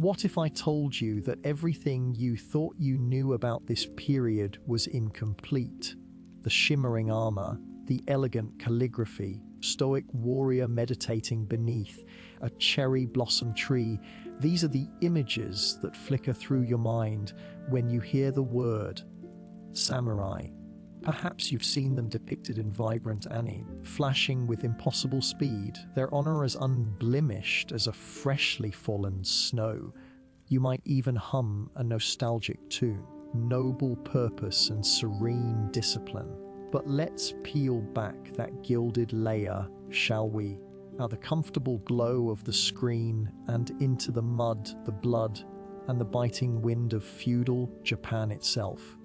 What if I told you that everything you thought you knew about this period was incomplete? The shimmering armor, the elegant calligraphy, stoic warrior meditating beneath a cherry blossom tree, these are the images that flicker through your mind when you hear the word samurai. Perhaps you've seen them depicted in vibrant anime, flashing with impossible speed, their honor as unblemished as a freshly fallen snow. You might even hum a nostalgic tune, noble purpose and serene discipline. But let's peel back that gilded layer, shall we? Now the comfortable glow of the screen and into the mud, the blood, and the biting wind of feudal Japan itself.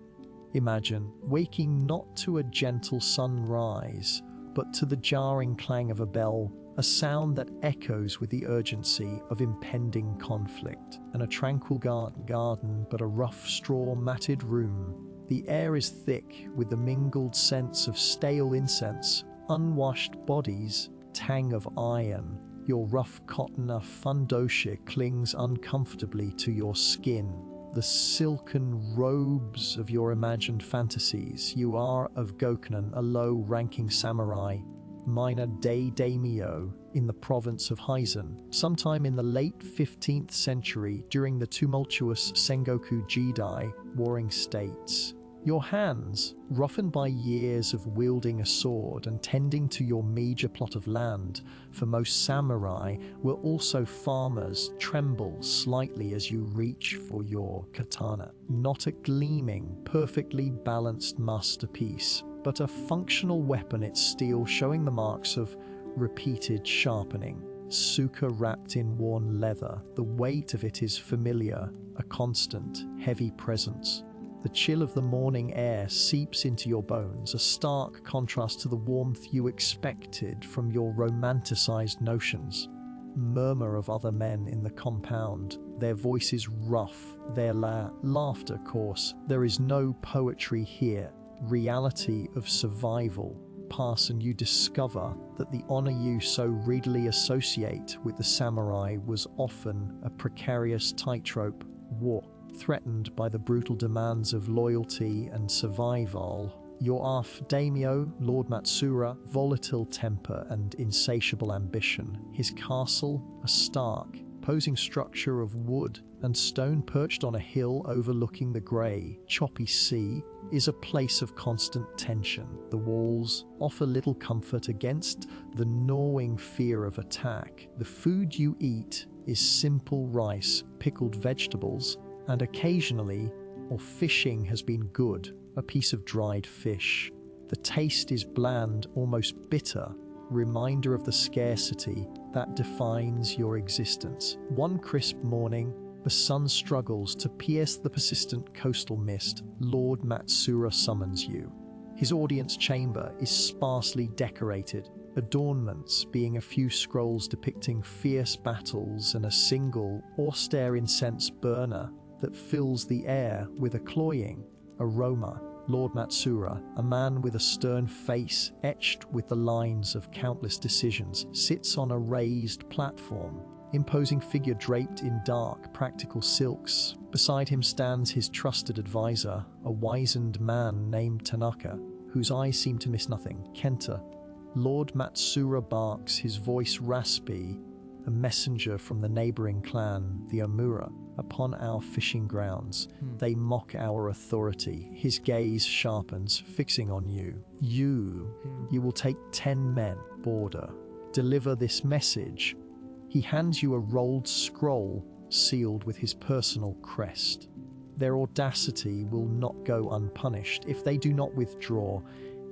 Imagine waking not to a gentle sunrise, but to the jarring clang of a bell, a sound that echoes with the urgency of impending conflict, and a tranquil garden but a rough straw-matted room. The air is thick with the mingled scents of stale incense, unwashed bodies, tang of iron. Your rough cotton fundosha clings uncomfortably to your skin. The silken robes of your imagined fantasies. You are of Gokunen, a low-ranking samurai, minor daimyo in the province of Heisen, sometime in the late 15th century during the tumultuous Sengoku Jidai warring states. Your hands, roughened by years of wielding a sword and tending to your major plot of land, for most samurai were also farmers, tremble slightly as you reach for your katana. Not a gleaming, perfectly balanced masterpiece, but a functional weapon, its steel showing the marks of repeated sharpening. Suka wrapped in worn leather, the weight of it is familiar, a constant, heavy presence. The chill of the morning air seeps into your bones, a stark contrast to the warmth you expected from your romanticized notions. Murmur of other men in the compound, their voices rough, their laughter coarse. There is no poetry here, reality of survival. Pass and you discover that the honor you so readily associate with the samurai was often a precarious tightrope walk, threatened by the brutal demands of loyalty and survival. Your daimyo, Lord Matsura, volatile temper and insatiable ambition. His castle, a stark, posing structure of wood and stone perched on a hill overlooking the grey, choppy sea, is a place of constant tension. The walls offer little comfort against the gnawing fear of attack. The food you eat is simple rice, pickled vegetables, and occasionally, or fishing has been good, a piece of dried fish. The taste is bland, almost bitter, reminder of the scarcity that defines your existence. One crisp morning, the sun struggles to pierce the persistent coastal mist. Lord Matsura summons you. His audience chamber is sparsely decorated, adornments being a few scrolls depicting fierce battles and a single, austere incense burner that fills the air with a cloying aroma. Lord Matsura, a man with a stern face etched with the lines of countless decisions, sits on a raised platform, imposing figure draped in dark, practical silks. Beside him stands his trusted advisor, a wizened man named Tanaka, whose eyes seem to miss nothing, Kenta. Lord Matsura barks, his voice raspy, a messenger from the neighboring clan, the Omura. Upon our fishing grounds, they mock our authority. His gaze sharpens, fixing on you. You will take 10 men, border. Deliver this message. He hands you a rolled scroll sealed with his personal crest. Their audacity will not go unpunished. If they do not withdraw,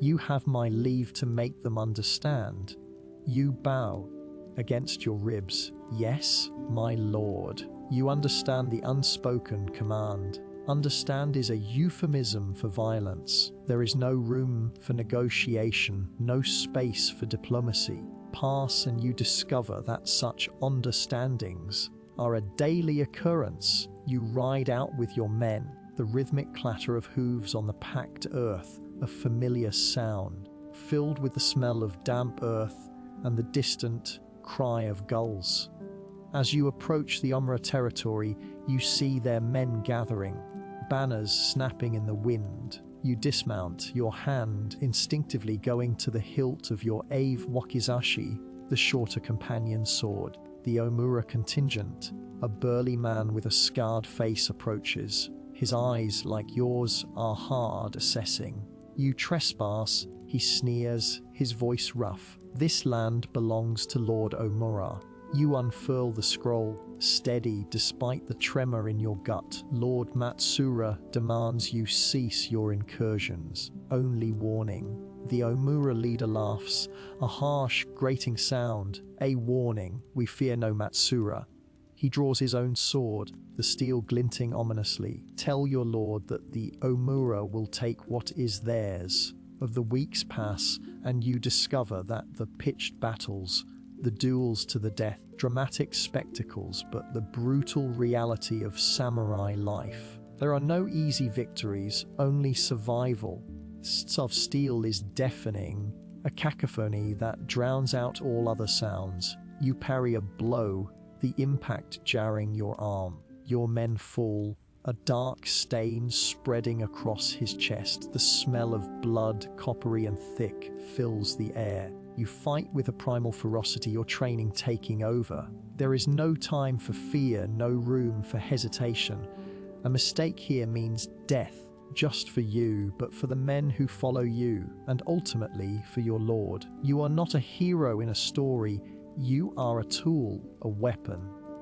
you have my leave to make them understand. You bow against your ribs. Yes, my lord. You understand the unspoken command. Understand is a euphemism for violence. There is no room for negotiation, no space for diplomacy. Pass and you discover that such understandings are a daily occurrence. You ride out with your men, the rhythmic clatter of hooves on the packed earth, a familiar sound, filled with the smell of damp earth and the distant cry of gulls. As you approach the Umra territory, you see their men gathering, banners snapping in the wind. You dismount, your hand instinctively going to the hilt of your Ave Wakizashi, the shorter companion sword. The Omura contingent, a burly man with a scarred face, approaches. His eyes, like yours, are hard, assessing. You trespass, he sneers, his voice rough. This land belongs to Lord Omura. You unfurl the scroll, steady despite the tremor in your gut. Lord Matsura demands you cease your incursions. Only warning. The Omura leader laughs, a harsh, grating sound. A warning, we fear no Matsura. He draws his own sword, the steel glinting ominously. Tell your lord that the Omura will take what is theirs. Of the weeks pass, and you discover that the pitched battles, the duels to the death, dramatic spectacles, but the brutal reality of samurai life. There are no easy victories, only survival. Of steel is deafening, a cacophony that drowns out all other sounds. You parry a blow, the impact jarring your arm. Your men fall, a dark stain spreading across his chest. The smell of blood, coppery and thick, fills the air. You fight with a primal ferocity, your training taking over. There is no time for fear, no room for hesitation. A mistake here means death, just for you, but for the men who follow you, and ultimately for your lord. You are not a hero in a story, you are a tool, a weapon.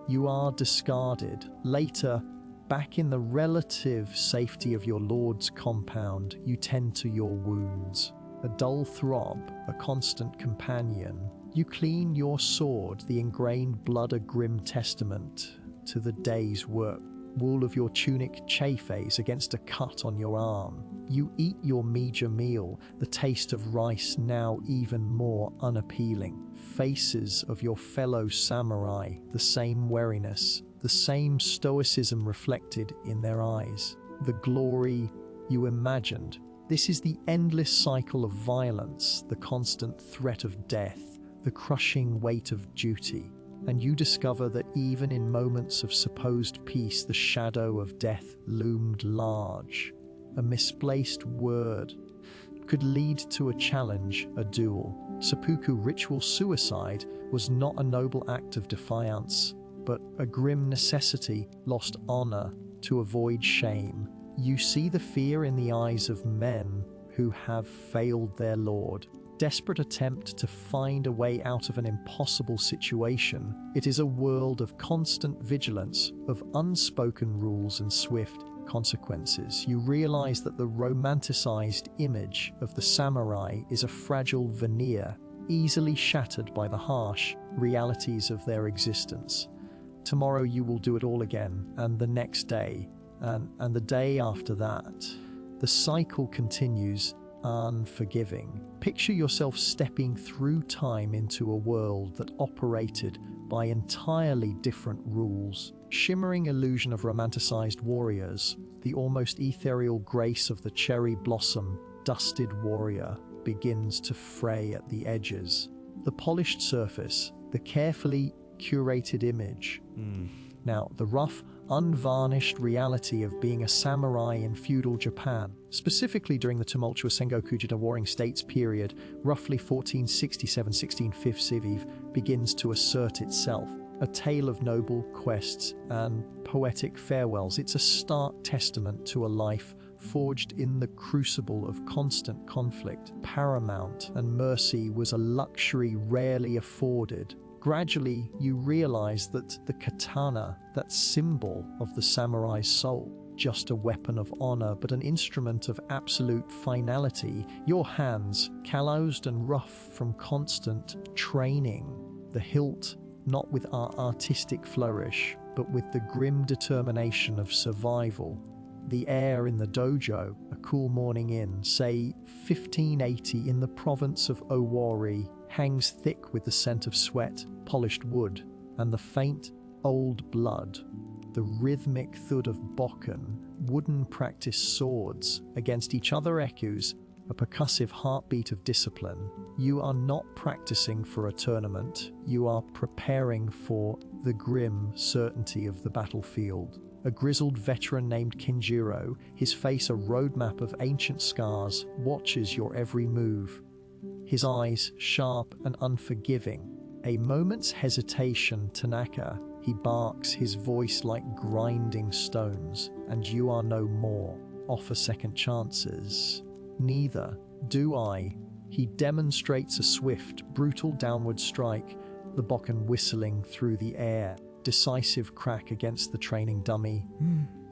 You are discarded. Later, back in the relative safety of your lord's compound, you tend to your wounds. A dull throb, a constant companion. You clean your sword, the ingrained blood a grim testament to the day's work. Wool of your tunic chafes against a cut on your arm. You eat your meager meal, the taste of rice now even more unappealing. Faces of your fellow samurai, the same wariness, the same stoicism reflected in their eyes. The glory you imagined. This is the endless cycle of violence, the constant threat of death, the crushing weight of duty. And you discover that even in moments of supposed peace, the shadow of death loomed large. A misplaced word could lead to a challenge, a duel. Seppuku ritual suicide was not a noble act of defiance, but a grim necessity, lost honor to avoid shame. You see the fear in the eyes of men who have failed their lord. Desperate attempt to find a way out of an impossible situation. It is a world of constant vigilance, of unspoken rules and swift consequences. You realize that the romanticized image of the samurai is a fragile veneer, easily shattered by the harsh realities of their existence. Tomorrow you will do it all again, and the next day, and the day after that. The cycle continues, unforgiving. Picture yourself stepping through time into a world that operated by entirely different rules. Shimmering illusion of romanticized warriors, the almost ethereal grace of the cherry blossom dusted warrior begins to fray at the edges. The polished surface, the carefully curated image. Now, the rough, unvarnished reality of being a samurai in feudal Japan, specifically during the tumultuous Sengoku Warring States period, roughly 1467-1650, begins to assert itself. A tale of noble quests and poetic farewells. It's a stark testament to a life forged in the crucible of constant conflict. Paramount and mercy was a luxury rarely afforded. Gradually, you realize that the katana, that symbol of the samurai's soul, just a weapon of honor, but an instrument of absolute finality. Your hands, calloused and rough from constant training. The hilt, not with artistic flourish, but with the grim determination of survival. The air in the dojo, a cool morning in, say 1580 in the province of Owari, hangs thick with the scent of sweat, polished wood, and the faint, old blood. The rhythmic thud of bokken, wooden practice swords, against each other echoes, a percussive heartbeat of discipline. You are not practicing for a tournament, you are preparing for the grim certainty of the battlefield. A grizzled veteran named Kinjiro, his face a roadmap of ancient scars, watches your every move. His eyes sharp and unforgiving. A moment's hesitation, Tanaka, he barks, his voice like grinding stones, and you are no more. Offer second chances. Neither do I. He demonstrates a swift, brutal downward strike, the bokken whistling through the air. Decisive crack against the training dummy.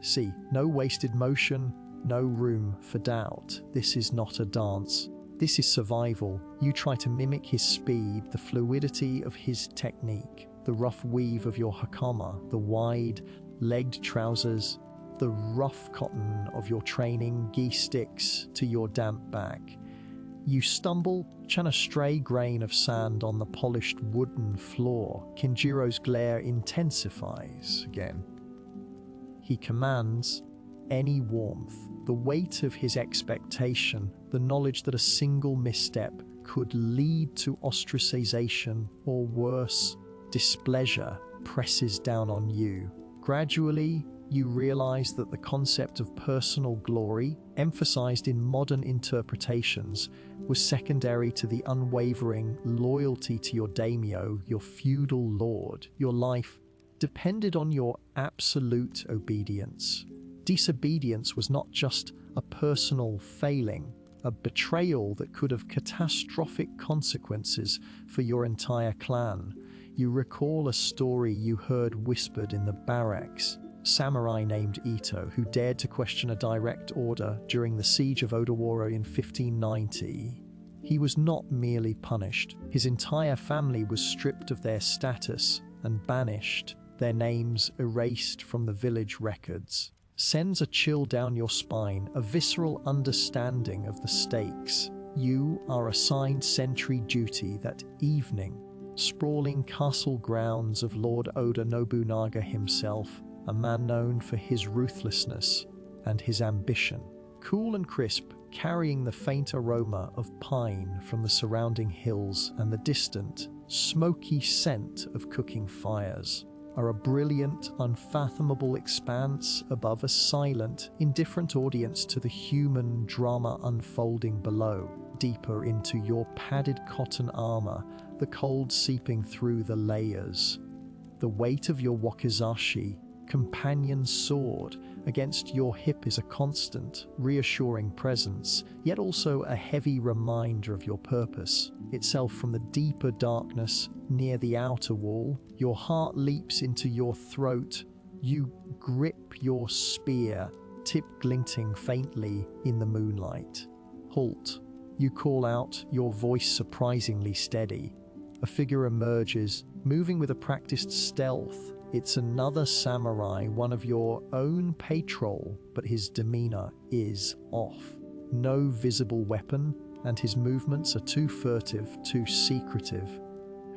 See, no wasted motion, no room for doubt. This is not a dance. This is survival. You try to mimic his speed, the fluidity of his technique, the rough weave of your hakama, the wide-legged trousers, the rough cotton of your training gi sticks to your damp back. You stumble, churn a stray grain of sand on the polished wooden floor. Kinjiro's glare intensifies again. He commands any warmth, the weight of his expectation, the knowledge that a single misstep could lead to ostracization or worse, displeasure presses down on you. Gradually, you realize that the concept of personal glory, emphasized in modern interpretations, was secondary to the unwavering loyalty to your daimyo, your feudal lord. Your life depended on your absolute obedience. Disobedience was not just a personal failing, a betrayal that could have catastrophic consequences for your entire clan. You recall a story you heard whispered in the barracks. Samurai named Ito, who dared to question a direct order during the siege of Odawara in 1590. He was not merely punished. His entire family was stripped of their status and banished, their names erased from the village records. Sends a chill down your spine, a visceral understanding of the stakes. You are assigned sentry duty that evening. Sprawling castle grounds of Lord Oda Nobunaga himself, a man known for his ruthlessness and his ambition. Cool and crisp, carrying the faint aroma of pine from the surrounding hills and the distant, smoky scent of cooking fires, are a brilliant, unfathomable expanse above a silent, indifferent audience to the human drama unfolding below. Deeper into your padded cotton armor, the cold seeping through the layers. The weight of your wakizashi, companion sword, against your hip is a constant, reassuring presence, yet also a heavy reminder of your purpose, itself from the deeper darkness near the outer wall. Your heart leaps into your throat. You grip your spear, tip glinting faintly in the moonlight. Halt. You call out, your voice surprisingly steady. A figure emerges, moving with a practiced stealth. It's another samurai, one of your own patrol, but his demeanor is off. No visible weapon, and his movements are too furtive, too secretive.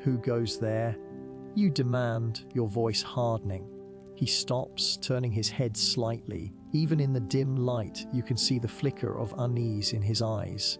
Who goes there? You demand, your voice hardening. He stops, turning his head slightly. Even in the dim light, you can see the flicker of unease in his eyes.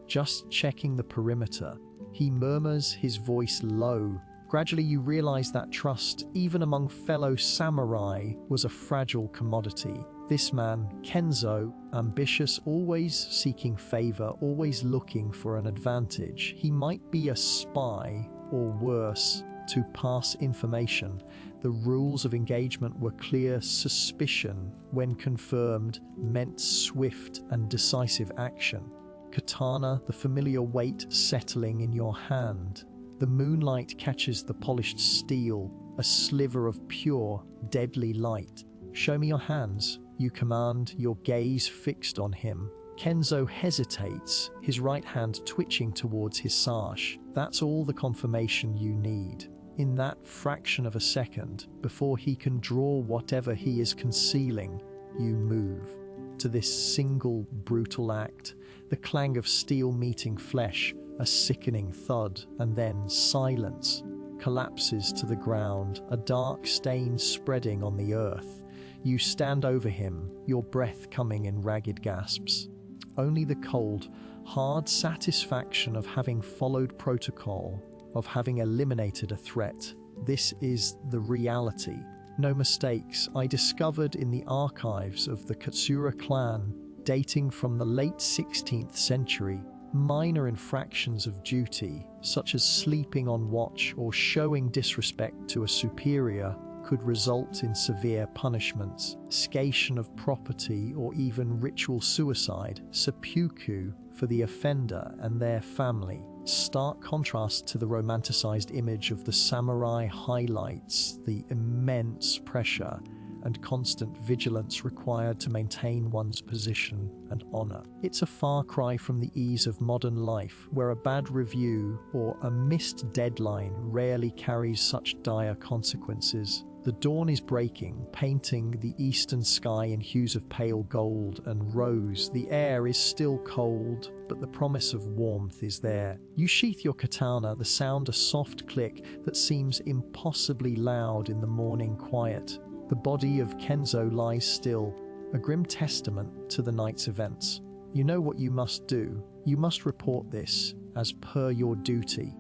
Just checking the perimeter. He murmurs, his voice low. Gradually you realize that trust, even among fellow samurai, was a fragile commodity. This man, Kenzo, ambitious, always seeking favor, always looking for an advantage. He might be a spy, or worse, to pass information. The rules of engagement were clear. Suspicion, when confirmed, meant swift and decisive action. Katana, the familiar weight settling in your hand. The moonlight catches the polished steel, a sliver of pure, deadly light. Show me your hands, you command, your gaze fixed on him. Kenzo hesitates, his right hand twitching towards his sash. That's all the confirmation you need. In that fraction of a second, before he can draw whatever he is concealing, you move. To this single brutal act, the clang of steel meeting flesh, a sickening thud, and then silence. Collapses to the ground, a dark stain spreading on the earth. You stand over him, your breath coming in ragged gasps. Only the cold, hard satisfaction of having followed protocol, of having eliminated a threat. This is the reality. No mistakes. I discovered in the archives of the Katsura clan, dating from the late 16th century, minor infractions of duty, such as sleeping on watch or showing disrespect to a superior, could result in severe punishments, scation of property, or even ritual suicide, seppuku, for the offender and their family. Stark contrast to the romanticized image of the samurai highlights the immense pressure and constant vigilance required to maintain one's position and honor. It's a far cry from the ease of modern life, where a bad review or a missed deadline rarely carries such dire consequences. The dawn is breaking, painting the eastern sky in hues of pale gold and rose. The air is still cold, but the promise of warmth is there. You sheath your katana, the sound a soft click that seems impossibly loud in the morning quiet. The body of Kenzo lies still, a grim testament to the night's events. You know what you must do. You must report this, as per your duty.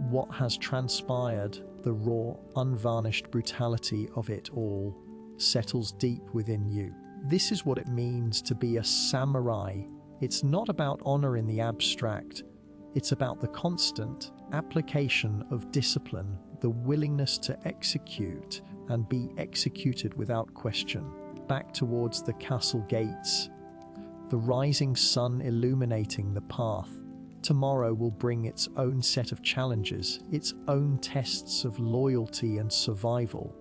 What has transpired, the raw, unvarnished brutality of it all, settles deep within you. This is what it means to be a samurai. It's not about honor in the abstract. It's about the constant application of discipline, the willingness to execute and be executed without question. Back towards the castle gates, the rising sun illuminating the path. Tomorrow will bring its own set of challenges, its own tests of loyalty and survival.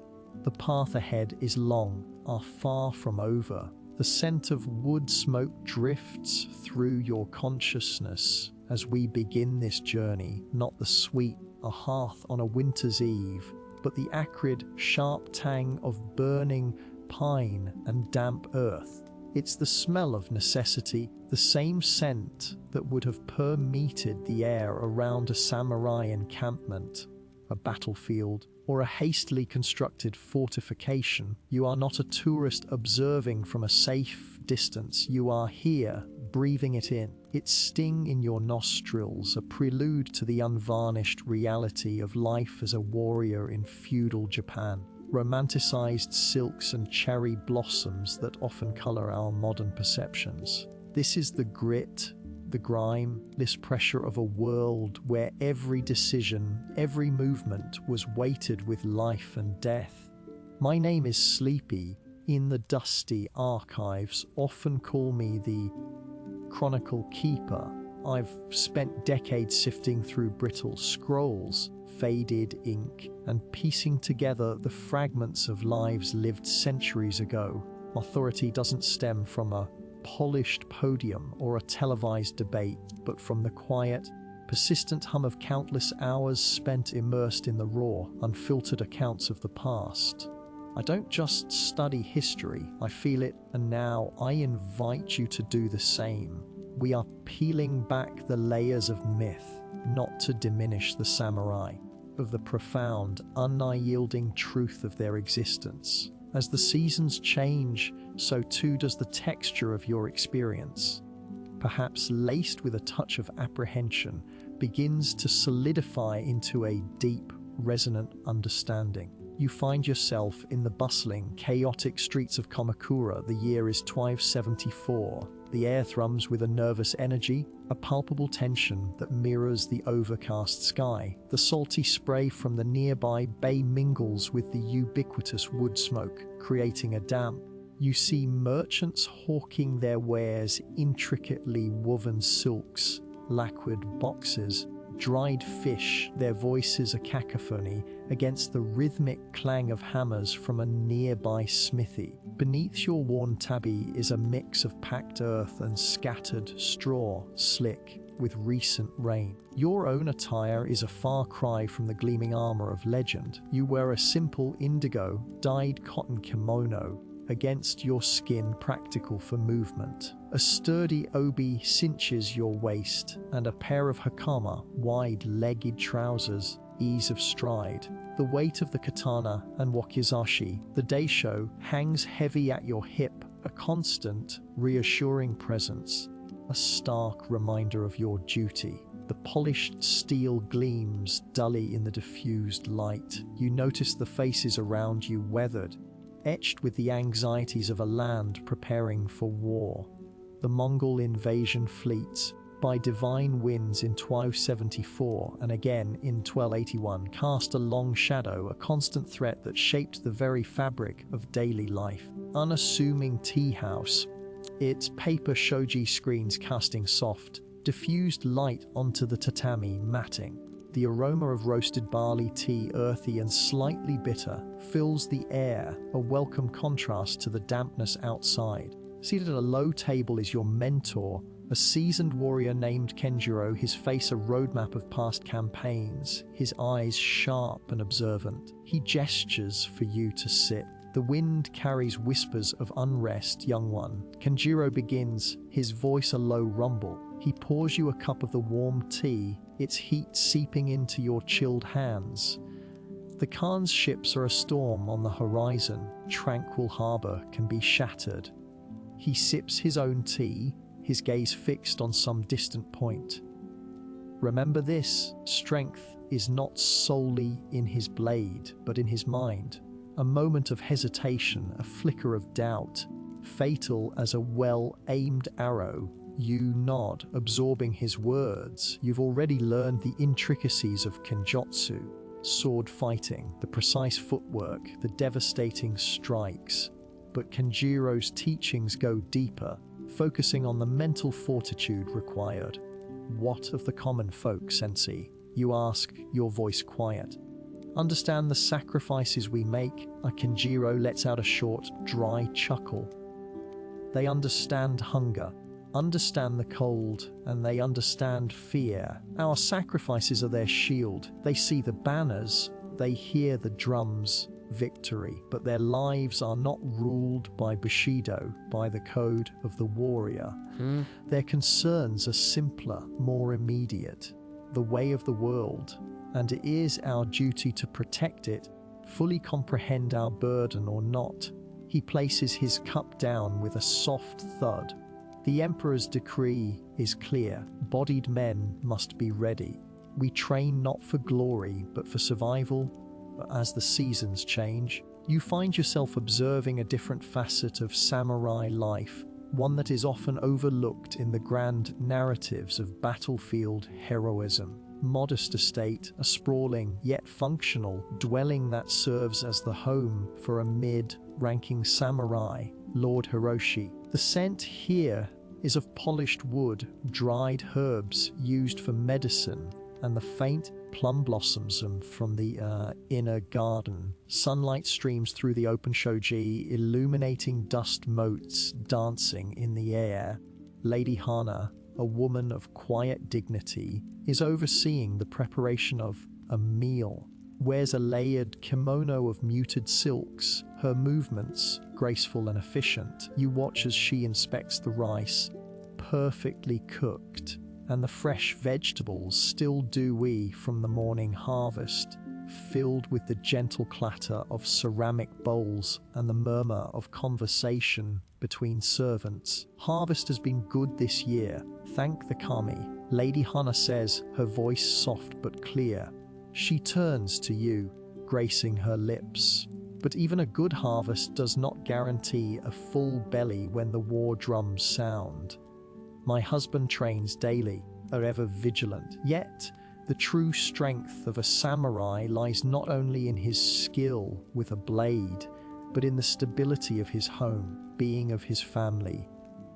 The path ahead is long, are far from over. The scent of wood smoke drifts through your consciousness as we begin this journey, not the sweet, a hearth on a winter's eve, but the acrid, sharp tang of burning pine and damp earth. It's the smell of necessity, the same scent that would have permeated the air around a samurai encampment, a battlefield, or a hastily constructed fortification. You are not a tourist observing from a safe distance. You are here, breathing it in. Its sting in your nostrils, a prelude to the unvarnished reality of life as a warrior in feudal Japan. Romanticized silks and cherry blossoms that often color our modern perceptions. This is the grit, the grime, this pressure of a world where every decision, every movement was weighted with life and death. My name is Sleepy. In the dusty archives, often call me the Chronicle Keeper. I've spent decades sifting through brittle scrolls, faded ink, and piecing together the fragments of lives lived centuries ago. Authority doesn't stem from a polished podium or a televised debate, but from the quiet, persistent hum of countless hours spent immersed in the raw, unfiltered accounts of the past. I don't just study history, I feel it, and now I invite you to do the same. We are peeling back the layers of myth, not to diminish the samurai, of the profound, unyielding truth of their existence. As the seasons change, so too does the texture of your experience. Perhaps laced with a touch of apprehension, begins to solidify into a deep, resonant understanding. You find yourself in the bustling, chaotic streets of Kamakura. The year is 1274. The air thrums with a nervous energy, a palpable tension that mirrors the overcast sky. The salty spray from the nearby bay mingles with the ubiquitous wood smoke, creating a damp. You see merchants hawking their wares, intricately woven silks, lacquered boxes, dried fish, their voices a cacophony against the rhythmic clang of hammers from a nearby smithy. Beneath your worn tabi is a mix of packed earth and scattered straw, slick with recent rain. Your own attire is a far cry from the gleaming armor of legend. You wear a simple indigo, dyed cotton kimono, against your skin practical for movement. A sturdy obi cinches your waist, and a pair of hakama, wide-legged trousers, ease of stride. The weight of the katana and wakizashi, the daisho, hangs heavy at your hip, a constant, reassuring presence, a stark reminder of your duty. The polished steel gleams dully in the diffused light. You notice the faces around you weathered, etched with the anxieties of a land preparing for war. The Mongol invasion fleets, by divine winds in 1274 and again in 1281, cast a long shadow, a constant threat that shaped the very fabric of daily life. Unassuming tea house, its paper shoji screens casting soft, diffused light onto the tatami matting. The aroma of roasted barley tea, earthy and slightly bitter, fills the air, a welcome contrast to the dampness outside. Seated at a low table is your mentor, a seasoned warrior named Kenjiro, his face a roadmap of past campaigns, his eyes sharp and observant. He gestures for you to sit. The wind carries whispers of unrest, young one. Kenjiro begins, his voice a low rumble. He pours you a cup of the warm tea, its heat seeping into your chilled hands. The Khan's ships are a storm on the horizon. Tranquil harbor can be shattered. He sips his own tea, his gaze fixed on some distant point. Remember this, strength is not solely in his blade, but in his mind. A moment of hesitation, a flicker of doubt, fatal as a well-aimed arrow. You nod, absorbing his words. You've already learned the intricacies of kenjutsu, sword fighting, the precise footwork, the devastating strikes. But Kenjiro's teachings go deeper, focusing on the mental fortitude required. What of the common folk, sensei? You ask, your voice quiet. Understand the sacrifices we make? Kenjiro lets out a short, dry chuckle. They understand hunger, understand the cold, and they understand fear. Our sacrifices are their shield. They see the banners, they hear the drums, victory, but their lives are not ruled by Bushido, by the code of the warrior. Their concerns are simpler, more immediate. The way of the world, and it is our duty to protect it, fully comprehend our burden or not. He places his cup down with a soft thud. The Emperor's decree is clear. Bodied men must be ready. We train not for glory, but for survival. As the seasons change, you find yourself observing a different facet of samurai life, one that is often overlooked in the grand narratives of battlefield heroism. Modest estate, a sprawling yet functional dwelling that serves as the home for a mid-ranking samurai, Lord Hiroshi. The scent here is of polished wood, dried herbs used for medicine, and the faint plum blossoms from the inner garden. Sunlight streams through the open shoji, illuminating dust motes dancing in the air. Lady Hana, a woman of quiet dignity, is overseeing the preparation of a meal. Wears a layered kimono of muted silks, her movements graceful and efficient. You watch as she inspects the rice, perfectly cooked, and the fresh vegetables still dewy from the morning harvest, filled with the gentle clatter of ceramic bowls and the murmur of conversation between servants. Harvest has been good this year, thank the kami, Lady Hana says, her voice soft but clear. She turns to you, gracing her lips. But even a good harvest does not guarantee a full belly when the war drums sound. My husband trains daily, are ever vigilant. Yet, the true strength of a samurai lies not only in his skill with a blade, but in the stability of his home, being of his family.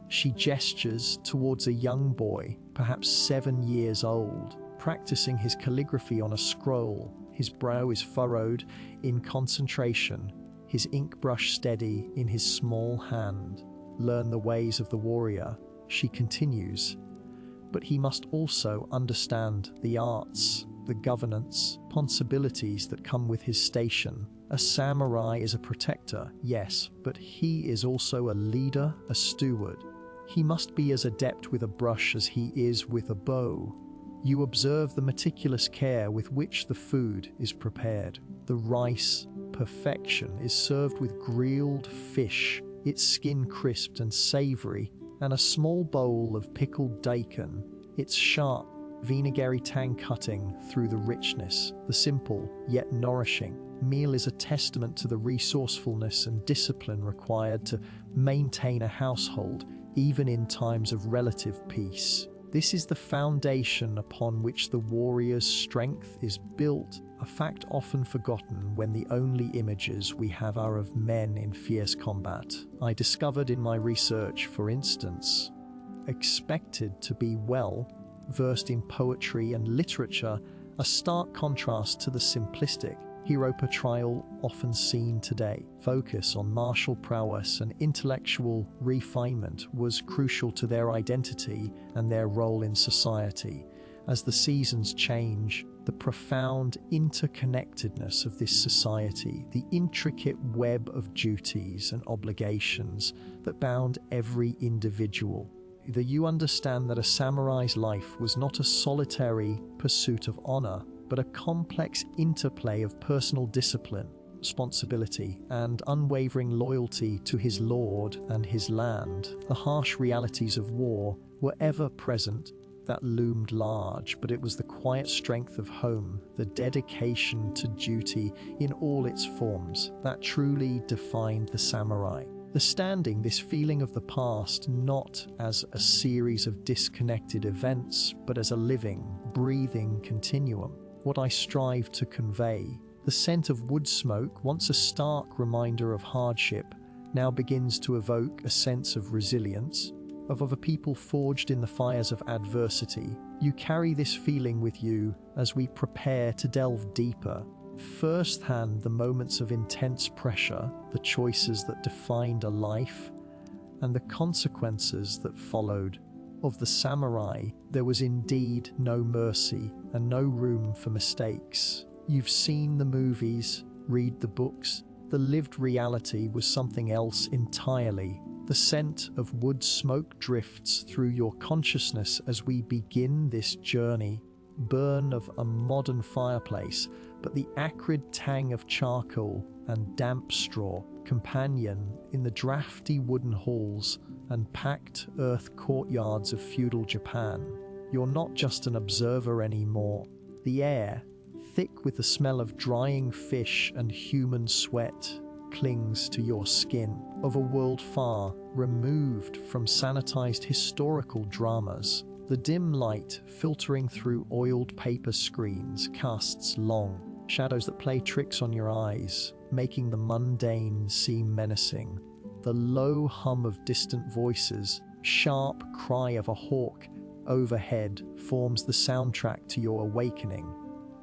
She gestures towards a young boy, perhaps 7 years old, practicing his calligraphy on a scroll. His brow is furrowed in concentration, his ink brush steady in his small hand. Learn the ways of the warrior, she continues. But he must also understand the arts, the governance, responsibilities that come with his station. A samurai is a protector, yes, but he is also a leader, a steward. He must be as adept with a brush as he is with a bow. You observe the meticulous care with which the food is prepared. The rice, perfection, is served with grilled fish, its skin crisped and savory, and a small bowl of pickled daikon, its sharp, vinegary tang cutting through the richness. The simple, yet nourishing, meal is a testament to the resourcefulness and discipline required to maintain a household, even in times of relative peace. This is the foundation upon which the warrior's strength is built, a fact often forgotten when the only images we have are of men in fierce combat. I discovered in my research, for instance, expected to be well versed in poetry and literature, a stark contrast to the simplistic hero portrayal often seen today. Focus on martial prowess and intellectual refinement was crucial to their identity and their role in society. As the seasons change, the profound interconnectedness of this society, the intricate web of duties and obligations that bound every individual, that you understand that a samurai's life was not a solitary pursuit of honor, but a complex interplay of personal discipline, responsibility, and unwavering loyalty to his lord and his land. The harsh realities of war were ever present, that loomed large, but it was the quiet strength of home, the dedication to duty in all its forms, that truly defined the samurai. The standing, this feeling of the past, not as a series of disconnected events, but as a living, breathing continuum. What I strive to convey, the scent of wood smoke, once a stark reminder of hardship, now begins to evoke a sense of resilience, of a people forged in the fires of adversity. You carry this feeling with you as we prepare to delve deeper. Firsthand, the moments of intense pressure, the choices that defined a life, and the consequences that followed. Of the samurai, there was indeed no mercy and no room for mistakes. You've seen the movies, read the books. The lived reality was something else entirely. The scent of wood smoke drifts through your consciousness as we begin this journey. Burn of a modern fireplace, but the acrid tang of charcoal and damp straw, companion in the drafty wooden halls and packed earth courtyards of feudal Japan. You're not just an observer anymore. The air, thick with the smell of drying fish and human sweat, clings to your skin. Of a world far removed from sanitized historical dramas, the dim light filtering through oiled paper screens casts long shadows that play tricks on your eyes, making the mundane seem menacing. The low hum of distant voices, sharp cry of a hawk overhead forms the soundtrack to your awakening.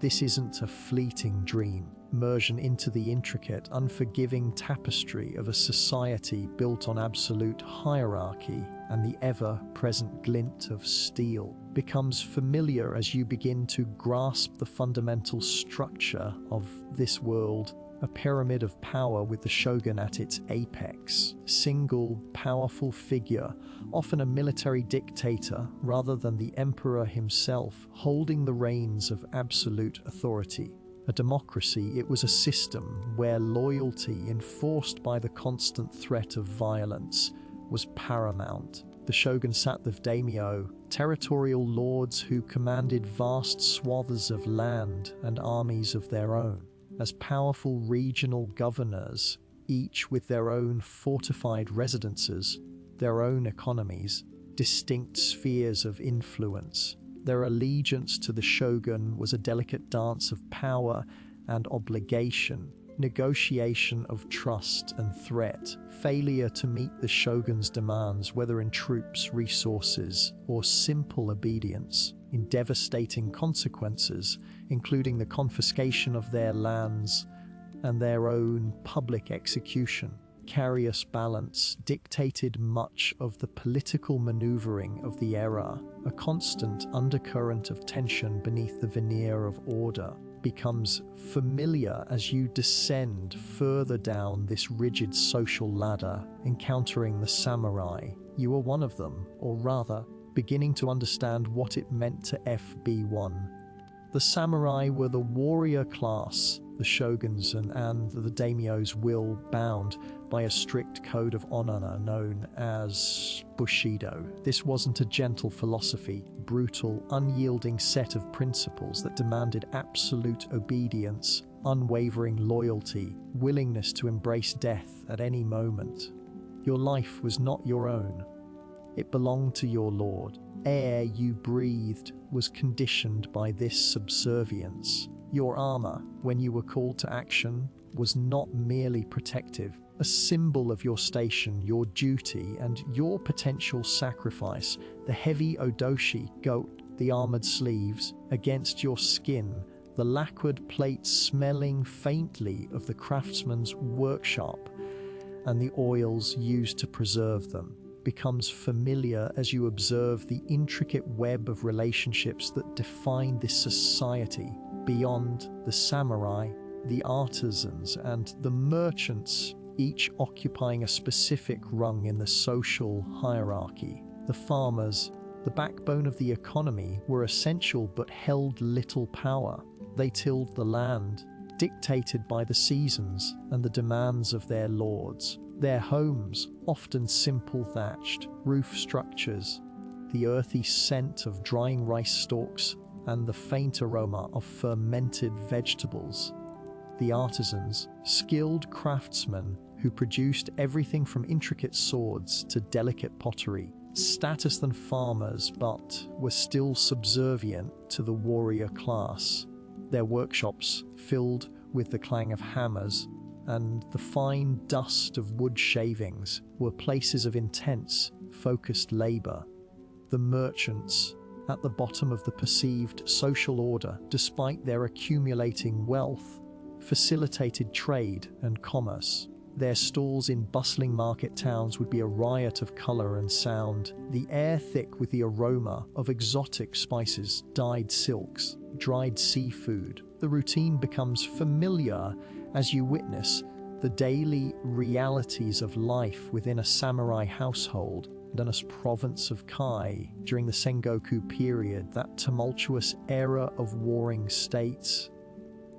This isn't a fleeting dream. Immersion into the intricate, unforgiving tapestry of a society built on absolute hierarchy and the ever-present glint of steel becomes familiar as you begin to grasp the fundamental structure of this world. A pyramid of power with the shogun at its apex. Single, powerful figure, often a military dictator rather than the emperor himself, holding the reins of absolute authority. A democracy, it was a system where loyalty, enforced by the constant threat of violence, was paramount. The shogun sat the daimyo, territorial lords who commanded vast swaths of land and armies of their own. As powerful regional governors, each with their own fortified residences, their own economies, distinct spheres of influence. Their allegiance to the shogun was a delicate dance of power and obligation, negotiation of trust and threat. Failure to meet the shogun's demands, whether in troops, resources, or simple obedience, in devastating consequences, including the confiscation of their lands and their own public execution. Curious balance dictated much of the political maneuvering of the era. A constant undercurrent of tension beneath the veneer of order becomes familiar as you descend further down this rigid social ladder, encountering the samurai. You are one of them, or rather, beginning to understand what it meant to FB1. The samurai were the warrior class, the shoguns and the daimyos will bound, by a strict code of honor known as Bushido. This wasn't a gentle philosophy, brutal, unyielding set of principles that demanded absolute obedience, unwavering loyalty, willingness to embrace death at any moment. Your life was not your own. It belonged to your Lord. Air you breathed was conditioned by this subservience. Your armor, when you were called to action, was not merely protective, a symbol of your station, your duty, and your potential sacrifice. The heavy odoshi goat, the armored sleeves, against your skin, the lacquered plates smelling faintly of the craftsman's workshop, and the oils used to preserve them, becomes familiar as you observe the intricate web of relationships that define this society. Beyond the samurai, the artisans, and the merchants, each occupying a specific rung in the social hierarchy. The farmers, the backbone of the economy, were essential but held little power. They tilled the land, dictated by the seasons and the demands of their lords. Their homes, often simple thatched roof structures, the earthy scent of drying rice stalks and the faint aroma of fermented vegetables. The artisans, skilled craftsmen who produced everything from intricate swords to delicate pottery, status than farmers but were still subservient to the warrior class. Their workshops filled with the clang of hammers and the fine dust of wood shavings were places of intense, focused labor. The merchants, at the bottom of the perceived social order, despite their accumulating wealth, facilitated trade and commerce. Their stalls in bustling market towns would be a riot of color and sound, the air thick with the aroma of exotic spices, dyed silks, dried seafood. The routine becomes familiar as you witness the daily realities of life within a samurai household and a province of Kai during the Sengoku period, that tumultuous era of warring states.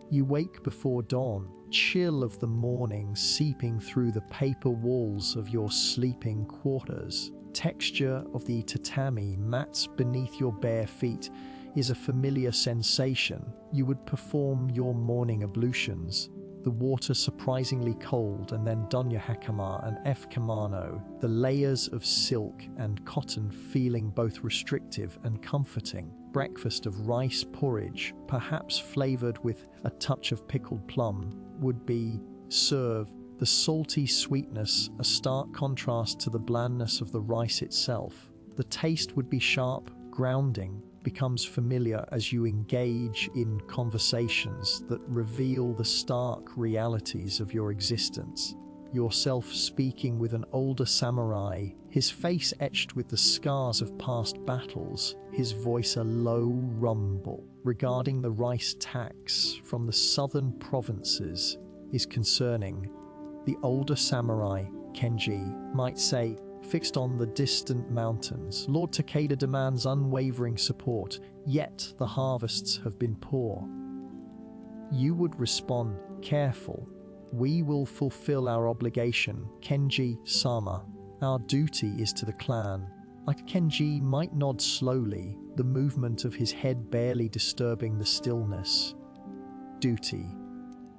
You wake before dawn, chill of the morning seeping through the paper walls of your sleeping quarters. Texture of the tatami mats beneath your bare feet is a familiar sensation. You would perform your morning ablutions, the water surprisingly cold, and then don your hakama and kimono, the layers of silk and cotton feeling both restrictive and comforting. Breakfast of rice porridge, perhaps flavored with a touch of pickled plum, would be served. The salty sweetness, a stark contrast to the blandness of the rice itself. The taste would be sharp, grounding, becomes familiar as you engage in conversations that reveal the stark realities of your existence. Yourself speaking with an older samurai, his face etched with the scars of past battles, his voice a low rumble. Regarding the rice tax from the southern provinces is concerning. The older samurai, Kenji, might say, fixed on the distant mountains, Lord Takeda demands unwavering support, yet the harvests have been poor. You would respond, careful. We will fulfill our obligation, Kenji-sama. Our duty is to the clan. Like Kenji might nod slowly, the movement of his head barely disturbing the stillness. Duty.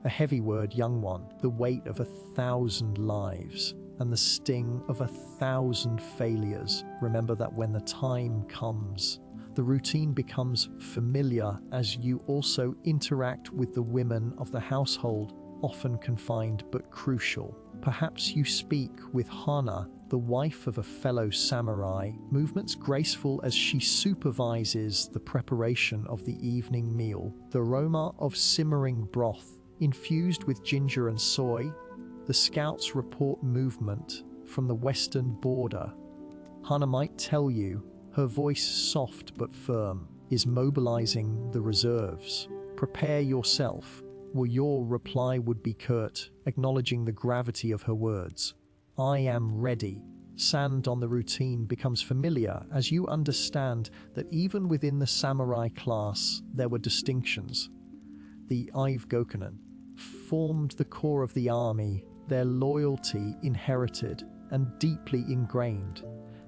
A heavy word, young one, the weight of 1,000 lives and the sting of 1,000 failures. Remember that when the time comes, the routine becomes familiar as you also interact with the women of the household, often confined but crucial. Perhaps you speak with Hana, the wife of a fellow samurai, movements graceful as she supervises the preparation of the evening meal. The aroma of simmering broth, infused with ginger and soy. The scouts report movement from the western border. Hana might tell you, her voice soft but firm, is mobilizing the reserves. Prepare yourself, or your reply would be curt, acknowledging the gravity of her words. I am ready. Sand on the routine becomes familiar as you understand that even within the samurai class there were distinctions. The Ive Gokunen formed the core of the army, their loyalty inherited and deeply ingrained.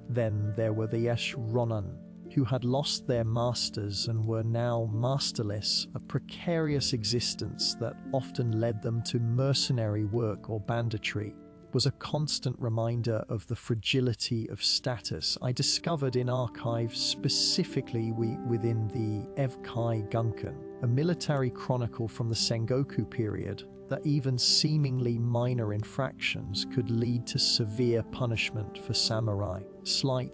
Then there were the Ronin, who had lost their masters and were now masterless, a precarious existence that often led them to mercenary work or banditry. Was a constant reminder of the fragility of status I discovered in archives, specifically within the Evkai Gunkan, a military chronicle from the Sengoku period, that even seemingly minor infractions could lead to severe punishment for samurai.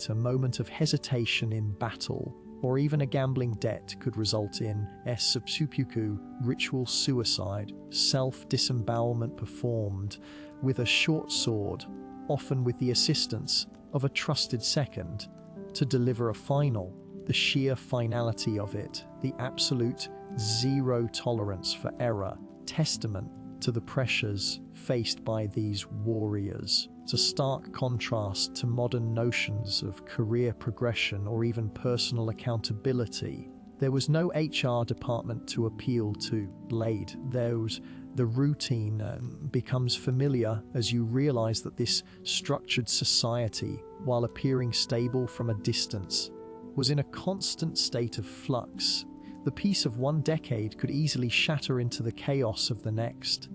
A moment of hesitation in battle, or even a gambling debt could result in seppuku, ritual suicide, self-disembowelment performed with a short sword, often with the assistance of a trusted second, to deliver a final. The sheer finality of it, the absolute zero tolerance for error, testament to the pressures faced by these warriors. It's a stark contrast to modern notions of career progression or even personal accountability. There was no HR department to appeal to. Blade, the routine becomes familiar as you realize that this structured society, while appearing stable from a distance, was in a constant state of flux. The peace of one decade could easily shatter into the chaos of the next.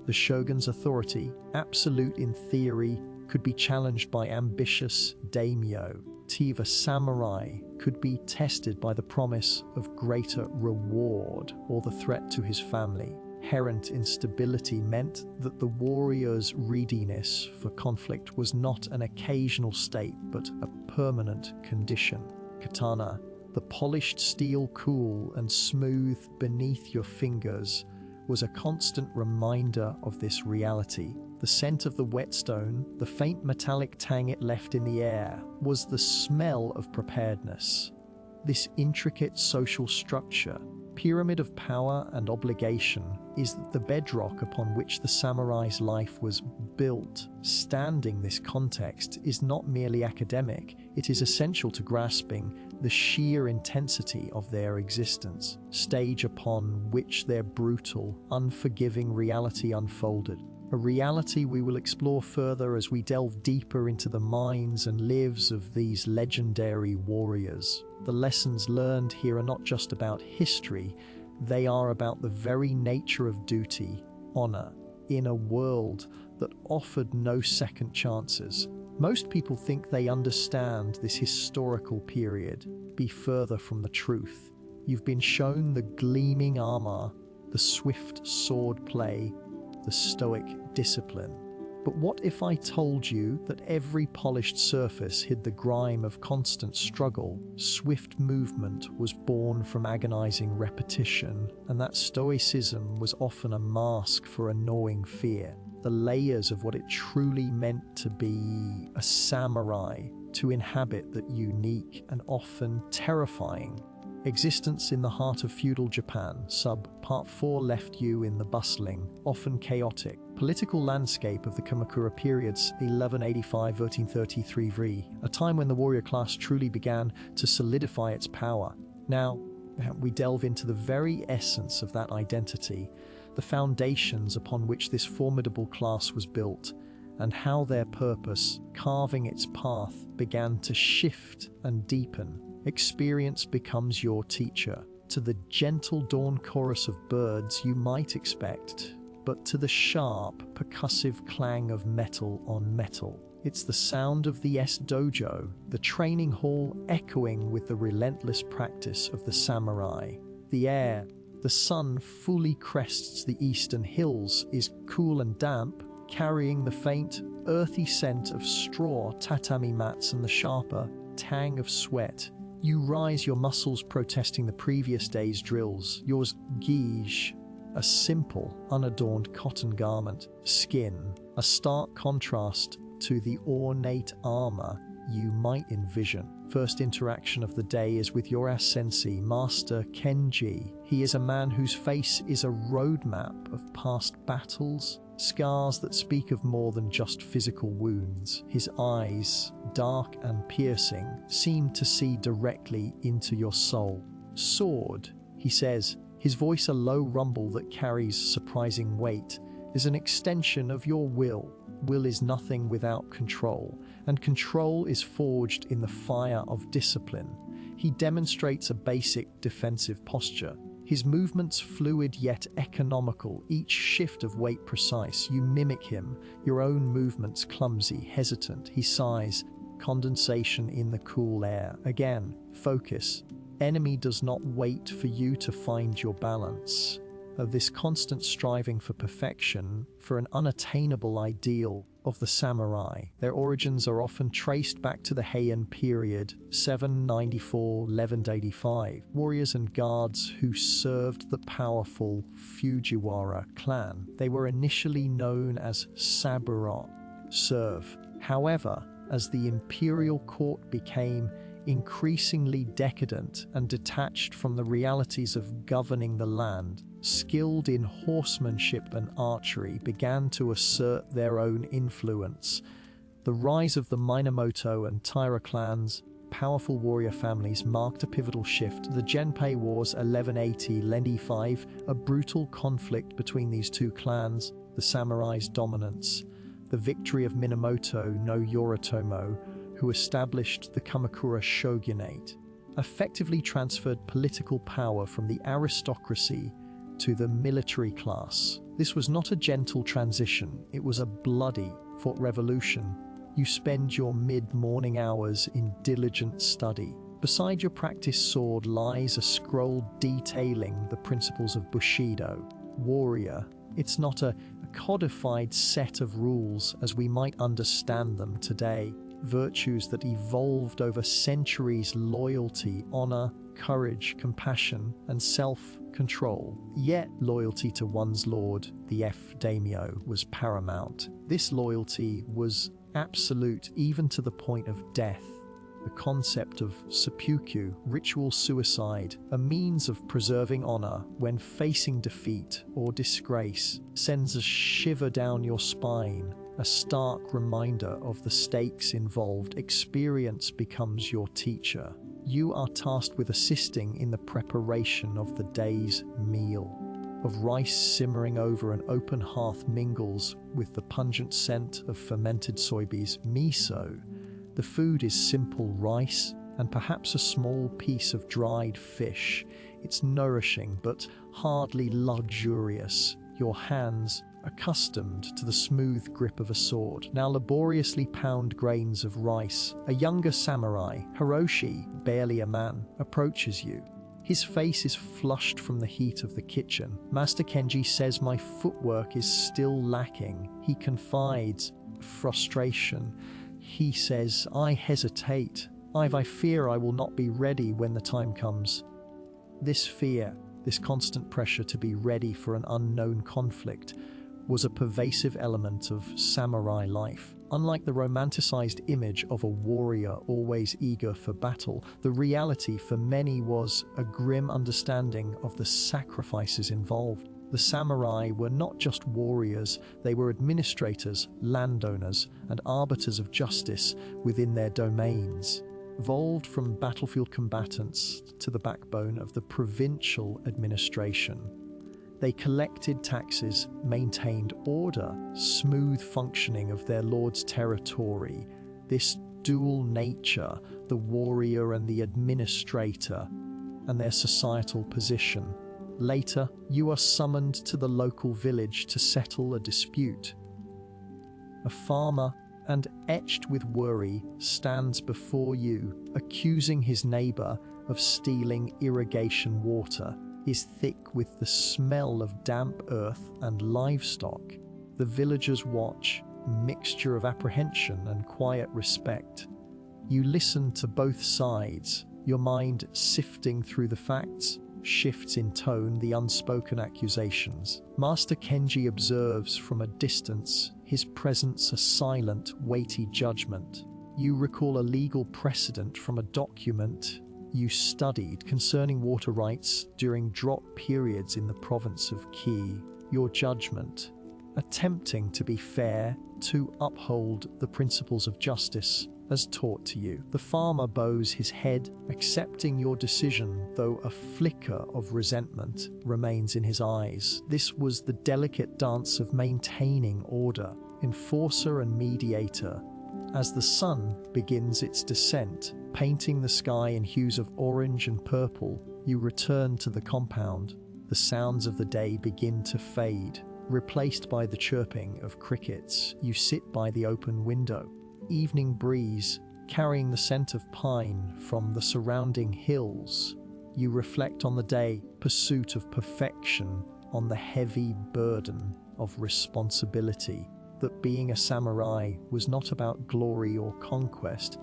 The shogun's authority, absolute in theory, could be challenged by ambitious daimyo. The samurai could be tested by the promise of greater reward or the threat to his family. Inherent instability meant that the warrior's readiness for conflict was not an occasional state but a permanent condition. Katana, the polished steel cool and smooth beneath your fingers, was a constant reminder of this reality. The scent of the whetstone, the faint metallic tang it left in the air, was the smell of preparedness. This intricate social structure, pyramid of power and obligation, is the bedrock upon which the samurai's life was built. Standing this context is not merely academic, it is essential to grasping the sheer intensity of their existence, stage upon which their brutal, unforgiving reality unfolded. A reality we will explore further as we delve deeper into the minds and lives of these legendary warriors. The lessons learned here are not just about history, they are about the very nature of duty, honor, in a world that offered no second chances. Most people think they understand this historical period. Be further from the truth. You've been shown the gleaming armor, the swift sword play, the stoic discipline. But what if I told you that every polished surface hid the grime of constant struggle? Swift movement was born from agonizing repetition, and that stoicism was often a mask for a gnawing fear. The layers of what it truly meant to be a samurai, to inhabit that unique and often terrifying existence in the heart of feudal Japan. Part 4 left you in the bustling, often chaotic, political landscape of the Kamakura periods 1185–1333, a time when the warrior class truly began to solidify its power. Now, we delve into the very essence of that identity, the foundations upon which this formidable class was built, and how their purpose, carving its path, began to shift and deepen. Experience becomes your teacher. To the gentle dawn chorus of birds you might expect, but to the sharp, percussive clang of metal on metal. It's the sound of the dojo, the training hall echoing with the relentless practice of the samurai. The air, the sun fully crests the eastern hills, is cool and damp, carrying the faint, earthy scent of straw, tatami mats, and the sharper tang of sweat. You rise, your muscles protesting the previous day's drills. Yours guige, a simple, unadorned cotton garment. Skin, a stark contrast to the ornate armor you might envision. First interaction of the day is with your sensei, Master Kenji. He is a man whose face is a roadmap of past battles, scars that speak of more than just physical wounds. His eyes, dark and piercing, seem to see directly into your soul. Sword, he says, his voice a low rumble that carries surprising weight. is an extension of your will. Will is nothing without control, and control is forged in the fire of discipline. He demonstrates a basic defensive posture. His movements fluid yet economical, each shift of weight precise. You mimic him, your own movements clumsy, hesitant. He sighs, condensation in the cool air. Again, focus. Enemy does not wait for you to find your balance. Of this constant striving for perfection, for an unattainable ideal of the samurai. Their origins are often traced back to the Heian period, 794–1185. Warriors and guards who served the powerful Fujiwara clan. They were initially known as saburo, serve. However, as the imperial court became increasingly decadent and detached from the realities of governing the land, skilled in horsemanship and archery began to assert their own influence. The rise of the Minamoto and Taira clans, powerful warrior families, marked a pivotal shift. The Genpei Wars 1180–1185, a brutal conflict between these two clans, the samurai's dominance. The victory of Minamoto no Yoritomo, who established the Kamakura shogunate, effectively transferred political power from the aristocracy to the military class. This was not a gentle transition, it was a bloody, fought revolution. You spend your mid-morning hours in diligent study. Beside your practice sword lies a scroll detailing the principles of Bushido. Warrior, it's not a codified set of rules as we might understand them today. Virtues that evolved over centuries: loyalty, honor, courage, compassion, and self-control. Yet loyalty to one's lord, the daimyo, was paramount. This loyalty was absolute even to the point of death. The concept of seppuku, ritual suicide, a means of preserving honor when facing defeat or disgrace, sends a shiver down your spine. A stark reminder of the stakes involved. Experience becomes your teacher. You are tasked with assisting in the preparation of the day's meal. Of rice simmering over an open hearth mingles with the pungent scent of fermented soybeans, miso. The food is simple rice and perhaps a small piece of dried fish. It's nourishing but hardly luxurious. Your hands, accustomed to the smooth grip of a sword, now laboriously pound grains of rice. A younger samurai, Hiroshi, barely a man, approaches you. His face is flushed from the heat of the kitchen. Master Kenji says my footwork is still lacking. He confides frustration. He says, I hesitate. I fear I will not be ready when the time comes. This fear, this constant pressure to be ready for an unknown conflict, was a pervasive element of samurai life. Unlike the romanticized image of a warrior always eager for battle, the reality for many was a grim understanding of the sacrifices involved. The samurai were not just warriors, they were administrators, landowners, and arbiters of justice within their domains. Evolved from battlefield combatants to the backbone of the provincial administration. They collected taxes, maintained order, smooth functioning of their lord's territory. This dual nature, the warrior and the administrator, and their societal position. Later, you are summoned to the local village to settle a dispute. A farmer, and etched with worry, stands before you, accusing his neighbor of stealing irrigation water. Is thick with the smell of damp earth and livestock. The villagers watch, mixture of apprehension and quiet respect. You listen to both sides, your mind sifting through the facts, shifts in tone the unspoken accusations. Master Kenji observes from a distance, his presence a silent, weighty judgment. You recall a legal precedent from a document you studied concerning water rights during drought periods in the province of Ki. Your judgment, attempting to be fair, to uphold the principles of justice, as taught to you. The farmer bows his head, accepting your decision, though a flicker of resentment remains in his eyes. This was the delicate dance of maintaining order, enforcer and mediator. As the sun begins its descent, painting the sky in hues of orange and purple, you return to the compound. The sounds of the day begin to fade, replaced by the chirping of crickets. You sit by the open window. Evening breeze, carrying the scent of pine from the surrounding hills. You reflect on the day, pursuit of perfection, on the heavy burden of responsibility. That being a samurai was not about glory or conquest.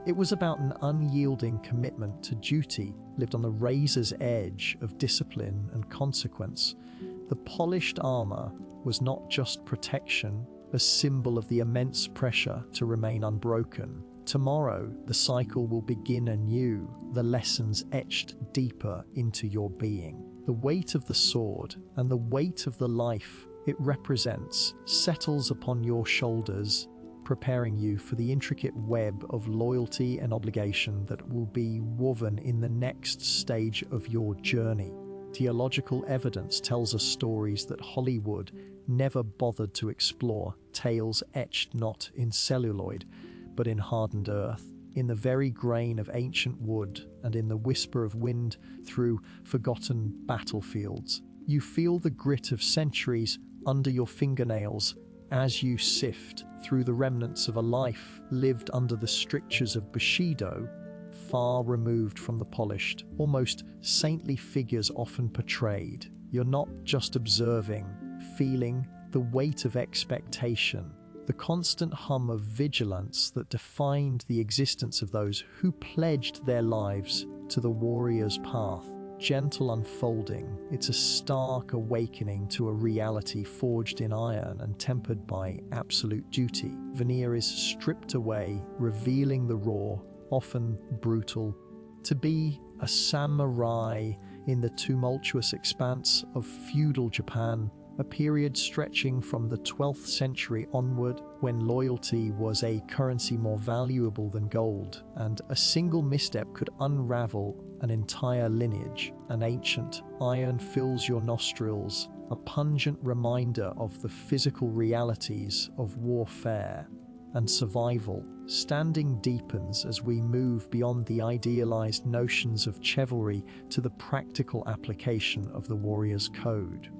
It was about an unyielding commitment to duty, lived on the razor's edge of discipline and consequence. The polished armor was not just protection, a symbol of the immense pressure to remain unbroken. Tomorrow, the cycle will begin anew, the lessons etched deeper into your being. The weight of the sword and the weight of the life it represents settles upon your shoulders, preparing you for the intricate web of loyalty and obligation that will be woven in the next stage of your journey. Theological evidence tells us stories that Hollywood never bothered to explore, tales etched not in celluloid, but in hardened earth, in the very grain of ancient wood and in the whisper of wind through forgotten battlefields. You feel the grit of centuries under your fingernails as you sift through the remnants of a life lived under the strictures of Bushido, far removed from the polished, almost saintly figures often portrayed. You're not just observing, feeling the weight of expectation, the constant hum of vigilance that defined the existence of those who pledged their lives to the warrior's path. Gentle unfolding, it's a stark awakening to a reality forged in iron and tempered by absolute duty. Veneer is stripped away, revealing the raw, often brutal. To be a samurai in the tumultuous expanse of feudal Japan, a period stretching from the 12th century onward, when loyalty was a currency more valuable than gold, and a single misstep could unravel an entire lineage. An ancient iron fills your nostrils, a pungent reminder of the physical realities of warfare and survival. Standing deepens as we move beyond the idealized notions of chivalry to the practical application of the warrior's code.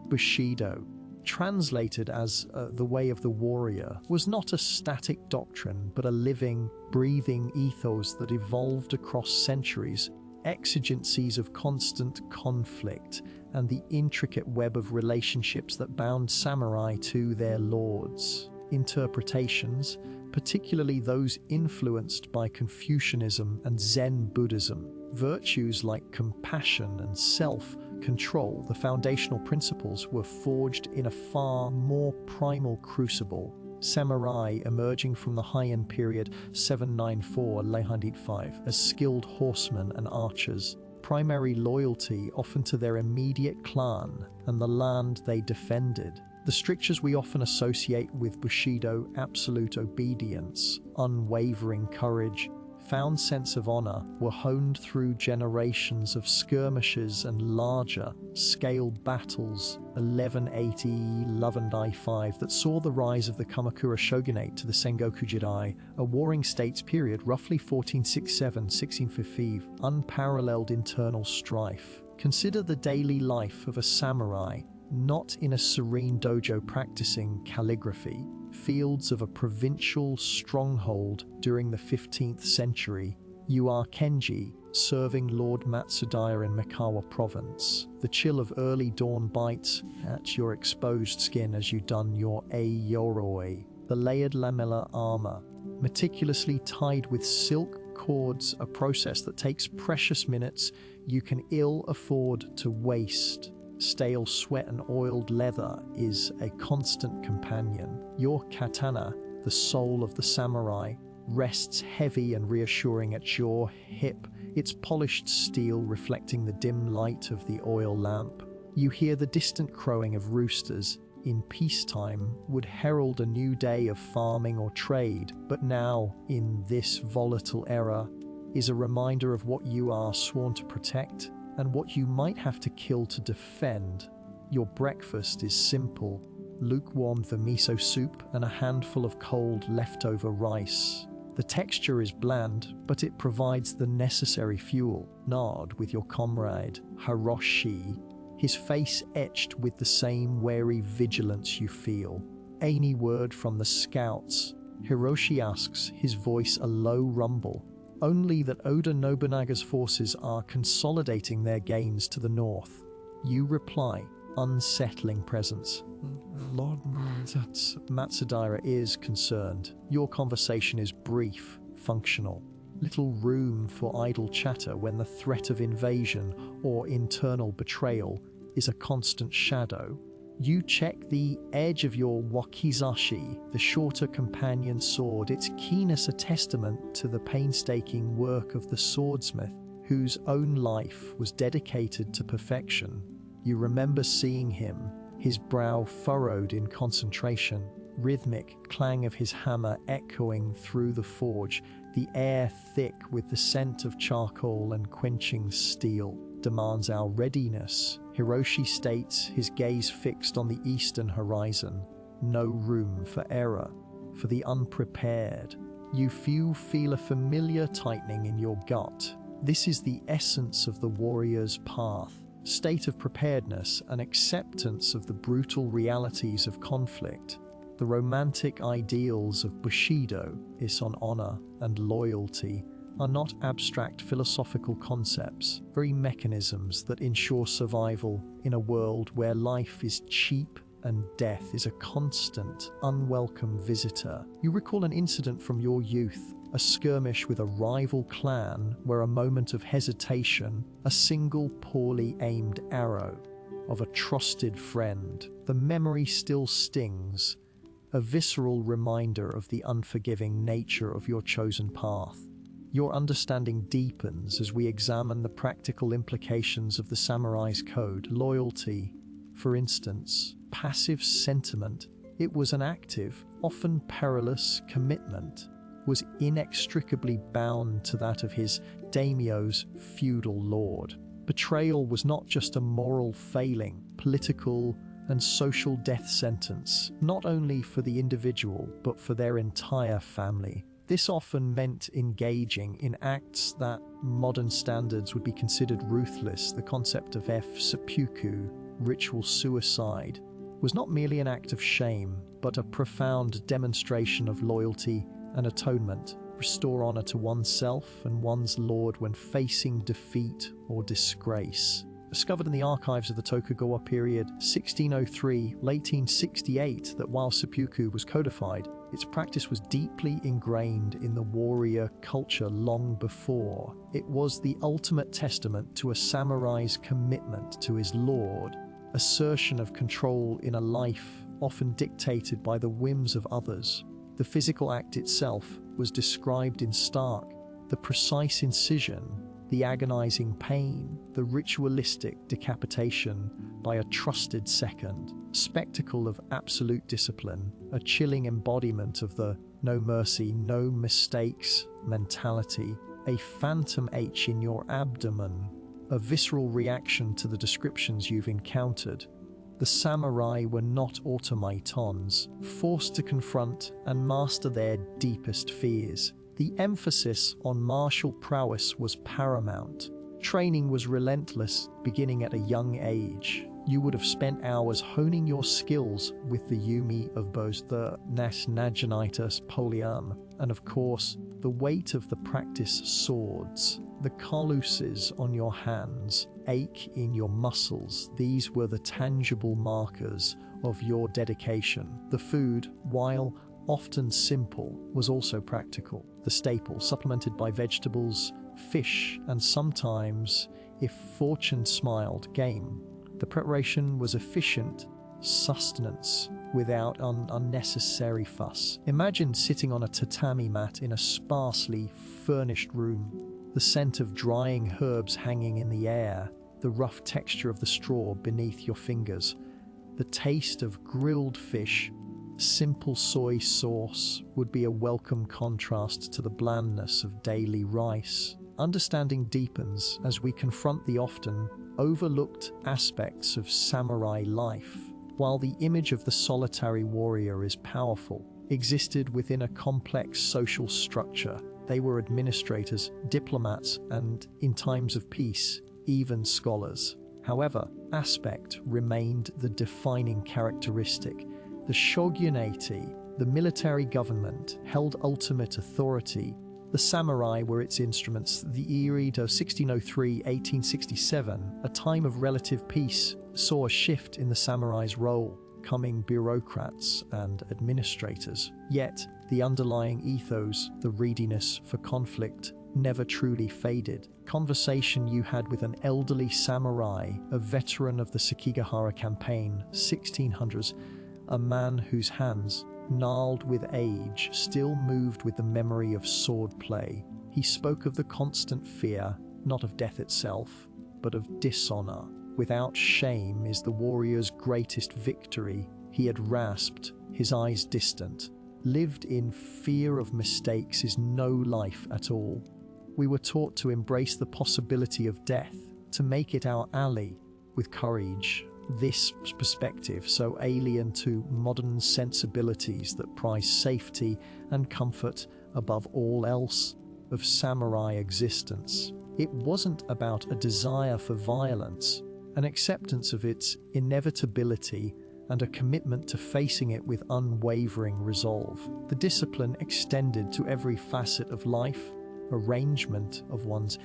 Bushido, translated as the way of the warrior, was not a static doctrine but a living, breathing ethos that evolved across centuries. Exigencies of constant conflict and the intricate web of relationships that bound samurai to their lords. Interpretations, particularly those influenced by Confucianism and Zen Buddhism, virtues like compassion and self-control, the foundational principles, were forged in a far more primal crucible. Samurai emerging from the Heian period 794–985 as skilled horsemen and archers, primary loyalty often to their immediate clan and the land they defended. The strictures we often associate with Bushido, absolute obedience, unwavering courage, found sense of honor, were honed through generations of skirmishes and larger-scale battles. 1180–1195 that saw the rise of the Kamakura shogunate to the Sengoku Jidai, a warring states period roughly 1467–1655, unparalleled internal strife. Consider the daily life of a samurai, not in a serene dojo practicing calligraphy, fields of a provincial stronghold during the 15th century. You are Kenji, serving Lord Matsudaira in Mikawa province. The chill of early dawn bites at your exposed skin as you don your Yoroi, the layered lamella armor, meticulously tied with silk cords, a process that takes precious minutes you can ill afford to waste. Stale sweat and oiled leather is a constant companion. Your katana, the soul of the samurai, rests heavy and reassuring at your hip, its polished steel reflecting the dim light of the oil lamp. You hear the distant crowing of roosters, in peacetime would herald a new day of farming or trade, but now, in this volatile era, is a reminder of what you are sworn to protect and what you might have to kill to defend. Your breakfast is simple: lukewarm miso soup and a handful of cold leftover rice. The texture is bland, but it provides the necessary fuel. Nod with your comrade, Hiroshi, his face etched with the same wary vigilance you feel. Any word from the scouts? Hiroshi asks, his voice a low rumble. Only that Oda Nobunaga's forces are consolidating their gains to the north. You reply, unsettling presence. Lord Matsudaira is concerned. Your conversation is brief, functional. Little room for idle chatter when the threat of invasion or internal betrayal is a constant shadow. You check the edge of your wakizashi, the shorter companion sword, its keenness a testament to the painstaking work of the swordsmith, whose own life was dedicated to perfection. You remember seeing him, his brow furrowed in concentration, rhythmic clang of his hammer echoing through the forge, the air thick with the scent of charcoal and quenching steel, demands our readiness. Hiroshi states, his gaze fixed on the eastern horizon. No room for error, for the unprepared. You feel a familiar tightening in your gut. This is the essence of the warrior's path. State of preparedness and acceptance of the brutal realities of conflict. The romantic ideals of Bushido, is on honor and loyalty, are not abstract philosophical concepts, very mechanisms that ensure survival in a world where life is cheap and death is a constant, unwelcome visitor. You recall an incident from your youth, a skirmish with a rival clan where a moment of hesitation, a single poorly aimed arrow of a trusted friend. The memory still stings, a visceral reminder of the unforgiving nature of your chosen path. Your understanding deepens as we examine the practical implications of the samurai's code. Loyalty, for instance, passive sentiment. It was an active, often perilous commitment, was inextricably bound to that of his daimyo's feudal lord. Betrayal was not just a moral failing, political and social death sentence, not only for the individual, but for their entire family. This often meant engaging in acts that modern standards would be considered ruthless. The concept of seppuku, ritual suicide, was not merely an act of shame, but a profound demonstration of loyalty and atonement. Restore honor to oneself and one's lord when facing defeat or disgrace. Discovered in the archives of the Tokugawa period, 1603-1868, that while seppuku was codified, its practice was deeply ingrained in the warrior culture long before. It was the ultimate testament to a samurai's commitment to his lord, assertion of control in a life often dictated by the whims of others. The physical act itself was described in stark, the precise incision, the agonizing pain, the ritualistic decapitation by a trusted second, spectacle of absolute discipline, a chilling embodiment of the no mercy, no mistakes mentality, a phantom H in your abdomen, a visceral reaction to the descriptions you've encountered. The samurai were not automatons, forced to confront and master their deepest fears. The emphasis on martial prowess was paramount. Training was relentless, beginning at a young age. You would have spent hours honing your skills with the Yumi of both the Nasnagenitus Polium, and of course, the weight of the practice swords. The calluses on your hands, ache in your muscles, these were the tangible markers of your dedication. The food, while often simple, was also practical. The staple, supplemented by vegetables, fish, and sometimes, if fortune smiled, game. The preparation was efficient sustenance without unnecessary fuss. Imagine sitting on a tatami mat in a sparsely furnished room, the scent of drying herbs hanging in the air, the rough texture of the straw beneath your fingers. The taste of grilled fish, simple soy sauce would be a welcome contrast to the blandness of daily rice. Understanding deepens as we confront the often overlooked aspects of samurai life. While the image of the solitary warrior is powerful, existed within a complex social structure. They were administrators, diplomats, and, in times of peace, even scholars. However, aspect remained the defining characteristic. The shogunate, the military government, held ultimate authority. The samurai were its instruments. The period of 1603-1867, a time of relative peace, saw a shift in the samurai's role, becoming bureaucrats and administrators. Yet, the underlying ethos, the readiness for conflict, never truly faded. Conversation you had with an elderly samurai, a veteran of the Sekigahara campaign, 1600s, a man whose hands, gnarled with age, still moved with the memory of swordplay. He spoke of the constant fear, not of death itself, but of dishonor. Without shame is the warrior's greatest victory. He had rasped, his eyes distant. Lived in fear of mistakes is no life at all. We were taught to embrace the possibility of death, to make it our ally, with courage. This perspective, so alien to modern sensibilities that prize safety and comfort above all else of samurai existence. It wasn't about a desire for violence, an acceptance of its inevitability, and a commitment to facing it with unwavering resolve. The discipline extended to every facet of life, arrangement of one's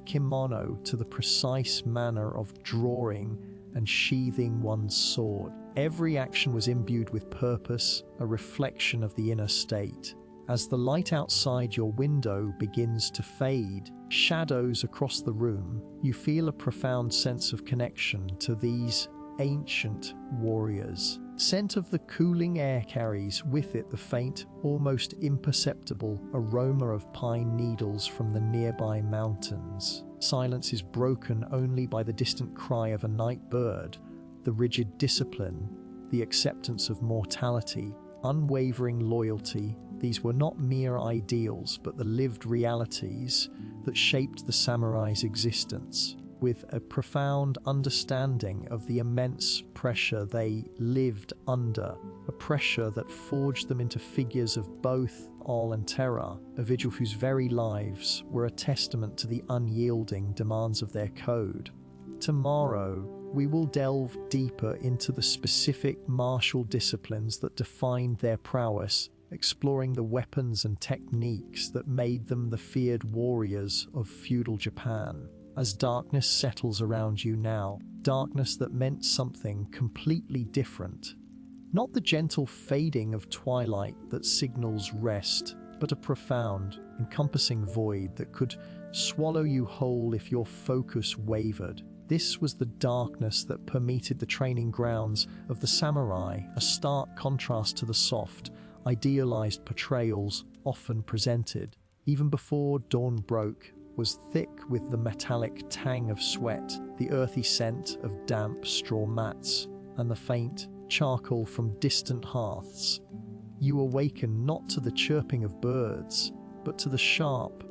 kimono to the precise manner of drawing and sheathing one's sword. Every action was imbued with purpose, a reflection of the inner state. As the light outside your window begins to fade, shadows across the room, you feel a profound sense of connection to these ancient warriors. Scent of the cooling air carries with it the faint, almost imperceptible aroma of pine needles from the nearby mountains. Silence is broken only by the distant cry of a night bird, the rigid discipline, the acceptance of mortality, unwavering loyalty. These were not mere ideals, but the lived realities that shaped the samurai's existence. With a profound understanding of the immense pressure they lived under, a pressure that forged them into figures of both awe and terror, a vigil whose very lives were a testament to the unyielding demands of their code. Tomorrow, we will delve deeper into the specific martial disciplines that defined their prowess, exploring the weapons and techniques that made them the feared warriors of feudal Japan. As darkness settles around you now, darkness that meant something completely different. Not the gentle fading of twilight that signals rest, but a profound, encompassing void that could swallow you whole if your focus wavered. This was the darkness that permeated the training grounds of the samurai, a stark contrast to the soft, idealized portrayals often presented. Even before dawn broke, was thick with the metallic tang of sweat, the earthy scent of damp straw mats, and the faint charcoal from distant hearths. You awaken not to the chirping of birds, but to the sharp,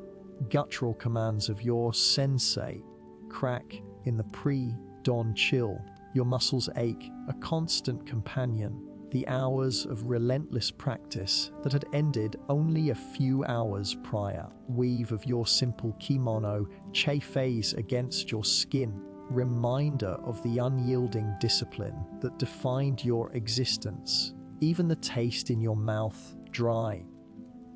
guttural commands of your sensei. Crack in the pre-dawn chill, your muscles ache, a constant companion. The hours of relentless practice that had ended only a few hours prior. Weave of your simple kimono chafes against your skin, reminder of the unyielding discipline that defined your existence. Even the taste in your mouth dry,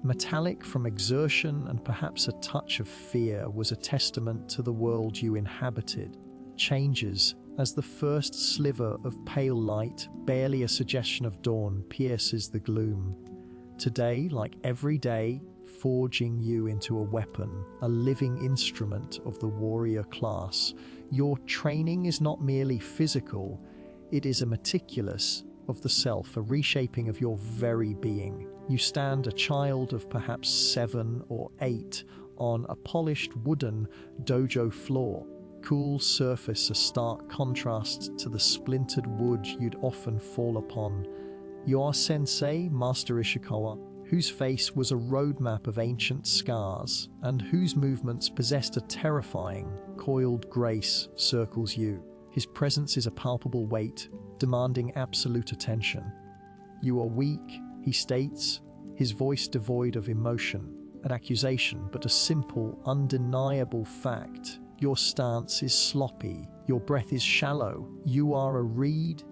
metallic from exertion and perhaps a touch of fear, was a testament to the world you inhabited. Changes as the first sliver of pale light, barely a suggestion of dawn, pierces the gloom. Today, like every day, forging you into a weapon, a living instrument of the warrior class. Your training is not merely physical, it is a meticulous of the self, a reshaping of your very being. You stand a child of perhaps 7 or 8 on a polished wooden dojo floor, cool surface a stark contrast to the splintered wood you'd often fall upon. Your sensei, Master Ishikawa, whose face was a roadmap of ancient scars and whose movements possessed a terrifying, coiled grace, circles you. His presence is a palpable weight, demanding absolute attention. You are weak, he states, his voice devoid of emotion, an accusation, but a simple, undeniable fact. Your stance is sloppy, your breath is shallow, you are a reed.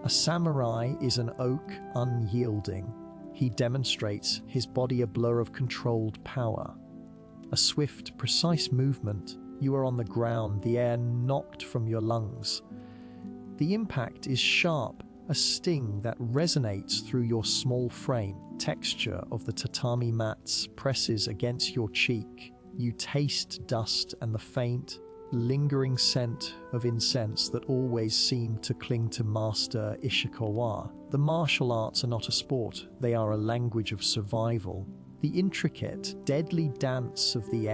A samurai is an oak, unyielding. He demonstrates, his body a blur of controlled power. A swift, precise movement, you are on the ground, the air knocked from your lungs. The impact is sharp, a sting that resonates through your small frame. Texture of the tatami mats presses against your cheek. You taste dust and the faint, lingering scent of incense that always seemed to cling to Master Ishikawa. The martial arts are not a sport, they are a language of survival. The intricate, deadly dance of the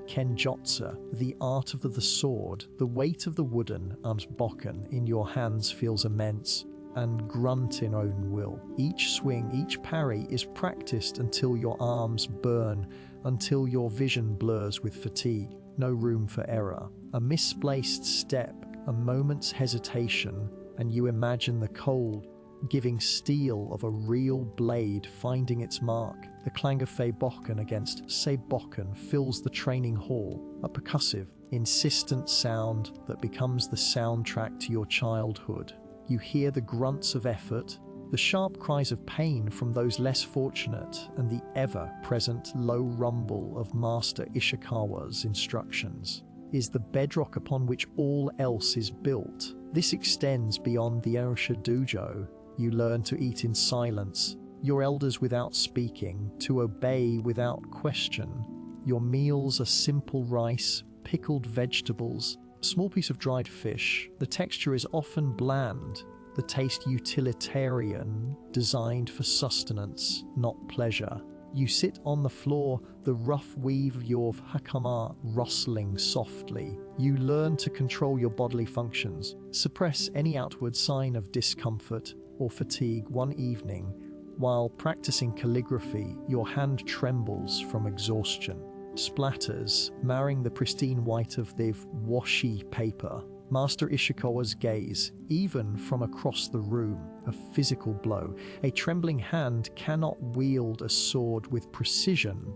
kenjutsu, the art of the sword, the weight of the wooden bokken in your hands feels immense, and grunt in own will. Each swing, each parry is practiced until your arms burn, until your vision blurs with fatigue. No room for error. A misplaced step, a moment's hesitation, and you imagine the cold, giving steel of a real blade finding its mark. The clang of fei bokken against sei bokken fills the training hall, a percussive, insistent sound that becomes the soundtrack to your childhood. You hear the grunts of effort, the sharp cries of pain from those less fortunate, and the ever-present low rumble of Master Ishikawa's instructions is the bedrock upon which all else is built. This extends beyond the Erisha dojo. You learn to eat in silence, your elders without speaking, to obey without question. Your meals are simple rice, pickled vegetables, a small piece of dried fish. The texture is often bland, the taste utilitarian, designed for sustenance, not pleasure. You sit on the floor, the rough weave of your hakama rustling softly. You learn to control your bodily functions, suppress any outward sign of discomfort or fatigue. One evening, while practicing calligraphy, your hand trembles from exhaustion. Splatters, marring the pristine white of the washi paper. Master Ishikawa's gaze, even from across the room, a physical blow. A trembling hand cannot wield a sword with precision,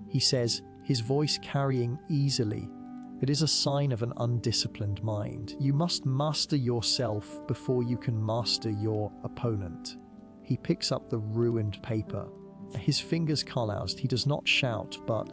he says, his voice carrying easily. It is a sign of an undisciplined mind. You must master yourself before you can master your opponent. He picks up the ruined paper. His fingers calloused, he does not shout, but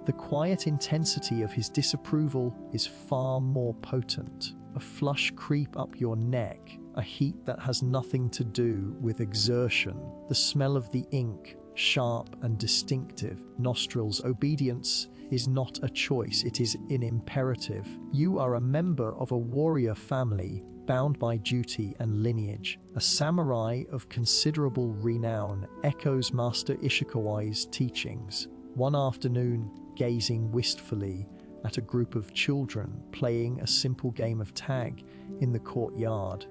the quiet intensity of his disapproval is far more potent. A flush creep up your neck, a heat that has nothing to do with exertion. The smell of the ink, sharp and distinctive. Nostrils. Obedience is not a choice, it is an imperative. You are a member of a warrior family, bound by duty and lineage. A samurai of considerable renown echoes Master Ishikawa's teachings. One afternoon, gazing wistfully at a group of children playing a simple game of tag in the courtyard,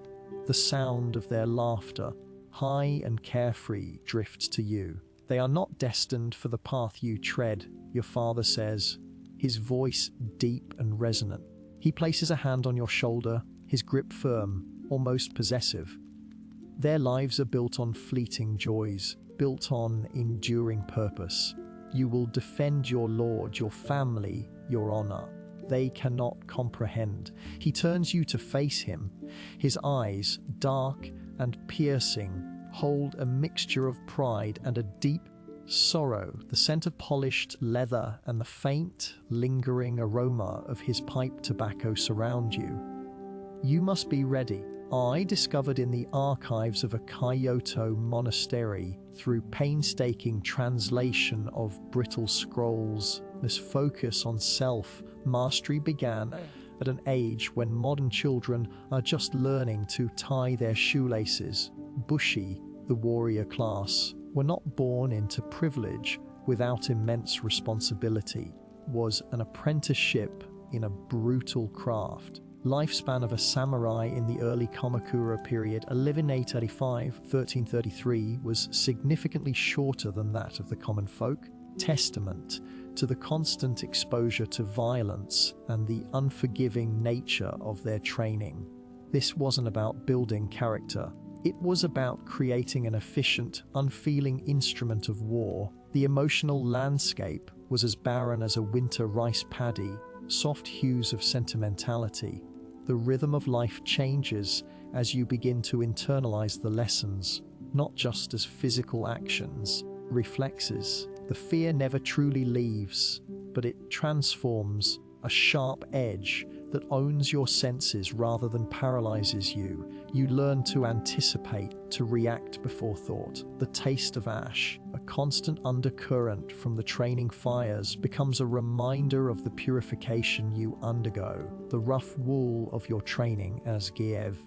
the sound of their laughter, high and carefree, drifts to you. They are not destined for the path you tread, your father says, his voice deep and resonant. He places a hand on your shoulder, his grip firm, almost possessive. Their lives are built on fleeting joys, built on enduring purpose. You will defend your lord, your family, your honor. They cannot comprehend. He turns you to face him. His eyes, dark and piercing, hold a mixture of pride and a deep sorrow. The scent of polished leather and the faint, lingering aroma of his pipe tobacco surround you. You must be ready. I discovered in the archives of a Kyoto monastery, through painstaking translation of brittle scrolls, this focus on self-mastery began at an age when modern children are just learning to tie their shoelaces. Bushi, the warrior class, were not born into privilege without immense responsibility, was an apprenticeship in a brutal craft. Lifespan of a samurai in the early Kamakura period, 1135–1333, was significantly shorter than that of the common folk, testament to the constant exposure to violence and the unforgiving nature of their training. This wasn't about building character. It was about creating an efficient, unfeeling instrument of war. The emotional landscape was as barren as a winter rice paddy, soft hues of sentimentality. The rhythm of life changes as you begin to internalize the lessons, not just as physical actions, reflexes. The fear never truly leaves, but it transforms, a sharp edge that owns your senses rather than paralyzes you. You learn to anticipate, to react before thought. The taste of ash, a constant undercurrent from the training fires, becomes a reminder of the purification you undergo. The rough wool of your training as Giev,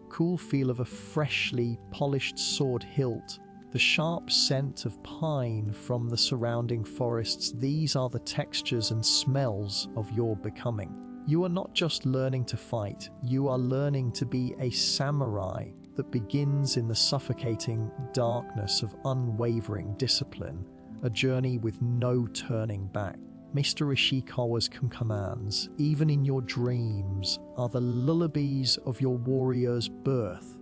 cool feel of a freshly polished sword hilt, the sharp scent of pine from the surrounding forests. These are the textures and smells of your becoming. You are not just learning to fight, you are learning to be a samurai that begins in the suffocating darkness of unwavering discipline, a journey with no turning back. Mr. Ishikawa's commands, even in your dreams, are the lullabies of your warrior's birth.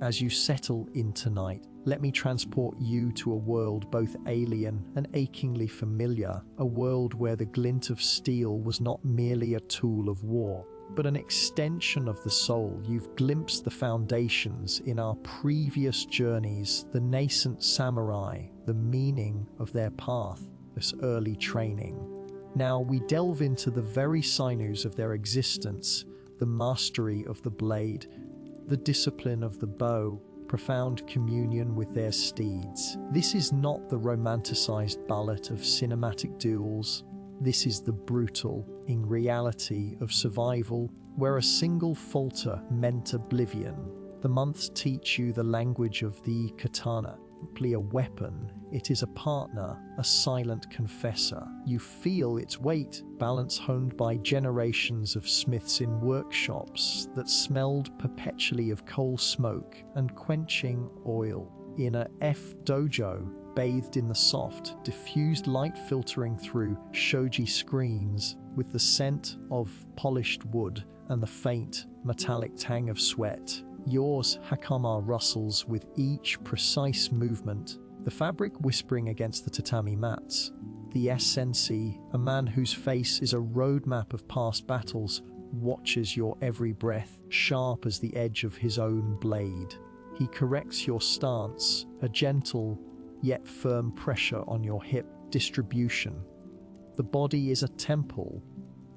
As you settle in tonight, let me transport you to a world both alien and achingly familiar, a world where the glint of steel was not merely a tool of war, but an extension of the soul. You've glimpsed the foundations in our previous journeys, the nascent samurai, the meaning of their path, this early training. Now we delve into the very sinews of their existence, the mastery of the blade, the discipline of the bow, profound communion with their steeds. This is not the romanticized ballad of cinematic duels. This is the brutal, in reality, of survival, where a single falter meant oblivion. The months teach you the language of the katana. Simply a weapon, it is a partner, a silent confessor. You feel its weight, balance honed by generations of smiths in workshops that smelled perpetually of coal smoke and quenching oil. In a dojo, bathed in the soft, diffused light filtering through shoji screens, with the scent of polished wood and the faint, metallic tang of sweat. Yours, hakama, rustles with each precise movement, the fabric whispering against the tatami mats. The sensei, a man whose face is a roadmap of past battles, watches your every breath, sharp as the edge of his own blade. He corrects your stance, a gentle yet firm pressure on your hip distribution. The body is a temple.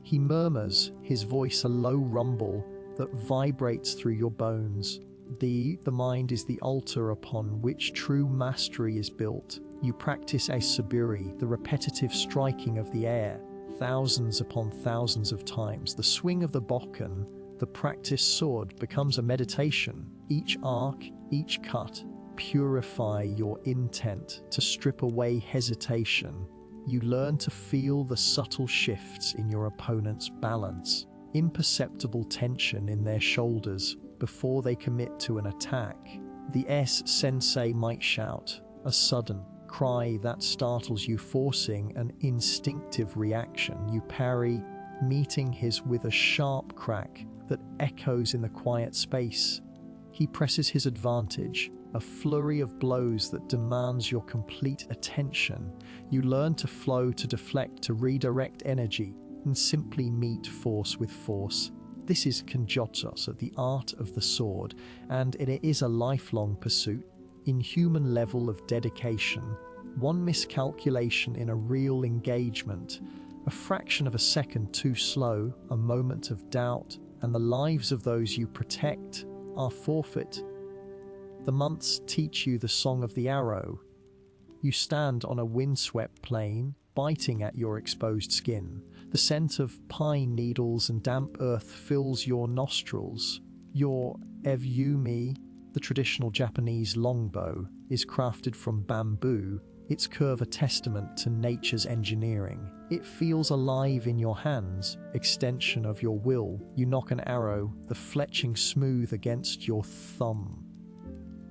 He murmurs, his voice a low rumble that vibrates through your bones. The mind is the altar upon which true mastery is built. You practice a saburi, the repetitive striking of the air, thousands upon thousands of times. The swing of the bokken, the practiced sword, becomes a meditation. Each arc, each cut, purify your intent to strip away hesitation. You learn to feel the subtle shifts in your opponent's balance, imperceptible tension in their shoulders before they commit to an attack. The sensei might shout, a sudden cry that startles you, forcing an instinctive reaction. You parry, meeting his with a sharp crack that echoes in the quiet space. He presses his advantage, a flurry of blows that demands your complete attention. You learn to flow, to deflect, to redirect energy, and simply meet force with force. This is Kenjutsu, the art of the sword, and it is a lifelong pursuit, inhuman level of dedication. One miscalculation in a real engagement, a fraction of a second too slow, a moment of doubt, and the lives of those you protect are forfeit. The months teach you the song of the arrow. You stand on a windswept plain, biting at your exposed skin. The scent of pine needles and damp earth fills your nostrils. Your evyumi, the traditional Japanese longbow, is crafted from bamboo, its curve a testament to nature's engineering. It feels alive in your hands, extension of your will. You nock an arrow, the fletching smooth against your thumb.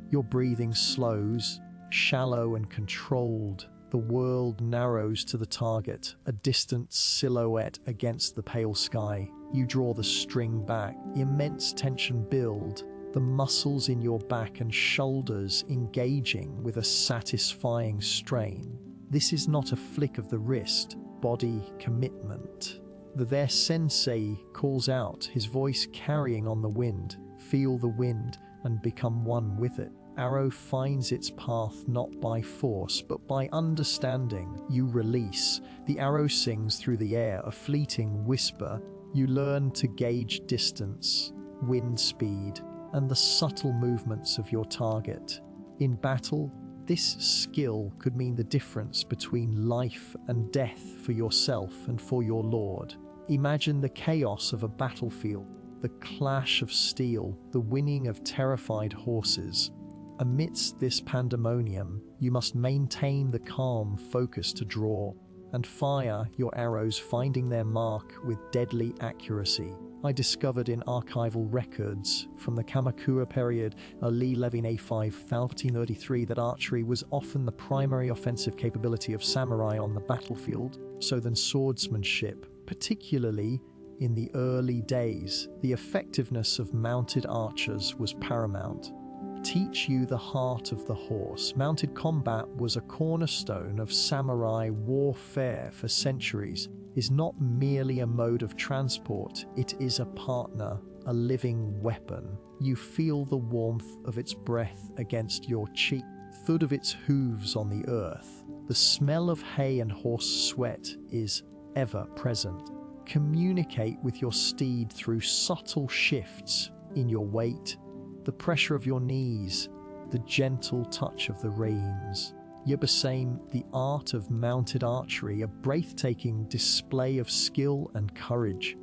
Your breathing slows, shallow and controlled. The world narrows to the target, a distant silhouette against the pale sky. You draw the string back, immense tension build, the muscles in your back and shoulders engaging with a satisfying strain. This is not a flick of the wrist, body commitment. Their sensei calls out, his voice carrying on the wind. Feel the wind and become one with it. Arrow finds its path not by force, but by understanding. You release. The arrow sings through the air, a fleeting whisper. You learn to gauge distance, wind speed, and the subtle movements of your target. In battle, this skill could mean the difference between life and death for yourself and for your lord. Imagine the chaos of a battlefield, the clash of steel, the whinnying of terrified horses. Amidst this pandemonium, you must maintain the calm focus to draw and fire your arrows, finding their mark with deadly accuracy. I discovered in archival records from the Kamakura period, Lee Levin A5 1533, that archery was often the primary offensive capability of samurai on the battlefield, so than swordsmanship, particularly in the early days. The effectiveness of mounted archers was paramount. Teach you the heart of the horse. Mounted combat was a cornerstone of samurai warfare for centuries. Is not merely a mode of transport, it is a partner, a living weapon. You feel the warmth of its breath against your cheek, thud of its hooves on the earth. The smell of hay and horse sweat is ever present. Communicate with your steed through subtle shifts in your weight, the pressure of your knees, the gentle touch of the reins. Yabasame, the art of mounted archery, a breathtaking display of skill and courage.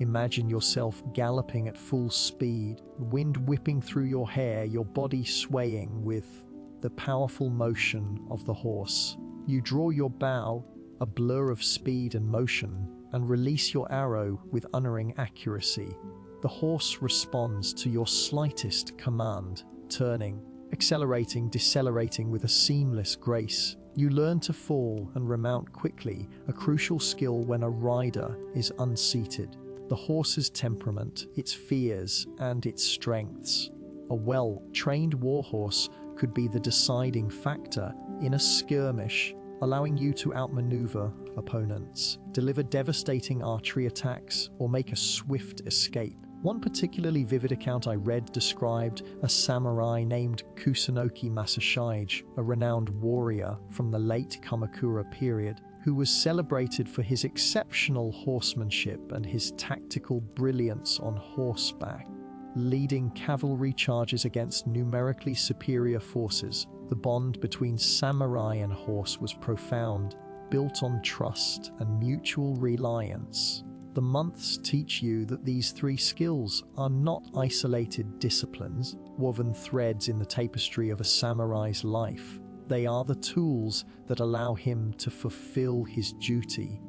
Imagine yourself galloping at full speed, wind whipping through your hair, your body swaying with the powerful motion of the horse. You draw your bow, a blur of speed and motion, and release your arrow with unerring accuracy. The horse responds to your slightest command, turning, accelerating, decelerating with a seamless grace. You learn to fall and remount quickly, a crucial skill when a rider is unseated. The horse's temperament, its fears, and its strengths. A well-trained warhorse could be the deciding factor in a skirmish, allowing you to outmaneuver opponents, deliver devastating archery attacks, or make a swift escape. One particularly vivid account I read described a samurai named Kusunoki Masashige, a renowned warrior from the late Kamakura period, who was celebrated for his exceptional horsemanship and his tactical brilliance on horseback, leading cavalry charges against numerically superior forces. The bond between samurai and horse was profound, built on trust and mutual reliance. The months teach you that these three skills are not isolated disciplines, woven threads in the tapestry of a samurai's life. They are the tools that allow him to fulfill his duty,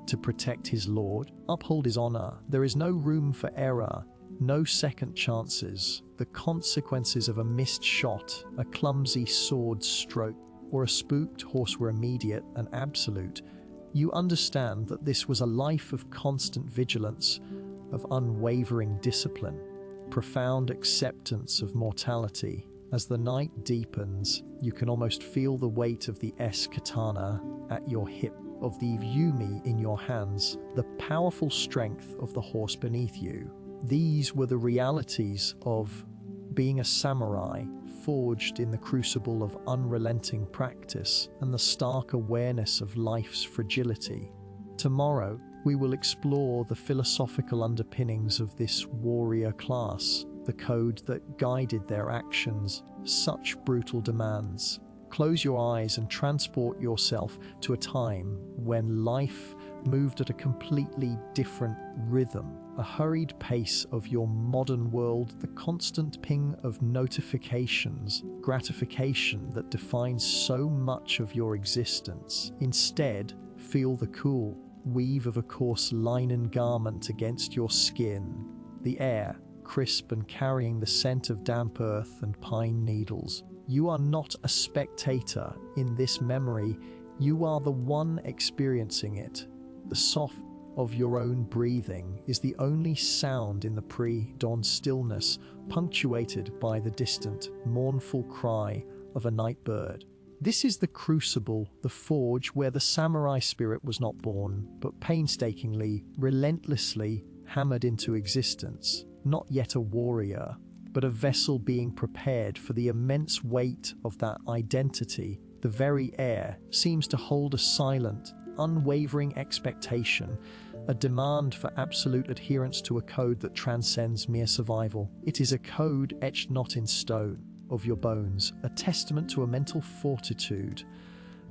to protect his lord, uphold his honor. There is no room for error, no second chances. The consequences of a missed shot, a clumsy sword stroke, or a spooked horse were immediate and absolute. You understand that this was a life of constant vigilance, of unwavering discipline, profound acceptance of mortality. As the night deepens, you can almost feel the weight of the katana at your hip, of the yumi in your hands, the powerful strength of the horse beneath you. These were the realities of being a samurai, forged in the crucible of unrelenting practice and the stark awareness of life's fragility. Tomorrow, we will explore the philosophical underpinnings of this warrior class, the code that guided their actions, such brutal demands. Close your eyes and transport yourself to a time when life moved at a completely different rhythm. A hurried pace of your modern world, the constant ping of notifications, gratification that defines so much of your existence. Instead, feel the cool, weave of a coarse linen garment against your skin, the air, crisp and carrying the scent of damp earth and pine needles. You are not a spectator in this memory, you are the one experiencing it. The soft of your own breathing is the only sound in the pre-dawn stillness, punctuated by the distant, mournful cry of a night bird. This is the crucible, the forge where the samurai spirit was not born, but painstakingly, relentlessly hammered into existence. Not yet a warrior, but a vessel being prepared for the immense weight of that identity. The very air seems to hold a silent, unwavering expectation, a demand for absolute adherence to a code that transcends mere survival. It is a code etched not in stone, of your bones, a testament to a mental fortitude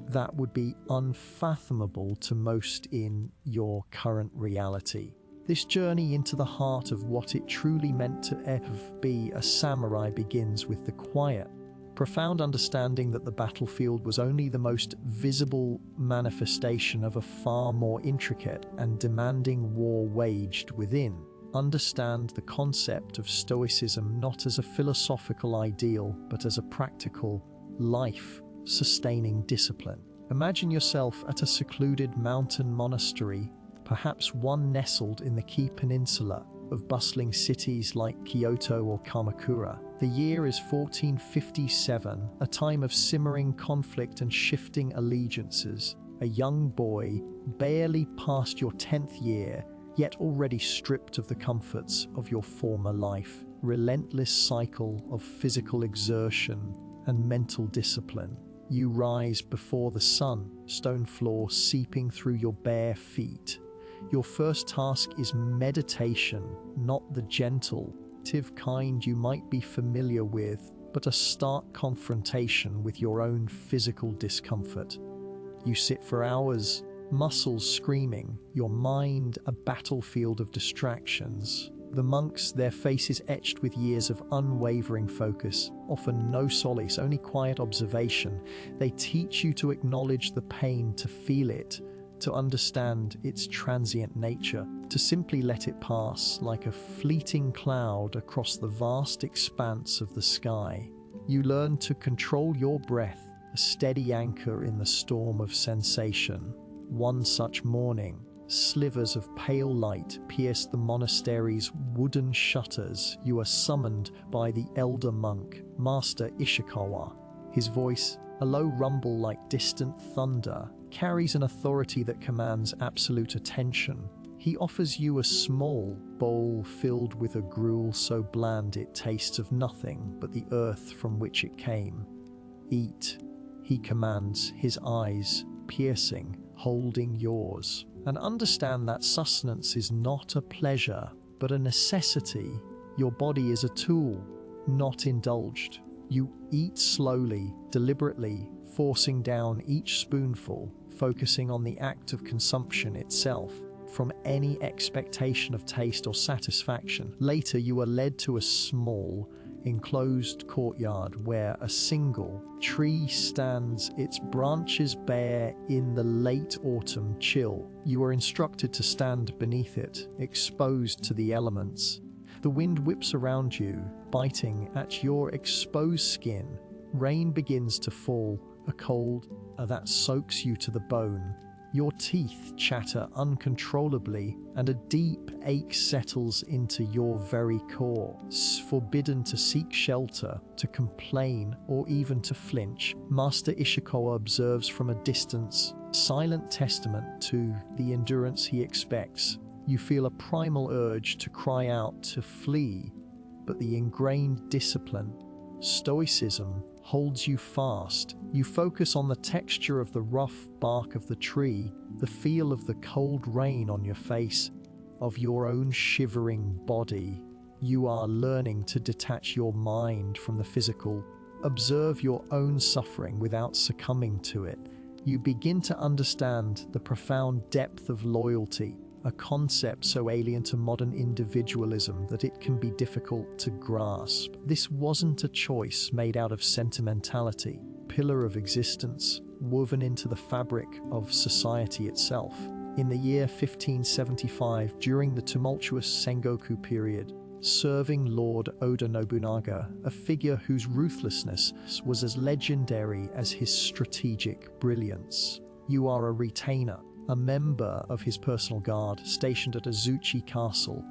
that would be unfathomable to most in your current reality. This journey into the heart of what it truly meant to be a samurai begins with the quiet, profound understanding that the battlefield was only the most visible manifestation of a far more intricate and demanding war waged within. Understand the concept of Stoicism not as a philosophical ideal, but as a practical, life-sustaining discipline. Imagine yourself at a secluded mountain monastery, perhaps one nestled in the Kii Peninsula of bustling cities like Kyoto or Kamakura. The year is 1457, a time of simmering conflict and shifting allegiances. A young boy, barely past your 10th year, yet already stripped of the comforts of your former life. Relentless cycle of physical exertion and mental discipline. You rise before the sun, stone floor seeping through your bare feet. Your first task is meditation, not the gentle, kind you might be familiar with, but a stark confrontation with your own physical discomfort. You sit for hours, muscles screaming, your mind a battlefield of distractions. The monks, their faces etched with years of unwavering focus, offer no solace, only quiet observation. They teach you to acknowledge the pain, to feel it, to understand its transient nature, to simply let it pass like a fleeting cloud across the vast expanse of the sky. You learn to control your breath, a steady anchor in the storm of sensation. One such morning, slivers of pale light pierce the monastery's wooden shutters. You are summoned by the elder monk, Master Ishikawa. His voice, a low rumble like distant thunder, carries an authority that commands absolute attention. He offers you a small bowl filled with a gruel so bland it tastes of nothing but the earth from which it came. Eat, he commands, his eyes piercing, holding yours. And understand that sustenance is not a pleasure, but a necessity. Your body is a tool, not indulged. You eat slowly, deliberately, forcing down each spoonful, focusing on the act of consumption itself, from any expectation of taste or satisfaction. Later, you are led to a small, enclosed courtyard where a single tree stands, its branches bare in the late autumn chill. You are instructed to stand beneath it, exposed to the elements. The wind whips around you, biting at your exposed skin. Rain begins to fall, a cold that soaks you to the bone. Your teeth chatter uncontrollably, and a deep ache settles into your very core. Forbidden to seek shelter, to complain, or even to flinch, Master Ishikawa observes from a distance, silent testament to the endurance he expects. You feel a primal urge to cry out, to flee, but the ingrained discipline, stoicism, holds you fast. You focus on the texture of the rough bark of the tree, the feel of the cold rain on your face, of your own shivering body. You are learning to detach your mind from the physical, observe your own suffering without succumbing to it. You begin to understand the profound depth of loyalty, a concept so alien to modern individualism that it can be difficult to grasp. This wasn't a choice made out of sentimentality, pillar of existence, woven into the fabric of society itself. In the year 1575, during the tumultuous Sengoku period, serving Lord Oda Nobunaga, a figure whose ruthlessness was as legendary as his strategic brilliance. You are a retainer, a member of his personal guard stationed at Azuchi Castle,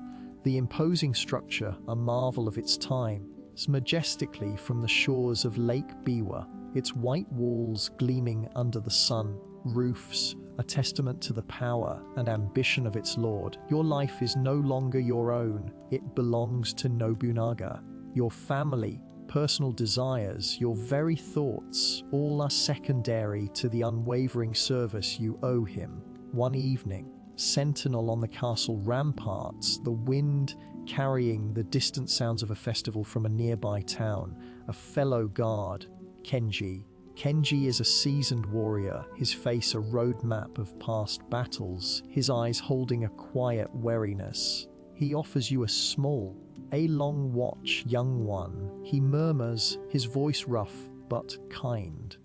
the imposing structure, a marvel of its time, majestically from the shores of Lake Biwa, its white walls gleaming under the sun, roofs, a testament to the power and ambition of its lord. Your life is no longer your own, it belongs to Nobunaga. Your family, personal desires, your very thoughts, all are secondary to the unwavering service you owe him. One evening, sentinel on the castle ramparts, the wind carrying the distant sounds of a festival from a nearby town, a fellow guard, Kenji. Kenji is a seasoned warrior, his face a roadmap of past battles, his eyes holding a quiet wariness. He offers you a long watch, young one. He murmurs, his voice rough but kind.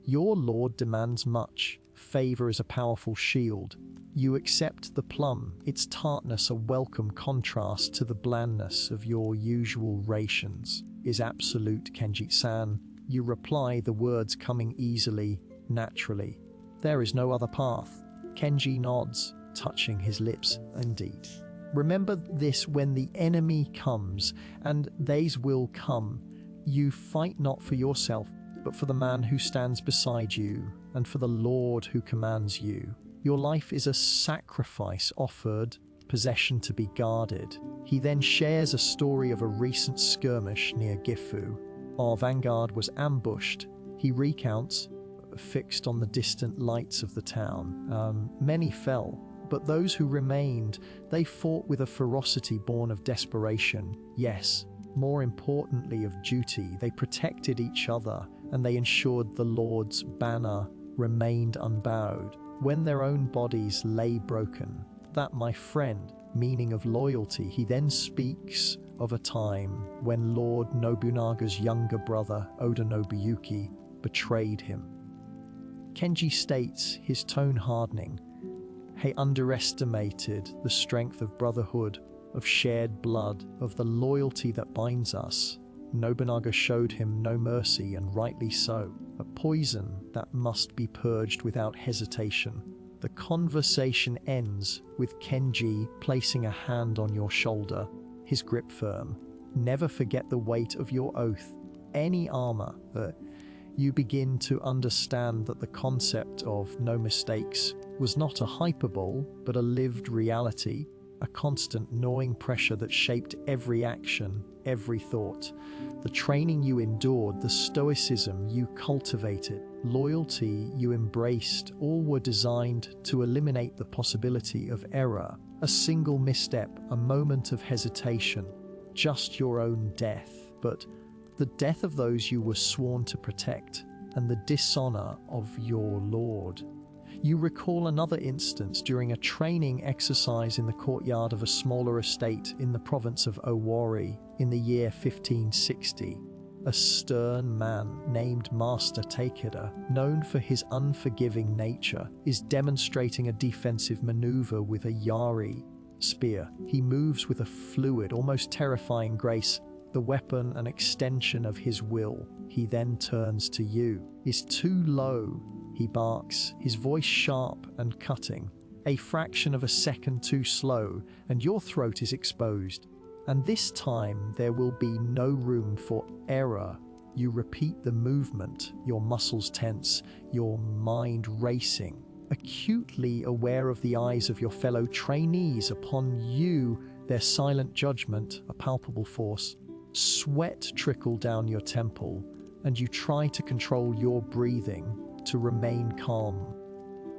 Your lord demands much. Favor is a powerful shield. You accept the plum, its tartness a welcome contrast to the blandness of your usual rations. Is absolute, Kenji-san. You reply, the words coming easily, naturally. There is no other path. Kenji nods, touching his lips. Indeed. Remember this when the enemy comes, and these will come. You fight not for yourself, but for the man who stands beside you, and for the Lord who commands you. Your life is a sacrifice offered, possession to be guarded. He then shares a story of a recent skirmish near Gifu. Our vanguard was ambushed. He recounts, fixed on the distant lights of the town. Many fell, but those who remained, they fought with a ferocity born of desperation. Yes, more importantly of duty, they protected each other, and they ensured the Lord's banner remained unbowed. When their own bodies lay broken, that, my friend, meaning of loyalty, he then speaks of a time when Lord Nobunaga's younger brother, Oda Nobuyuki, betrayed him. Kenji states, his tone hardening, he underestimated the strength of brotherhood, of shared blood, of the loyalty that binds us. Nobunaga showed him no mercy, and rightly so, a poison that must be purged without hesitation. The conversation ends with Kenji placing a hand on your shoulder, his grip firm. Never forget the weight of your oath. Any armor. You begin to understand that the concept of no mistakes was not a hyperbole, but a lived reality, a constant gnawing pressure that shaped every action, every thought. The training you endured, the stoicism you cultivated, loyalty you embraced, all were designed to eliminate the possibility of error. A single misstep, a moment of hesitation, just your own death, but the death of those you were sworn to protect, and the dishonor of your lord. You recall another instance during a training exercise in the courtyard of a smaller estate in the province of Owari in the year 1560. A stern man named Master Takeda, known for his unforgiving nature, is demonstrating a defensive maneuver with a yari spear. He moves with a fluid, almost terrifying grace, the weapon an extension of his will. He then turns to you. Is too low, he barks, his voice sharp and cutting. A fraction of a second too slow, and your throat is exposed. And this time there will be no room for error. You repeat the movement, your muscles tense, your mind racing, acutely aware of the eyes of your fellow trainees upon you, their silent judgment, a palpable force. Sweat trickle down your temple, and you try to control your breathing to remain calm.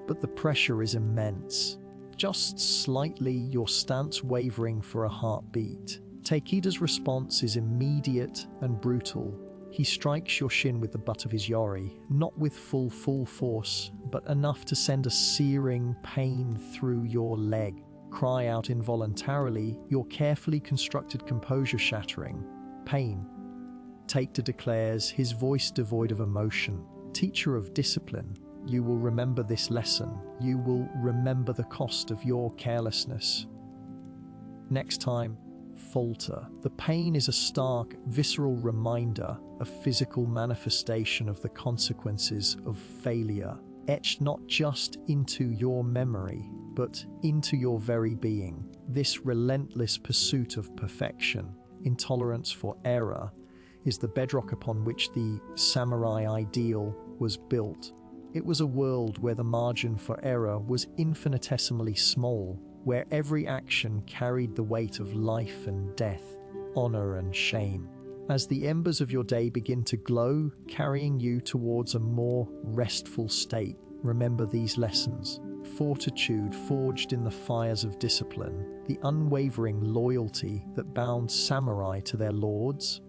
But the pressure is immense. Just slightly, your stance wavering for a heartbeat. Takeda's response is immediate and brutal. He strikes your shin with the butt of his yari, not with full force, but enough to send a searing pain through your leg. Cry out involuntarily, your carefully constructed composure shattering. Pain. Takeda declares, his voice devoid of emotion. Teacher of discipline, You will remember this lesson. You will remember the cost of your carelessness. Next time, falter. The pain is a stark, visceral reminder, a physical manifestation of the consequences of failure, etched not just into your memory, but into your very being. This relentless pursuit of perfection, intolerance for error, is the bedrock upon which the samurai ideal was built. It was a world where the margin for error was infinitesimally small, where every action carried the weight of life and death, honor and shame. As the embers of your day begin to glow, carrying you towards a more restful state, remember these lessons. Fortitude forged in the fires of discipline, the unwavering loyalty that bound samurai to their lords,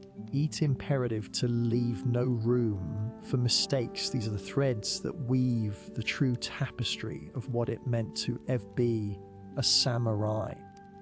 imperative to leave no room for mistakes. These are the threads that weave the true tapestry of what it meant to be a samurai.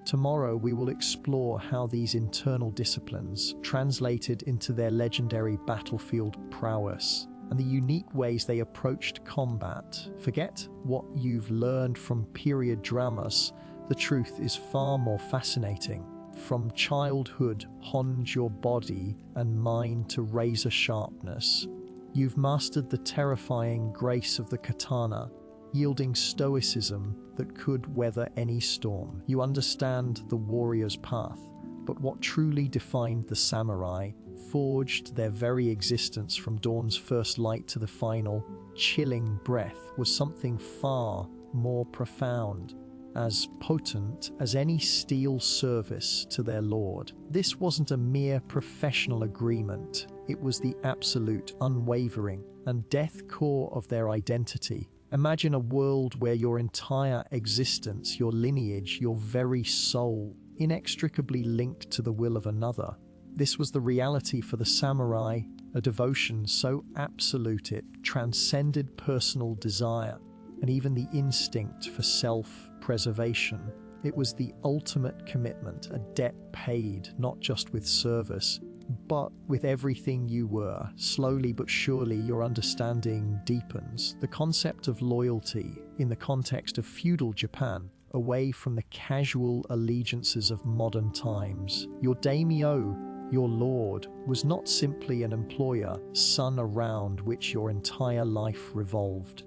Tomorrow we will explore how these internal disciplines translated into their legendary battlefield prowess and the unique ways they approached combat. Forget what you've learned from period dramas. The truth is far more fascinating. From childhood honed your body and mind to razor sharpness. You've mastered the terrifying grace of the katana, yielding stoicism that could weather any storm. You understand the warrior's path, but what truly defined the samurai, forged their very existence from dawn's first light to the final, chilling breath, was something far more profound, as potent as any steel service to their lord. This wasn't a mere professional agreement, it was the absolute, unwavering, and death core of their identity. Imagine a world where your entire existence, your lineage, your very soul, inextricably linked to the will of another. This was the reality for the samurai, a devotion so absolute it transcended personal desire and even the instinct for self-preservation. It was the ultimate commitment, a debt paid not just with service, but with everything you were. Slowly but surely your understanding deepens. The concept of loyalty in the context of feudal Japan, away from the casual allegiances of modern times. Your daimyo, your lord, was not simply an employer, sun around which your entire life revolved.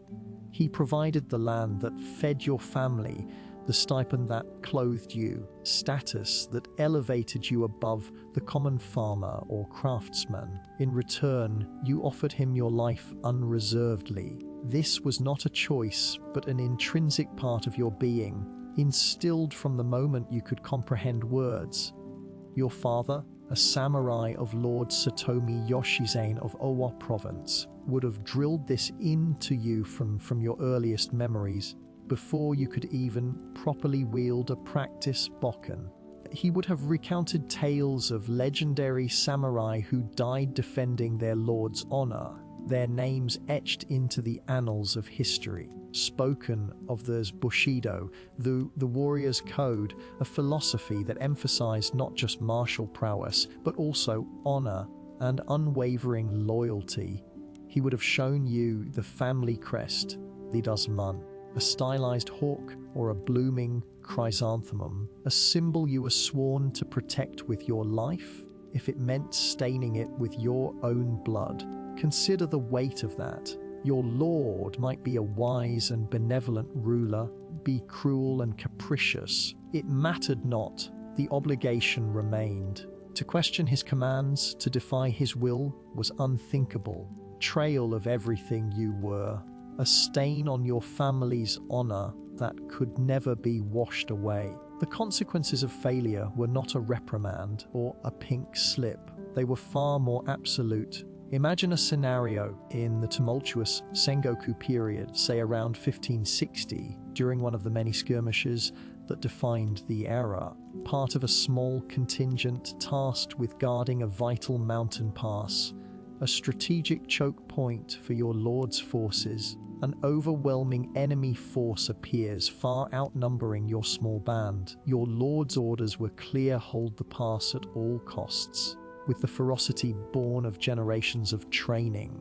He provided the land that fed your family, the stipend that clothed you, status that elevated you above the common farmer or craftsman. In return, you offered him your life unreservedly. This was not a choice, but an intrinsic part of your being, instilled from the moment you could comprehend words. Your father, a samurai of Lord Satomi Yoshizane of Owa province, would have drilled this into you from your earliest memories, before you could even properly wield a practice bokken. He would have recounted tales of legendary samurai who died defending their lord's honor, their names etched into the annals of history. Spoken of as Bushido, the warrior's code, a philosophy that emphasized not just martial prowess, but also honor and unwavering loyalty. He would have shown you the family crest, the dasman, a stylized hawk or a blooming chrysanthemum, a symbol you were sworn to protect with your life, if it meant staining it with your own blood. Consider the weight of that. Your lord might be a wise and benevolent ruler, be cruel and capricious. It mattered not, the obligation remained. To question his commands, to defy his will, was unthinkable. Betrayal of everything you were, a stain on your family's honor that could never be washed away. The consequences of failure were not a reprimand or a pink slip. They were far more absolute. Imagine a scenario in the tumultuous Sengoku period, say around 1560, during one of the many skirmishes that defined the era. Part of a small contingent tasked with guarding a vital mountain pass, a strategic choke point for your lord's forces. An overwhelming enemy force appears, far outnumbering your small band. Your lord's orders were clear: hold the pass at all costs. With the ferocity born of generations of training,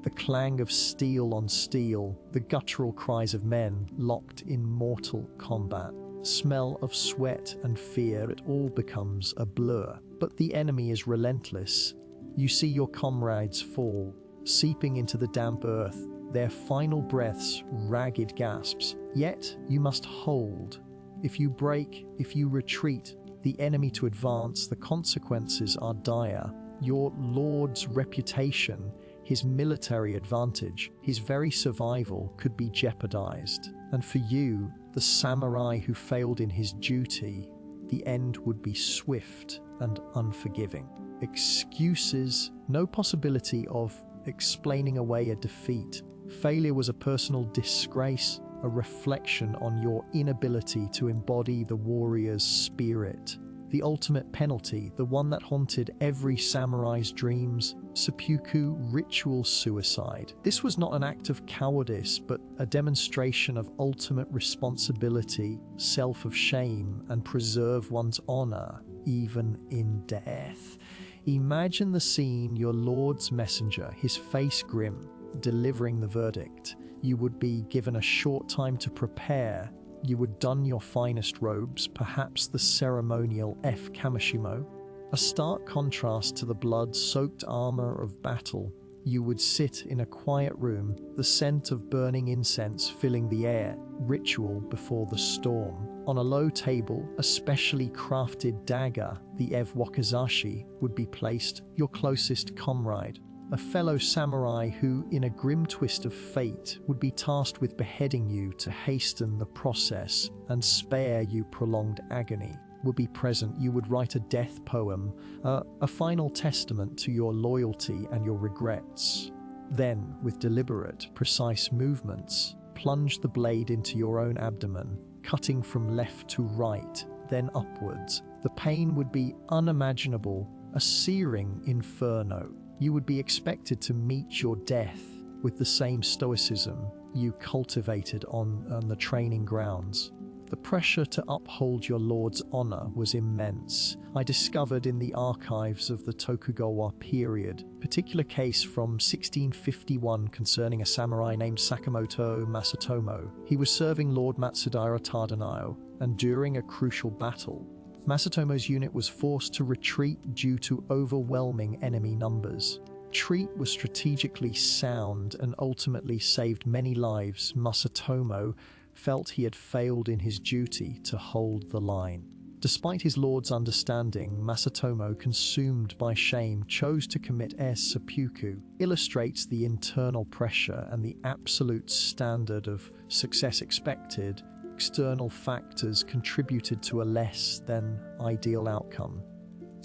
the clang of steel on steel, the guttural cries of men locked in mortal combat. Smell of sweat and fear, it all becomes a blur. But the enemy is relentless. You see your comrades fall, seeping into the damp earth, their final breaths ragged gasps. Yet you must hold. If you break, if you retreat, the enemy to advance, the consequences are dire. Your lord's reputation, his military advantage, his very survival could be jeopardized. And for you, the samurai who failed in his duty, the end would be swift and unforgiving. Excuses, no possibility of explaining away a defeat. Failure was a personal disgrace, a reflection on your inability to embody the warrior's spirit. The ultimate penalty, the one that haunted every samurai's dreams, seppuku, ritual suicide. This was not an act of cowardice, but a demonstration of ultimate responsibility, self of shame, and preserve one's honor, even in death. Imagine the scene, your lord's messenger, his face grim, delivering the verdict. You would be given a short time to prepare. You would don your finest robes, perhaps the ceremonial kamishimo. A stark contrast to the blood-soaked armor of battle. You would sit in a quiet room, the scent of burning incense filling the air, ritual before the storm. On a low table, a specially crafted dagger, the wakizashi, would be placed, your closest comrade. A fellow samurai who, in a grim twist of fate, would be tasked with beheading you to hasten the process and spare you prolonged agony, would be present. You would write a death poem, a final testament to your loyalty and your regrets. Then, with deliberate, precise movements, plunge the blade into your own abdomen, cutting from left to right, then upwards. The pain would be unimaginable, a searing inferno. You would be expected to meet your death with the same stoicism you cultivated on the training grounds. The pressure to uphold your lord's honor was immense. I discovered in the archives of the Tokugawa period a particular case from 1651 concerning a samurai named Sakamoto Masatomo. He was serving Lord Matsudaira Tadanoyo, and during a crucial battle, Masatomo's unit was forced to retreat due to overwhelming enemy numbers. Retreat was strategically sound and ultimately saved many lives. Masatomo felt he had failed in his duty to hold the line. Despite his lord's understanding, Masatomo, consumed by shame, chose to commit seppuku. Illustrates the internal pressure and the absolute standard of success expected. External factors contributed to a less than ideal outcome.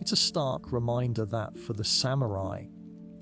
It's a stark reminder that for the samurai,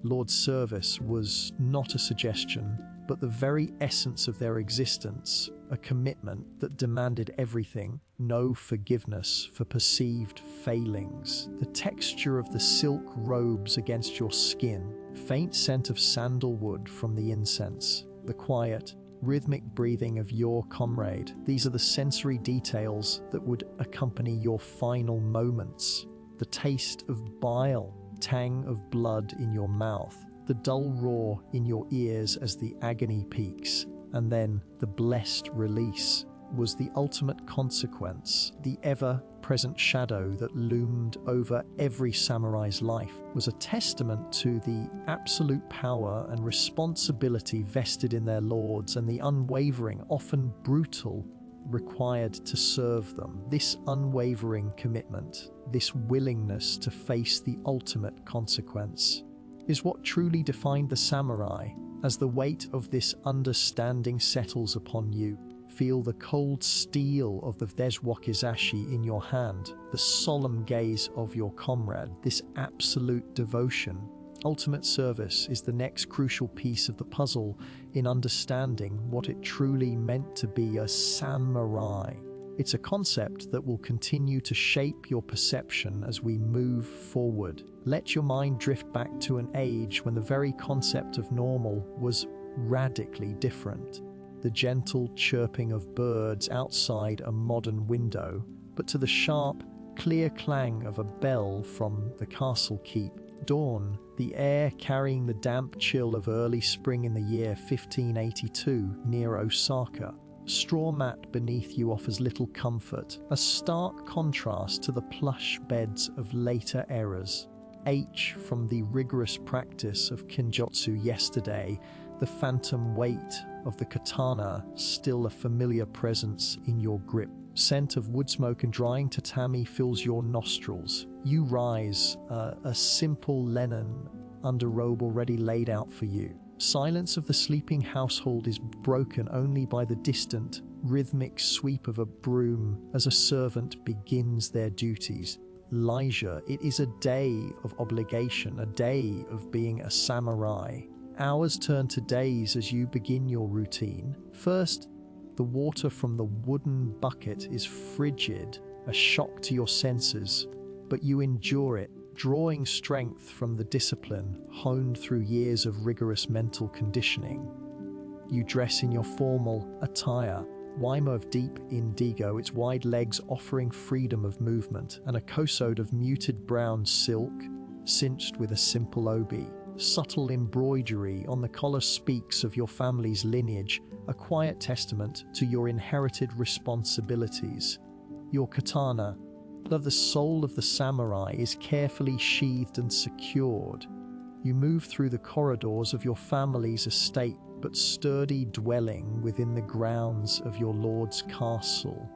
Lord's service was not a suggestion, but the very essence of their existence, a commitment that demanded everything, no forgiveness for perceived failings. The texture of the silk robes against your skin, faint scent of sandalwood from the incense, the quiet, rhythmic breathing of your comrade. These are the sensory details that would accompany your final moments. The taste of bile, tang of blood in your mouth, the dull roar in your ears as the agony peaks, and then the blessed release was the ultimate consequence. The ever-present shadow that loomed over every samurai's life was a testament to the absolute power and responsibility vested in their lords and the unwavering, often brutal, required to serve them. This unwavering commitment, this willingness to face the ultimate consequence, is what truly defined the samurai. As the weight of this understanding settles upon you, feel the cold steel of the wakizashi in your hand, the solemn gaze of your comrade, this absolute devotion. Ultimate service is the next crucial piece of the puzzle in understanding what it truly meant to be a samurai. It's a concept that will continue to shape your perception as we move forward. Let your mind drift back to an age when the very concept of normal was radically different. The gentle chirping of birds outside a modern window, but to the sharp, clear clang of a bell from the castle keep. Dawn, the air carrying the damp chill of early spring in the year 1582 near Osaka. Straw mat beneath you offers little comfort, a stark contrast to the plush beds of later eras. H from the rigorous practice of kinjutsu yesterday, the phantom weight of the katana still a familiar presence in your grip. Scent of wood smoke and drying tatami fills your nostrils. You rise, a simple linen underrobe already laid out for you. Silence of the sleeping household is broken only by the distant, rhythmic sweep of a broom as a servant begins their duties. Leisure, it is a day of obligation, a day of being a samurai. Hours turn to days as you begin your routine. First, the water from the wooden bucket is frigid, a shock to your senses, but you endure it, drawing strength from the discipline honed through years of rigorous mental conditioning. You dress in your formal attire, Waima of deep indigo, its wide legs offering freedom of movement, and a kosode of muted brown silk, cinched with a simple obi. Subtle embroidery on the collar speaks of your family's lineage, a quiet testament to your inherited responsibilities. Your katana, of the soul of the samurai, is carefully sheathed and secured. You move through the corridors of your family's estate but sturdy dwelling within the grounds of your lord's castle.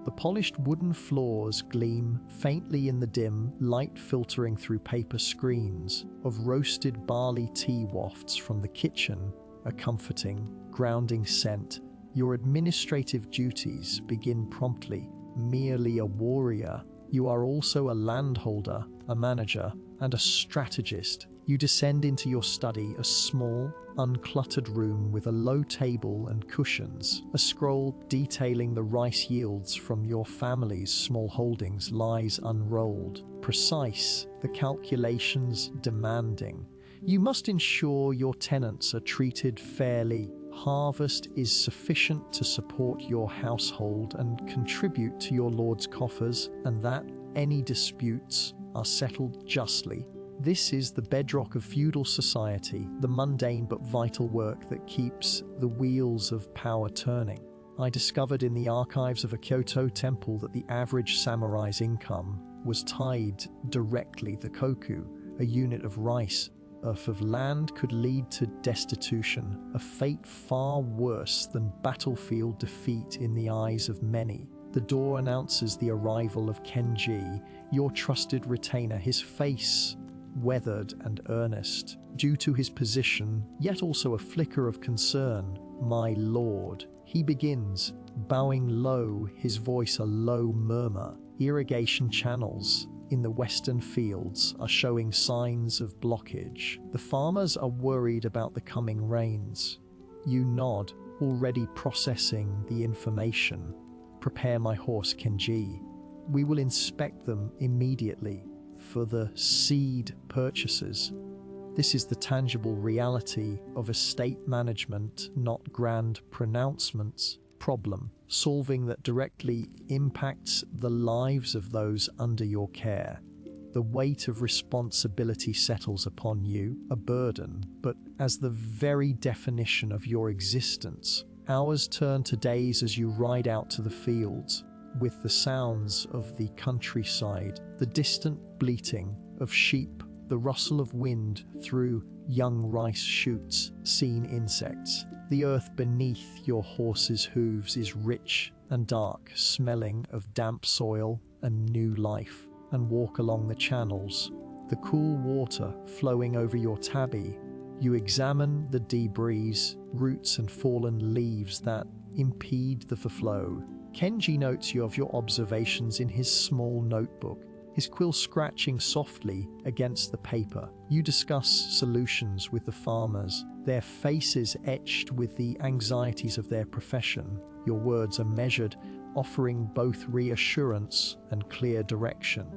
The polished wooden floors gleam faintly in the dim light filtering through paper screens. Of roasted barley tea wafts from the kitchen, a comforting, grounding scent. Your administrative duties begin promptly. Merely a warrior, you are also a landholder, a manager, and a strategist. You descend into your study, a small, uncluttered room with a low table and cushions. A scroll detailing the rice yields from your family's small holdings lies unrolled. Precise, the calculations demanding. You must ensure your tenants are treated fairly. Harvest is sufficient to support your household and contribute to your lord's coffers, and that any disputes are settled justly. This is the bedrock of feudal society, the mundane but vital work that keeps the wheels of power turning. I discovered in the archives of a Kyoto temple that the average samurai's income was tied directly to the koku, a unit of rice. Of land could lead to destitution, a fate far worse than battlefield defeat in the eyes of many. The door announces the arrival of Kenji, your trusted retainer, his face weathered and earnest, due to his position, yet also a flicker of concern. My lord, he begins, bowing low, his voice a low murmur. Irrigation channels in the western fields are showing signs of blockage. The farmers are worried about the coming rains. You nod, already processing the information. Prepare my horse, Kenji. We will inspect them immediately for the seed purchases. This is the tangible reality of estate management, not grand pronouncements. Problem solving that directly impacts the lives of those under your care. The weight of responsibility settles upon you, a burden, but as the very definition of your existence. Hours turn to days as you ride out to the fields, with the sounds of the countryside, the distant bleating of sheep, the rustle of wind through young rice shoots, seen insects. The earth beneath your horse's hooves is rich and dark, smelling of damp soil and new life. And walk along the channels, the cool water flowing over your tabi. You examine the debris, roots and fallen leaves that impede the flow. Kenji notes you of your observations in his small notebook, his quill scratching softly against the paper. You discuss solutions with the farmers, their faces etched with the anxieties of their profession. Your words are measured, offering both reassurance and clear direction.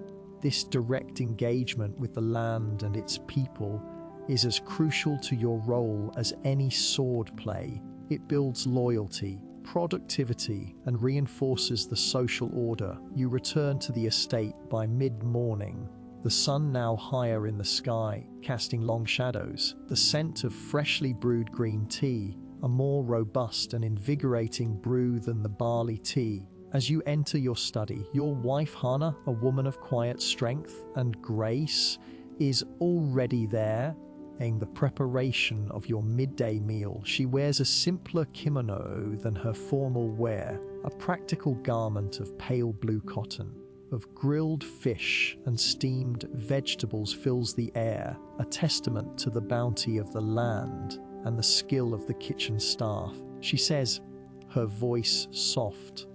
This direct engagement with the land and its people is as crucial to your role as any sword play. It builds loyalty, productivity, and reinforces the social order. You return to the estate by mid-morning. the sun now higher in the sky, casting long shadows, the scent of freshly brewed green tea, a more robust and invigorating brew than the barley tea. As you enter your study, your wife Hannah, a woman of quiet strength and grace, is already there, in the preparation of your midday meal. She wears a simpler kimono than her formal wear, a practical garment of pale blue cotton. Of grilled fish and steamed vegetables fills the air, a testament to the bounty of the land and the skill of the kitchen staff. She says, her voice soft,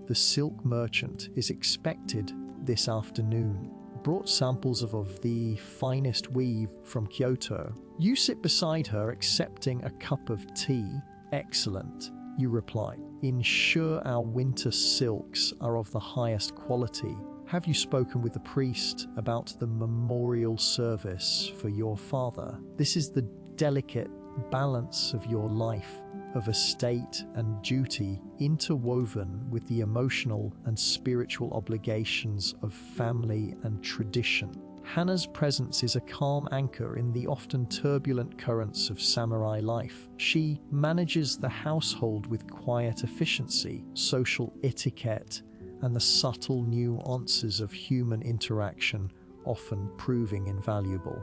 "The silk merchant is expected this afternoon. Brought samples of the finest weave from Kyoto." You sit beside her, accepting a cup of tea. "Excellent," you reply. "Ensure our winter silks are of the highest quality. Have you spoken with the priest about the memorial service for your father? This is the delicate balance of your life, of estate and duty, interwoven with the emotional and spiritual obligations of family and tradition." Hannah's presence is a calm anchor in the often turbulent currents of samurai life. She manages the household with quiet efficiency, social etiquette, and the subtle nuances of human interaction, often proving invaluable.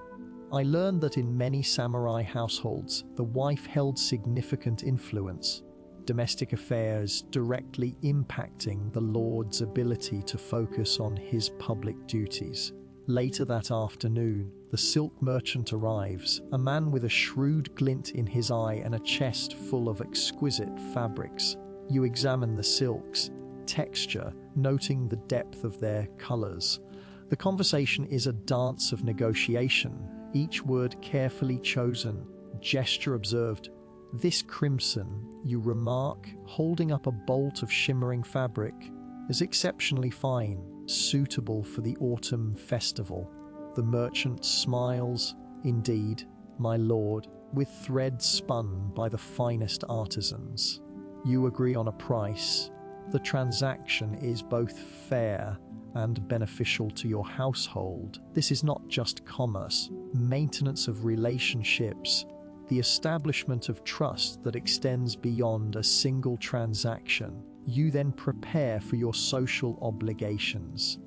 I learned that in many samurai households, the wife held significant influence, domestic affairs directly impacting the lord's ability to focus on his public duties. Later that afternoon, the silk merchant arrives, a man with a shrewd glint in his eye and a chest full of exquisite fabrics. You examine the silk's texture, noting the depth of their colors. The conversation is a dance of negotiation, each word carefully chosen, gesture observed. "This crimson," you remark, holding up a bolt of shimmering fabric, "is exceptionally fine, suitable for the autumn festival." The merchant smiles. "Indeed, my lord, with threads spun by the finest artisans." You agree on a price. The transaction is both fair and beneficial to your household. This is not just commerce, maintenance of relationships, the establishment of trust that extends beyond a single transaction. You then prepare for your social obligations.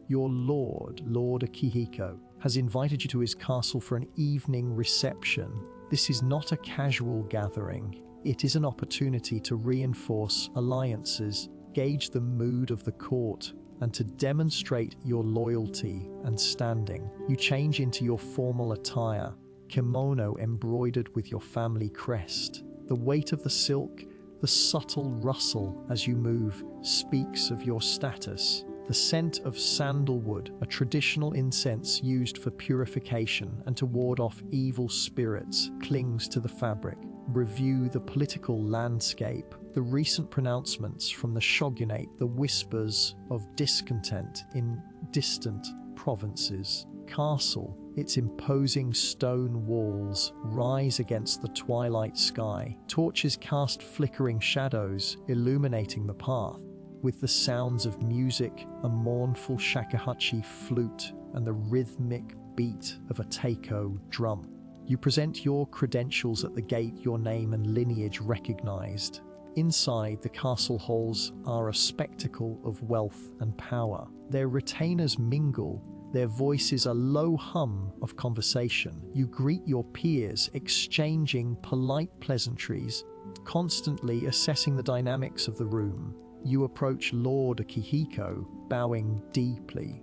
Your lord, Lord Akihiko, has invited you to his castle for an evening reception. This is not a casual gathering. It is an opportunity to reinforce alliances, gauge the mood of the court, and to demonstrate your loyalty and standing. You change into your formal attire, kimono embroidered with your family crest. The weight of the silk, the subtle rustle as you move, speaks of your status. The scent of sandalwood, a traditional incense used for purification and to ward off evil spirits, clings to the fabric. Review the political landscape, the recent pronouncements from the shogunate, the whispers of discontent in distant provinces. Castle, its imposing stone walls rise against the twilight sky. Torches cast flickering shadows, illuminating the path. With the sounds of music, a mournful shakuhachi flute, and the rhythmic beat of a taiko drum. You present your credentials at the gate, your name and lineage recognized. Inside, the castle halls are a spectacle of wealth and power. Their retainers mingle, their voices a low hum of conversation. You greet your peers, exchanging polite pleasantries, constantly assessing the dynamics of the room. You approach Lord Akihiko, bowing deeply.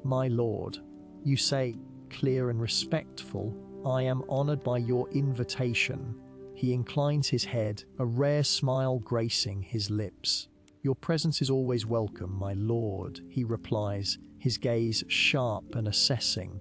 "My lord," you say, clear and respectful, "I am honored by your invitation." He inclines his head, a rare smile gracing his lips. "Your presence is always welcome, my lord," he replies, his gaze sharp and assessing.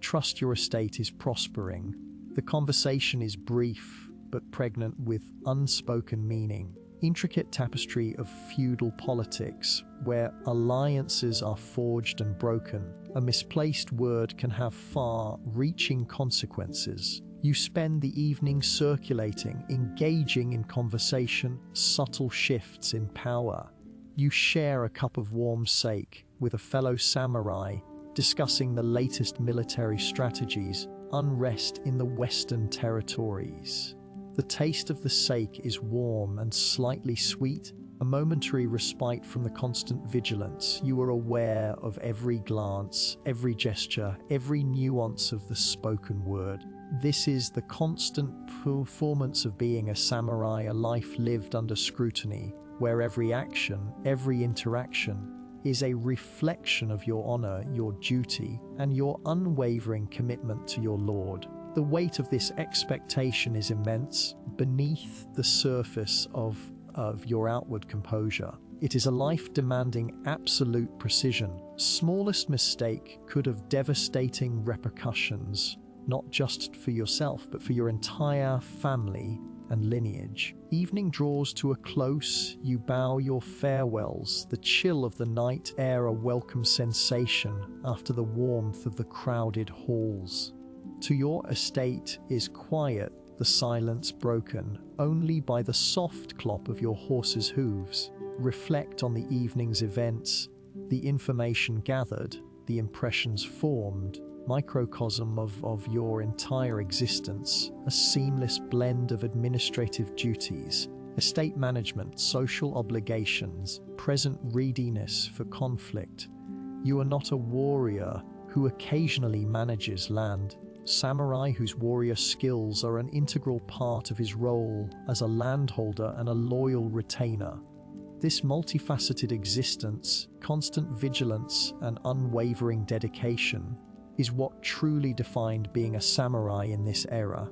"Trust your estate is prospering." The conversation is brief, but pregnant with unspoken meaning. Intricate tapestry of feudal politics, where alliances are forged and broken. A misplaced word can have far-reaching consequences. You spend the evening circulating, engaging in conversation, subtle shifts in power. You share a cup of warm sake with a fellow samurai, discussing the latest military strategies, unrest in the Western territories. The taste of the sake is warm and slightly sweet, a momentary respite from the constant vigilance. You are aware of every glance, every gesture, every nuance of the spoken word. This is the constant performance of being a samurai, a life lived under scrutiny, where every action, every interaction is a reflection of your honor, your duty, and your unwavering commitment to your lord. The weight of this expectation is immense beneath the surface of your outward composure. It is a life demanding absolute precision. Smallest mistake could have devastating repercussions, not just for yourself, but for your entire family and lineage. Evening draws to a close, you bow your farewells, the chill of the night air a welcome sensation after the warmth of the crowded halls. To your estate is quiet, the silence broken only by the soft clop of your horse's hooves. Reflect on the evening's events, the information gathered, the impressions formed, microcosm of your entire existence, a seamless blend of administrative duties, estate management, social obligations, present readiness for conflict. You are not a warrior who occasionally manages land. Samurai whose warrior skills are an integral part of his role as a landholder and a loyal retainer. This multifaceted existence, constant vigilance, and unwavering dedication is what truly defined being a samurai in this era.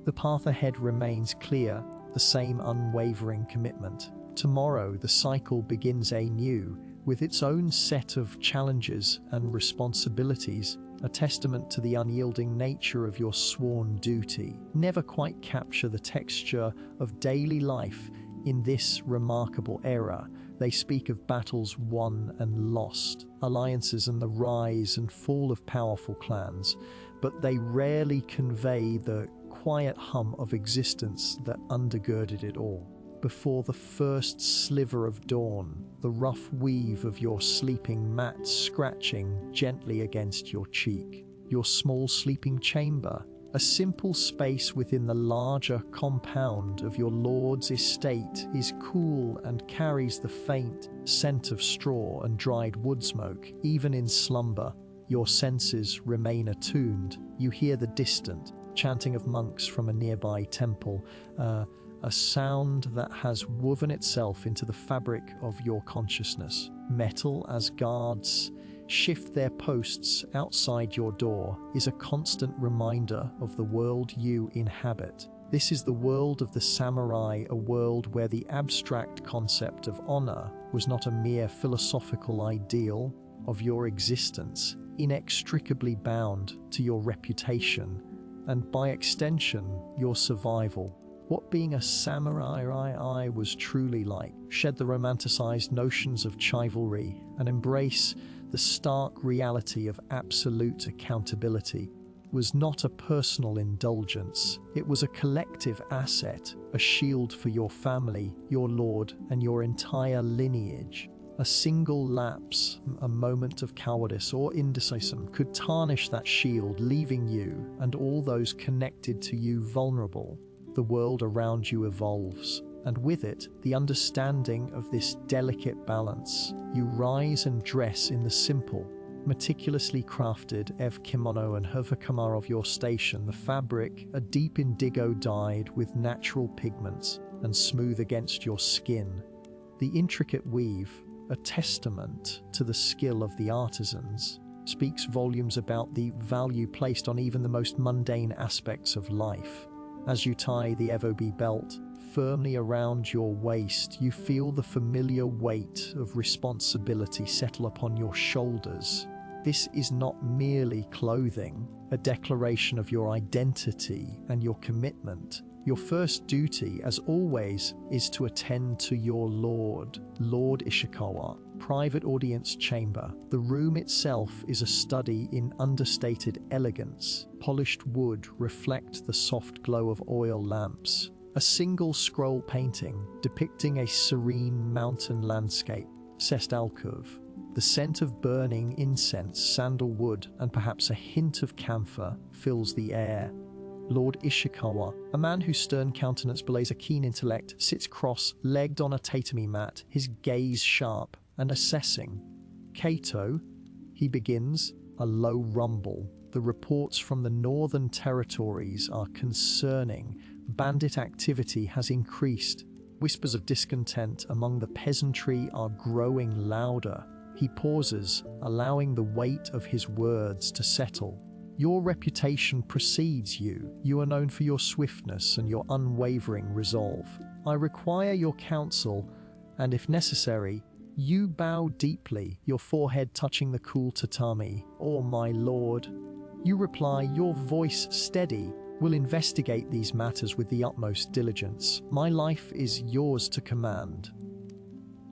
The path ahead remains clear, the same unwavering commitment. Tomorrow, the cycle begins anew, with its own set of challenges and responsibilities, a testament to the unyielding nature of your sworn duty. Never quite capture the texture of daily life in this remarkable era. They speak of battles won and lost, alliances and the rise and fall of powerful clans, but they rarely convey the quiet hum of existence that undergirded it all. Before the first sliver of dawn, the rough weave of your sleeping mat scratching gently against your cheek. Your small sleeping chamber, a simple space within the larger compound of your lord's estate, is cool and carries the faint scent of straw and dried wood smoke. Even in slumber, your senses remain attuned. You hear the distant chanting of monks from a nearby temple, a sound that has woven itself into the fabric of your consciousness. Metal as guards shift their posts outside your door is a constant reminder of the world you inhabit. This is the world of the samurai, a world where the abstract concept of honor was not a mere philosophical ideal of your existence, inextricably bound to your reputation and, by extension, your survival. What being a samurai was truly like. Shed the romanticized notions of chivalry and embrace the stark reality of absolute accountability. Was not a personal indulgence. It was a collective asset, a shield for your family, your lord, and your entire lineage. A single lapse, a moment of cowardice or indecision could tarnish that shield, leaving you and all those connected to you vulnerable. The world around you evolves, and with it, the understanding of this delicate balance. You rise and dress in the simple, meticulously crafted kimono and havakama of your station, the fabric, a deep indigo dyed with natural pigments and smooth against your skin. The intricate weave, a testament to the skill of the artisans, speaks volumes about the value placed on even the most mundane aspects of life. As you tie the FOB belt firmly around your waist, you feel the familiar weight of responsibility settle upon your shoulders. This is not merely clothing, a declaration of your identity and your commitment. Your first duty, as always, is to attend to your Lord Ishikawa. Private audience chamber. The room itself is a study in understated elegance. Polished wood reflects the soft glow of oil lamps. A single scroll painting depicting a serene mountain landscape. Alcove. The scent of burning incense, sandalwood, and perhaps a hint of camphor fills the air. Lord Ishikawa, a man whose stern countenance belays a keen intellect, sits cross-legged on a tatami mat, his gaze sharp and assessing. Kato, he begins, a low rumble. The reports from the northern territories are concerning. Bandit activity has increased. Whispers of discontent among the peasantry are growing louder. He pauses, allowing the weight of his words to settle. Your reputation precedes you. You are known for your swiftness and your unwavering resolve. I require your counsel, and if necessary, you bow deeply, your forehead touching the cool tatami. "Oh, my lord." You reply, your voice steady. "Will investigate these matters with the utmost diligence. My life is yours to command."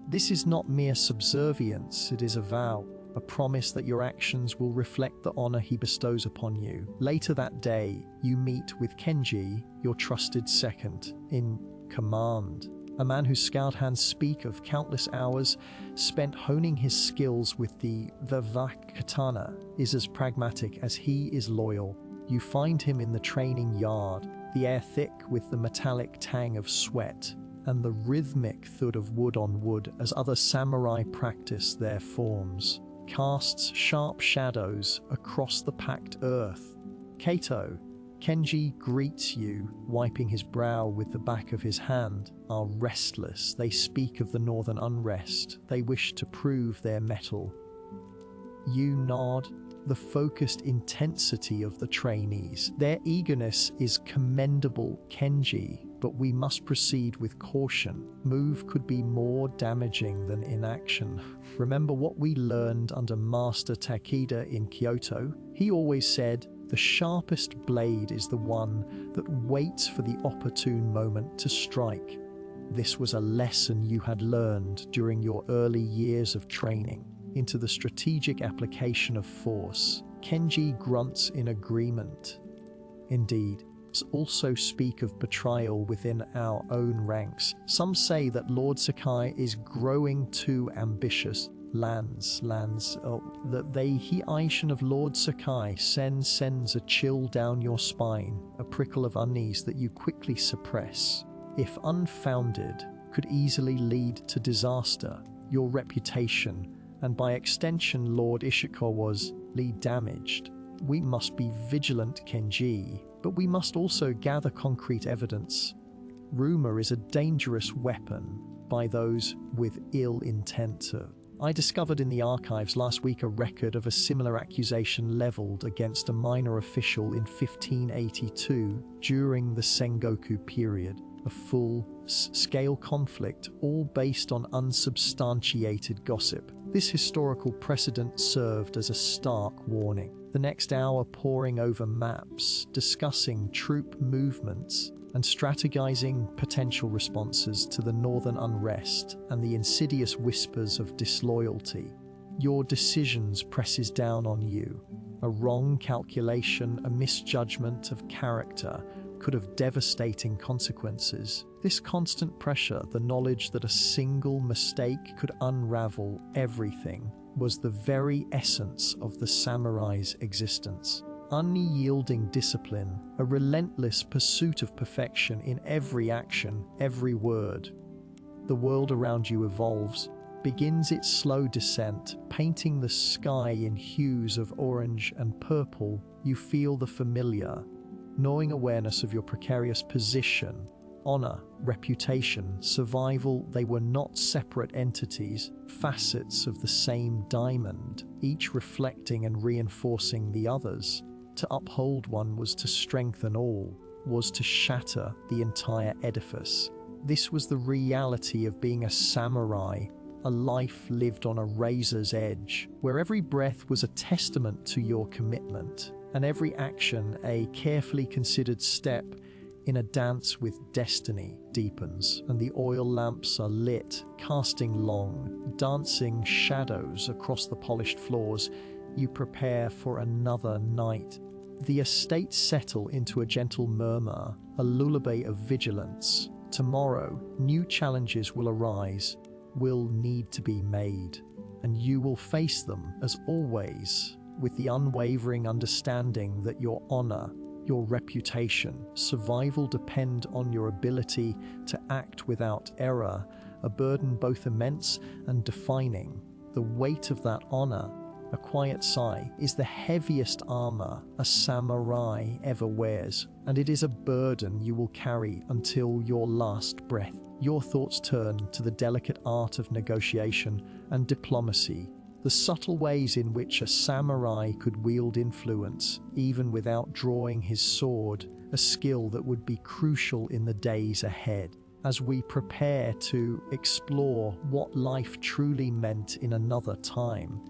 This is not mere subservience, it is a vow, a promise that your actions will reflect the honor he bestows upon you. Later that day, you meet with Kenji, your trusted second in command. A man whose scoured hands speak of countless hours spent honing his skills with the Vivek katana is as pragmatic as he is loyal. You find him in the training yard, the air thick with the metallic tang of sweat and the rhythmic thud of wood on wood as other samurai practice their forms. Casts sharp shadows across the packed earth. Kato, Kenji greets you, wiping his brow with the back of his hand, are restless. They speak of the northern unrest. They wish to prove their mettle. You nod, the focused intensity of the trainees. Their eagerness is commendable, Kenji, but we must proceed with caution. Move could be more damaging than inaction. Remember what we learned under Master Takeda in Kyoto? He always said, "The sharpest blade is the one that waits for the opportune moment to strike." This was a lesson you had learned during your early years of training. Into the strategic application of force. Kenji grunts in agreement. Indeed, also speak of betrayal within our own ranks. Some say that Lord Sakai is growing too ambitious. That the heishin of Lord Sakai sends a chill down your spine, a prickle of unease that you quickly suppress. If unfounded, could easily lead to disaster. Your reputation, and by extension Lord Ishikawa's, damaged. We must be vigilant, Kenji, but we must also gather concrete evidence. Rumor is a dangerous weapon by those with ill intent. I discovered in the archives last week a record of a similar accusation leveled against a minor official in 1582 during the Sengoku period. A full-scale conflict, all based on unsubstantiated gossip. This historical precedent served as a stark warning. The next hour poring over maps, discussing troop movements, and strategizing potential responses to the northern unrest and the insidious whispers of disloyalty. Your decisions presses down on you. A wrong calculation, a misjudgment of character, could have devastating consequences. This constant pressure, the knowledge that a single mistake could unravel everything, was the very essence of the samurai's existence. Unyielding discipline, a relentless pursuit of perfection in every action, every word. The world around you evolves, begins its slow descent, painting the sky in hues of orange and purple. You feel the familiar, gnawing awareness of your precarious position, honor, reputation, survival. They were not separate entities, facets of the same diamond, each reflecting and reinforcing the others. To uphold one was to strengthen all, was to shatter the entire edifice. This was the reality of being a samurai, a life lived on a razor's edge, where every breath was a testament to your commitment, and every action a carefully considered step in a dance with destiny. Deepens, and the oil lamps are lit, casting long, dancing shadows across the polished floors. You prepare for another night. The estates settle into a gentle murmur, a lullaby of vigilance. Tomorrow, new challenges will arise, will need to be made. and you will face them, as always, with the unwavering understanding that your honor, your reputation, survival depend on your ability to act without error, a burden both immense and defining. The weight of that honor, a quiet sigh, is the heaviest armor a samurai ever wears, and it is a burden you will carry until your last breath. Your thoughts turn to the delicate art of negotiation and diplomacy, the subtle ways in which a samurai could wield influence even without drawing his sword, a skill that would be crucial in the days ahead. As we prepare to explore what life truly meant in another time,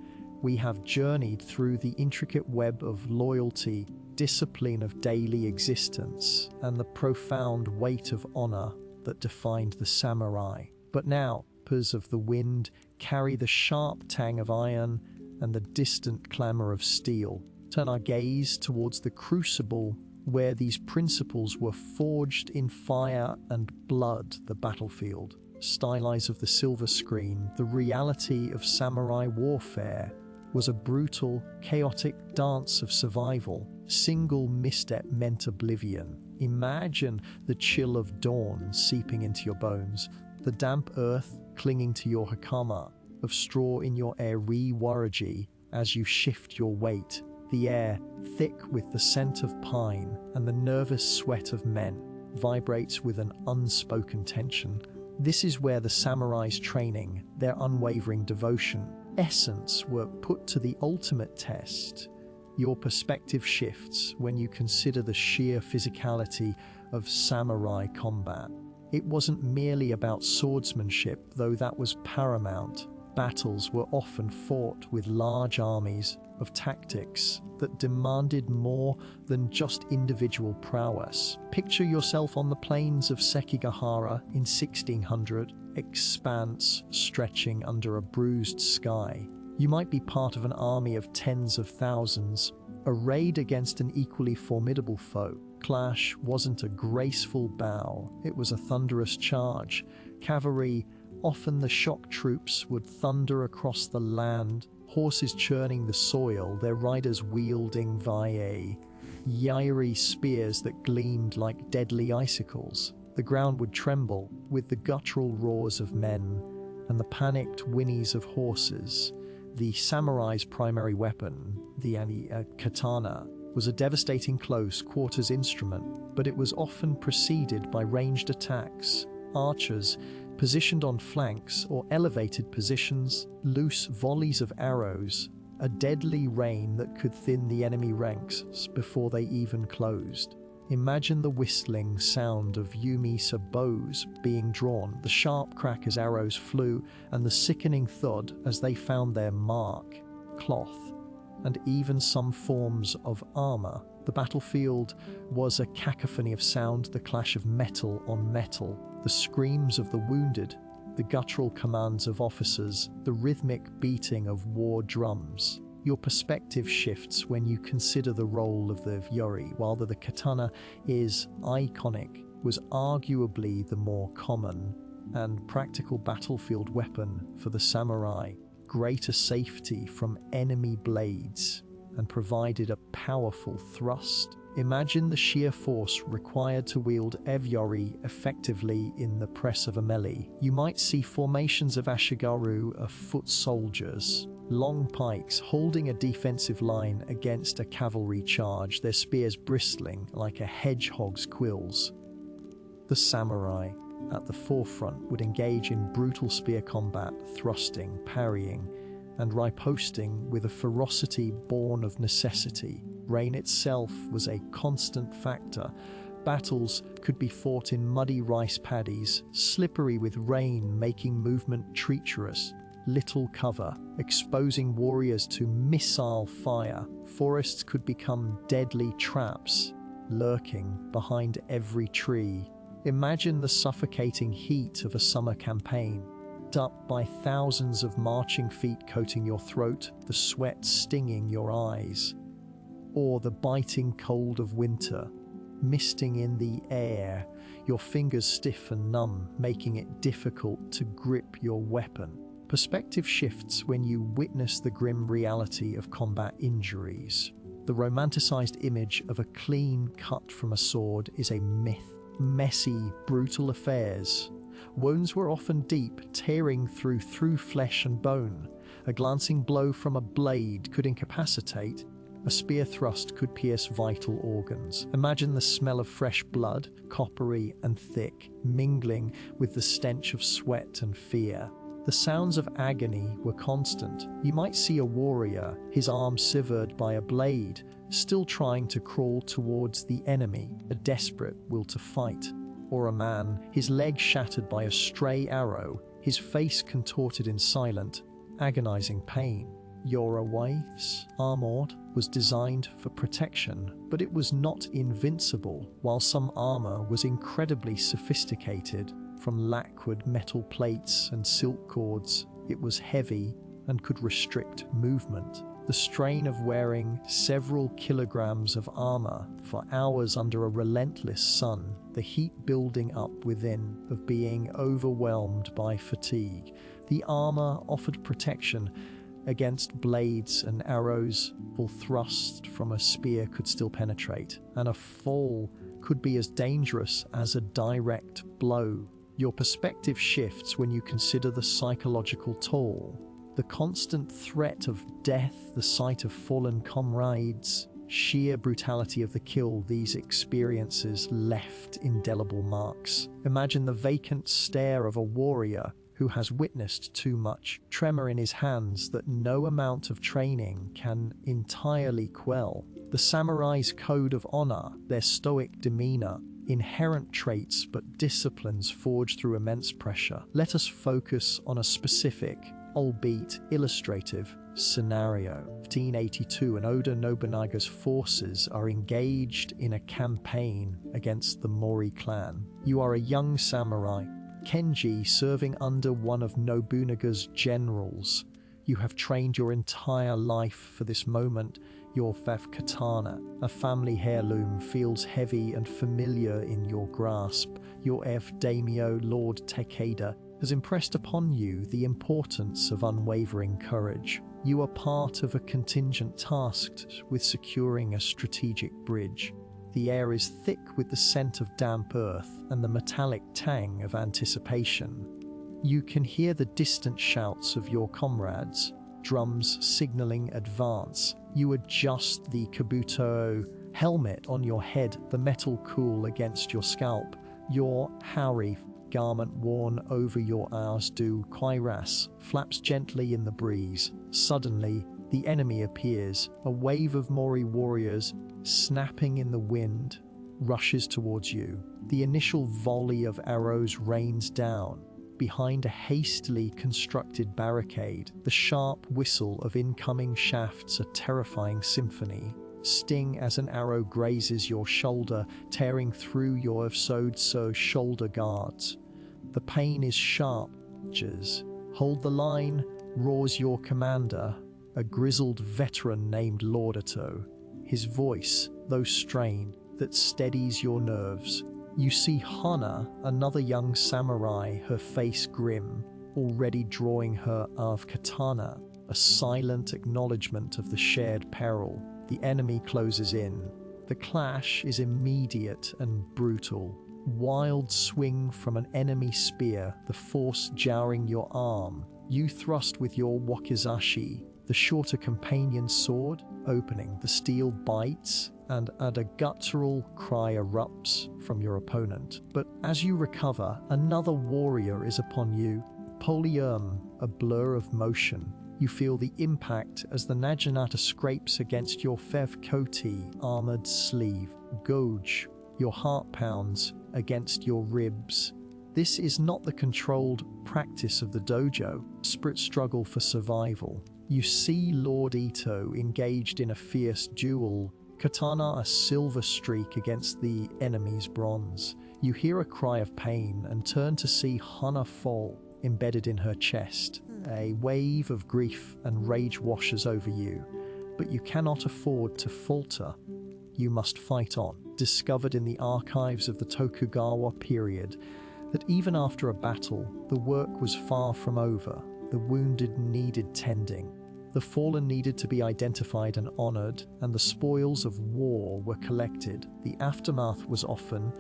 we have journeyed through the intricate web of loyalty, discipline of daily existence, and the profound weight of honor that defined the samurai. But now, vapors of the wind carry the sharp tang of iron and the distant clamor of steel. Turn our gaze towards the crucible where these principles were forged in fire and blood, the battlefield. Stylized of the silver screen, the reality of samurai warfare was a brutal, chaotic dance of survival. Single misstep meant oblivion. Imagine the chill of dawn seeping into your bones, the damp earth clinging to your hakama, of straw in your eri-waraji as you shift your weight, the air thick with the scent of pine, and the nervous sweat of men vibrates with an unspoken tension. This is where the samurai's training, their unwavering devotion, essence were put to the ultimate test. Your perspective shifts when you consider the sheer physicality of samurai combat. It wasn't merely about swordsmanship, though that was paramount. Battles were often fought with large armies of tactics that demanded more than just individual prowess. Picture yourself on the plains of Sekigahara in 1600, expanse stretching under a bruised sky. You might be part of an army of tens of thousands, arrayed against an equally formidable foe. Clash wasn't a graceful bow, it was a thunderous charge. Cavalry, often the shock troops, would thunder across the land, horses churning the soil, their riders wielding yairi spears that gleamed like deadly icicles. The ground would tremble with the guttural roars of men and the panicked whinnies of horses. The samurai's primary weapon, the katana, was a devastating close-quarters instrument, but it was often preceded by ranged attacks. Archers, positioned on flanks or elevated positions, loose volleys of arrows, a deadly rain that could thin the enemy ranks before they even closed. Imagine the whistling sound of Yumisa bows being drawn, the sharp crack as arrows flew, and the sickening thud as they found their mark, cloth, and even some forms of armor. The battlefield was a cacophony of sound, the clash of metal on metal, the screams of the wounded, the guttural commands of officers, the rhythmic beating of war drums. Your perspective shifts when you consider the role of the yori. While the katana is iconic, was arguably the more common and practical battlefield weapon for the samurai. Greater safety from enemy blades and provided a powerful thrust. Imagine the sheer force required to wield yori effectively in the press of a melee. You might see formations of ashigaru, of foot soldiers, long pikes holding a defensive line against a cavalry charge, their spears bristling like a hedgehog's quills. The samurai at the forefront would engage in brutal spear combat, thrusting, parrying, and riposting with a ferocity born of necessity. Rain itself was a constant factor. Battles could be fought in muddy rice paddies, slippery with rain making movement treacherous. Little cover, exposing warriors to missile fire. Forests could become deadly traps, lurking behind every tree. Imagine the suffocating heat of a summer campaign, up by thousands of marching feet coating your throat, the sweat stinging your eyes. Or the biting cold of winter, misting in the air, your fingers stiff and numb, making it difficult to grip your weapon. perspective shifts when you witness the grim reality of combat injuries. The romanticized image of a clean cut from a sword is a myth. Messy, brutal affairs. Wounds were often deep, tearing through flesh and bone. A glancing blow from a blade could incapacitate. A spear thrust could pierce vital organs. Imagine the smell of fresh blood, coppery and thick, mingling with the stench of sweat and fear. The sounds of agony were constant. You might see a warrior, his arm severed by a blade, still trying to crawl towards the enemy, a desperate will to fight. Or a man, his leg shattered by a stray arrow, his face contorted in silent, agonizing pain. Yorawa's armor was designed for protection, but it was not invincible. While some armor was incredibly sophisticated, from lacquered metal plates and silk cords, it was heavy and could restrict movement. The strain of wearing several kilograms of armor for hours under a relentless sun, the heat building up within, of being overwhelmed by fatigue. The armor offered protection against blades and arrows. Full thrust from a spear could still penetrate, and a fall could be as dangerous as a direct blow. Your perspective shifts when you consider the psychological toll. The constant threat of death, the sight of fallen comrades, sheer brutality of the kill, these experiences left indelible marks. Imagine the vacant stare of a warrior who has witnessed too much, tremor in his hands that no amount of training can entirely quell. The samurai's code of honor, their stoic demeanor, inherent traits but disciplines forged through immense pressure. Let us focus on a specific, albeit illustrative, scenario. 1582, and Oda Nobunaga's forces are engaged in a campaign against the Mori clan. You are a young samurai, Kenji, serving under one of Nobunaga's generals. You have trained your entire life for this moment. Your Fev katana, a family heirloom, feels heavy and familiar in your grasp. Your daimyo, Lord Takeda, has impressed upon you the importance of unwavering courage. You are part of a contingent tasked with securing a strategic bridge. The air is thick with the scent of damp earth and the metallic tang of anticipation. You can hear the distant shouts of your comrades, drums signaling advance. You adjust the kabuto helmet on your head, the metal cool against your scalp. Your haori garment worn over your arsdu cuirass flaps gently in the breeze. Suddenly, the enemy appears. A wave of Mori warriors, snapping in the wind, rushes towards you. The initial volley of arrows rains down. Behind a hastily constructed barricade, the sharp whistle of incoming shafts, a terrifying symphony. Sting as an arrow grazes your shoulder, tearing through your shoulder guards. The pain is sharp. Hold the line, roars your commander, a grizzled veteran named Laudato. His voice, though strained, that steadies your nerves. You see Hana, another young samurai, her face grim, already drawing her katana, a silent acknowledgement of the shared peril. The enemy closes in. The clash is immediate and brutal. Wild swing from an enemy spear, the force jarring your arm. You thrust with your wakizashi, the shorter companion sword, opening. The steel bites, and a guttural cry erupts from your opponent. But as you recover, another warrior is upon you. Polyurm, a blur of motion. You feel the impact as the Naginata scrapes against your Fev Koti armored sleeve. Gouge, your heart pounds against your ribs. This is not the controlled practice of the dojo, desperate struggle for survival. You see Lord Ito engaged in a fierce duel, katana a silver streak against the enemy's bronze. You hear a cry of pain and turn to see Hana fall, embedded in her chest. A wave of grief and rage washes over you, but you cannot afford to falter. You must fight on. Discovered in the archives of the Tokugawa period that even after a battle, the work was far from over. the wounded needed tending. The fallen needed to be identified and honored, and the spoils of war were collected. The aftermath was often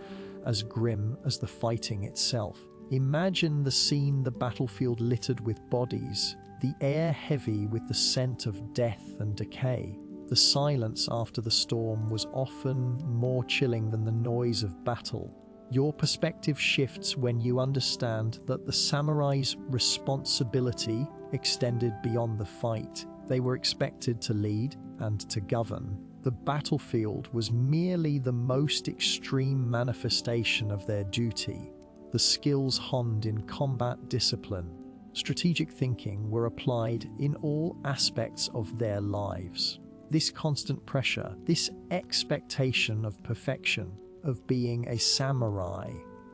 as grim as the fighting itself. Imagine the scene: the battlefield littered with bodies, the air heavy with the scent of death and decay. The silence after the storm was often more chilling than the noise of battle. Your perspective shifts when you understand that the samurai's responsibility extended beyond the fight. They were expected to lead and to govern. The battlefield was merely the most extreme manifestation of their duty. The skills honed in combat discipline, strategic thinking were applied in all aspects of their lives. This constant pressure, this expectation of perfection, of being a samurai,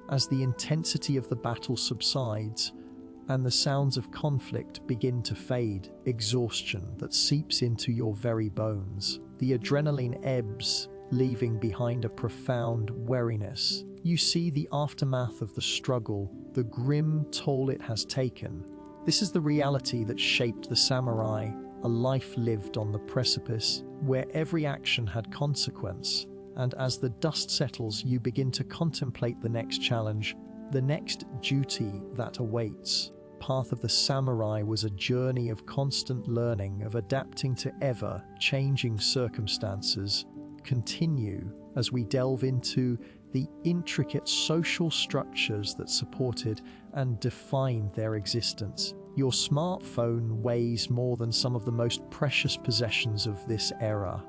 as the intensity of the battle subsides and the sounds of conflict begin to fade, exhaustion that seeps into your very bones. The adrenaline ebbs, leaving behind a profound weariness. You see the aftermath of the struggle, the grim toll it has taken. This is the reality that shaped the samurai, a life lived on the precipice, where every action had consequence. And as the dust settles, you begin to contemplate the next challenge, the next duty that awaits. Path of the samurai was a journey of constant learning, of adapting to ever-changing circumstances. Continue as we delve into the intricate social structures that supported and defined their existence. Your smartphone weighs more than some of the most precious possessions of this era.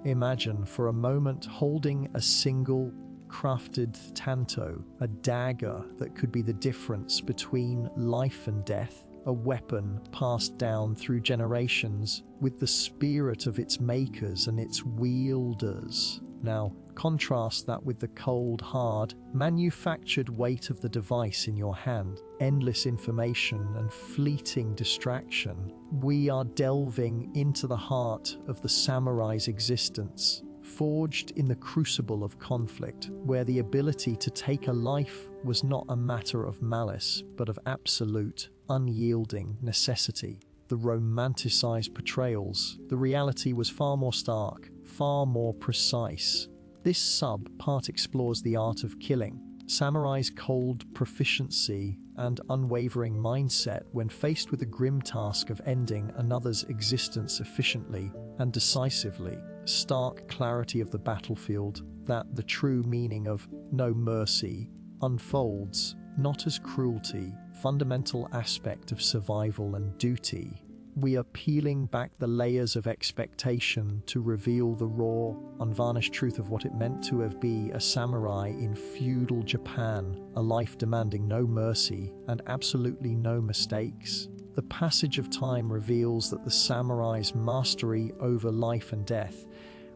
Imagine for a moment holding a single crafted tanto, a dagger that could be the difference between life and death, a weapon passed down through generations with the spirit of its makers and its wielders. Now, contrast that with the cold, hard, manufactured weight of the device in your hand, endless information and fleeting distraction. We are delving into the heart of the samurai's existence, forged in the crucible of conflict, where the ability to take a life was not a matter of malice, but of absolute, unyielding necessity. The romanticized portrayals, the reality was far more stark, far more precise. This sub-part explores the art of killing, samurai's cold proficiency and unwavering mindset when faced with the grim task of ending another's existence efficiently and decisively. Stark clarity of the battlefield, that the true meaning of no mercy unfolds not as cruelty, fundamental aspect of survival and duty. We are peeling back the layers of expectation to reveal the raw, unvarnished truth of what it meant to be a samurai in feudal Japan, a life demanding no mercy and absolutely no mistakes. The passage of time reveals that the samurai's mastery over life and death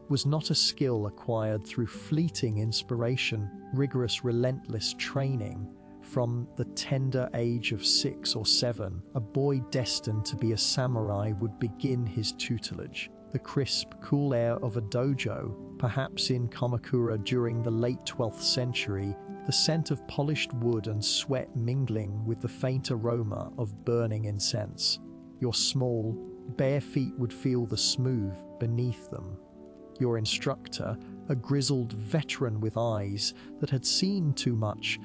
was not a skill acquired through fleeting inspiration, rigorous, relentless training. From the tender age of 6 or 7, a boy destined to be a samurai would begin his tutelage. The crisp, cool air of a dojo, perhaps in Kamakura during the late 12th century, the scent of polished wood and sweat mingling with the faint aroma of burning incense. Your small, bare feet would feel the smooth beneath them. Your instructor, a grizzled veteran with eyes that had seen too much,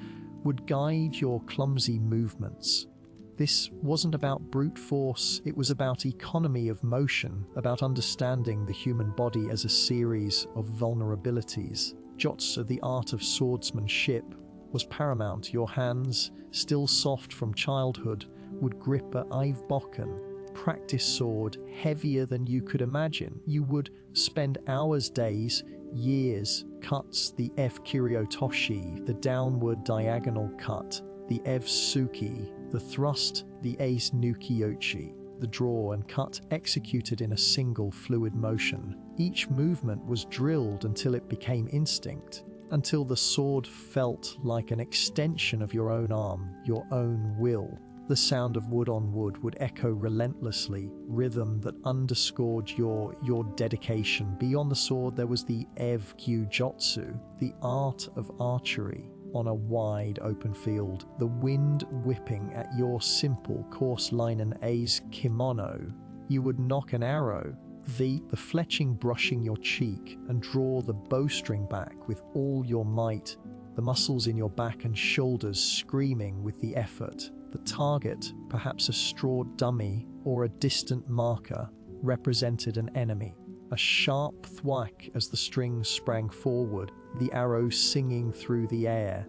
would guide your clumsy movements. This wasn't about brute force, it was about economy of motion, about understanding the human body as a series of vulnerabilities. Jotsu, the art of swordsmanship, was paramount. Your hands, still soft from childhood, would grip a Ivebokken, practice sword heavier than you could imagine. You would spend hours, days, years, cuts, the F Kuryotoshi, the downward diagonal cut, the Ev Suki, the thrust, the Ace Nukiochi, the draw and cut executed in a single fluid motion. Each movement was drilled until it became instinct, until the sword felt like an extension of your own arm, your own will. The sound of wood on wood would echo relentlessly, rhythm that underscored your dedication. Beyond the sword, there was the Ev Kyujotsu, the art of archery. on a wide open field, the wind whipping at your simple coarse linen A's kimono. You would nock an arrow, the fletching brushing your cheek, and draw the bowstring back with all your might, the muscles in your back and shoulders screaming with the effort. The target, perhaps a straw dummy or a distant marker, represented an enemy. A sharp thwack as the strings sprang forward, the arrow singing through the air.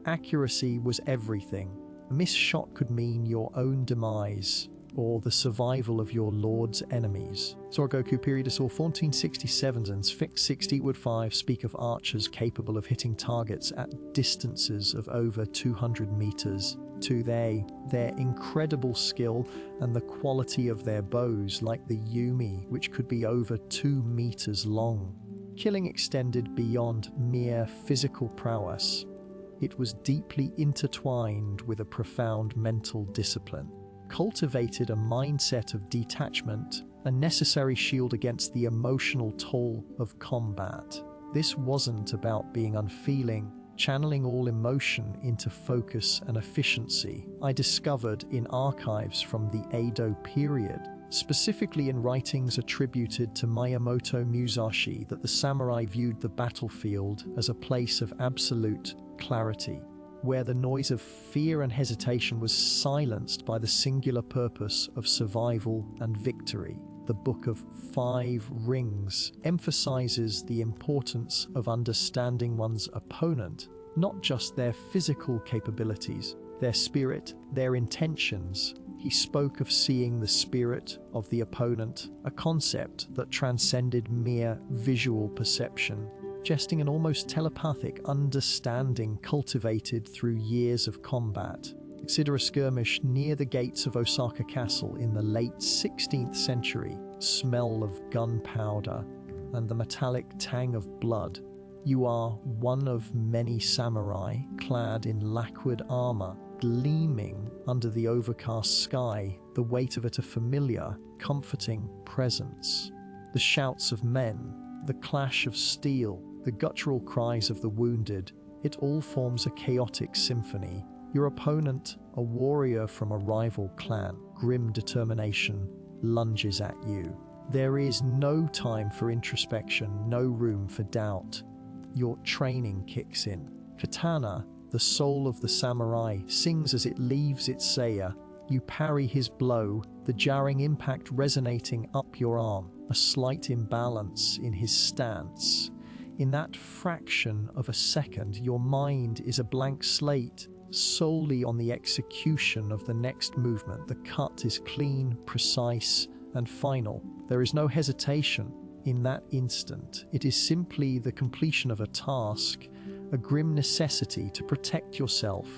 Accuracy was everything. A missed shot could mean your own demise, or the survival of your lord's enemies. Sorgoku periodus or 1467 and fixed 60-5 speak of archers capable of hitting targets at distances of over 200 meters. To their incredible skill and the quality of their bows, like the Yumi, which could be over 2 meters long. Killing extended beyond mere physical prowess. It was deeply intertwined with a profound mental discipline. Cultivated a mindset of detachment, a necessary shield against the emotional toll of combat. This wasn't about being unfeeling, channeling all emotion into focus and efficiency. I discovered in archives from the Edo period, specifically in writings attributed to Miyamoto Musashi, that the samurai viewed the battlefield as a place of absolute clarity, where the noise of fear and hesitation was silenced by the singular purpose of survival and victory. The Book of Five Rings emphasizes the importance of understanding one's opponent, not just their physical capabilities, their spirit, their intentions. He spoke of seeing the spirit of the opponent, a concept that transcended mere visual perception, suggesting an almost telepathic understanding cultivated through years of combat. Consider a skirmish near the gates of Osaka Castle in the late 16th century, smell of gunpowder and the metallic tang of blood. You are one of many samurai clad in lacquered armor, gleaming under the overcast sky, the weight of it a familiar, comforting presence. The shouts of men, the clash of steel, the guttural cries of the wounded, it all forms a chaotic symphony. Your opponent, a warrior from a rival clan, grim determination, lunges at you. There is no time for introspection, no room for doubt. Your training kicks in. Katana, the soul of the samurai, sings as it leaves its saya. You parry his blow, the jarring impact resonating up your arm, a slight imbalance in his stance. In that fraction of a second, your mind is a blank slate, solely on the execution of the next movement. The cut is clean, precise, and final. There is no hesitation in that instant. It is simply the completion of a task, a grim necessity to protect yourself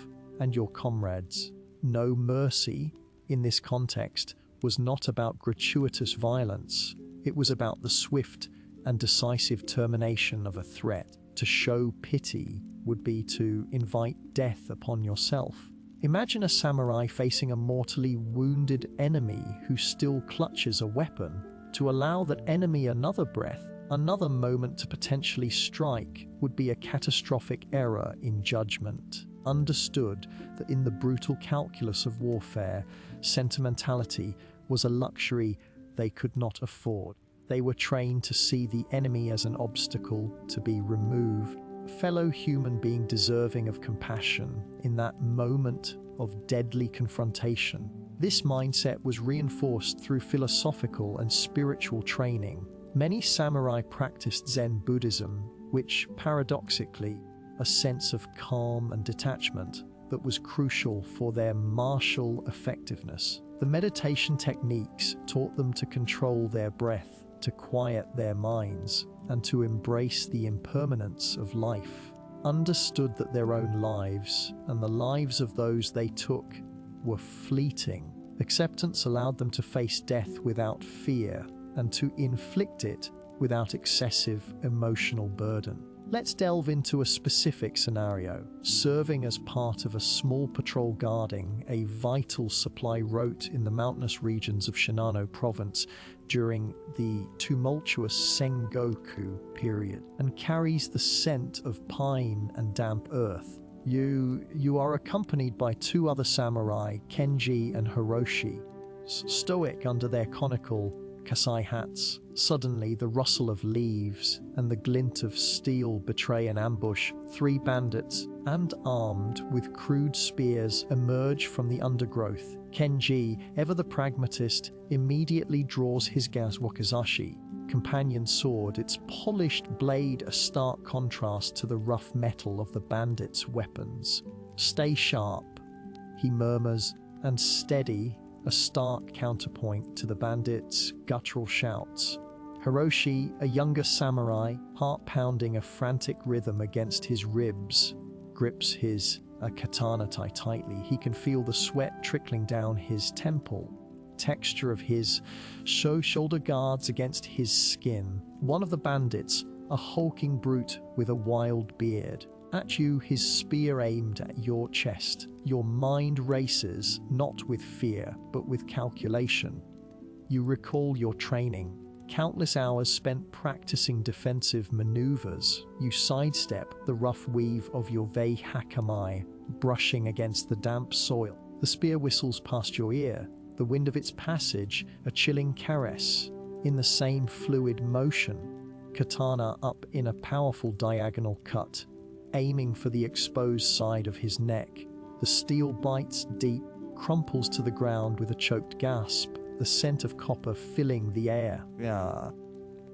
and your comrades. No mercy, in this context, was not about gratuitous violence. It was about the swift and decisive termination of a threat. To show pity would be to invite death upon yourself. Imagine a samurai facing a mortally wounded enemy who still clutches a weapon. To allow that enemy another breath, another moment to potentially strike, would be a catastrophic error in judgment. Understood that in the brutal calculus of warfare, sentimentality was a luxury they could not afford. They were trained to see the enemy as an obstacle to be removed, a fellow human being deserving of compassion in that moment of deadly confrontation. This mindset was reinforced through philosophical and spiritual training. Many samurai practiced Zen Buddhism, which, paradoxically, a sense of calm and detachment that was crucial for their martial effectiveness. The meditation techniques taught them to control their breath, to quiet their minds, and to embrace the impermanence of life. Understood that their own lives and the lives of those they took were fleeting. Acceptance allowed them to face death without fear and to inflict it without excessive emotional burden. Let's delve into a specific scenario. Serving as part of a small patrol guarding a vital supply route in the mountainous regions of Shinano province during the tumultuous Sengoku period, and carries the scent of pine and damp earth. You are accompanied by two other samurai, Kenji and Hiroshi, stoic under their conical kasai hats. Suddenly, the rustle of leaves and the glint of steel betray an ambush. Three bandits, and armed with crude spears, emerge from the undergrowth. Kenji, ever the pragmatist, immediately draws his wakizashi, companion sword, its polished blade a stark contrast to the rough metal of the bandits' weapons. "Stay sharp," he murmurs, and "steady," a stark counterpoint to the bandits' guttural shouts. Hiroshi, a younger samurai, heart pounding a frantic rhythm against his ribs, grips his katana tightly. He can feel the sweat trickling down his temple, texture of his shoulder guards against his skin. One of the bandits, a hulking brute with a wild beard, at you, his spear aimed at your chest. Your mind races, not with fear, but with calculation. You recall your training. Countless hours spent practicing defensive maneuvers. You sidestep the rough weave of your vei hakamai, brushing against the damp soil. The spear whistles past your ear, the wind of its passage, a chilling caress. In the same fluid motion, katana up in a powerful diagonal cut, aiming for the exposed side of his neck. The steel bites deep, crumples to the ground with a choked gasp, the scent of copper filling the air.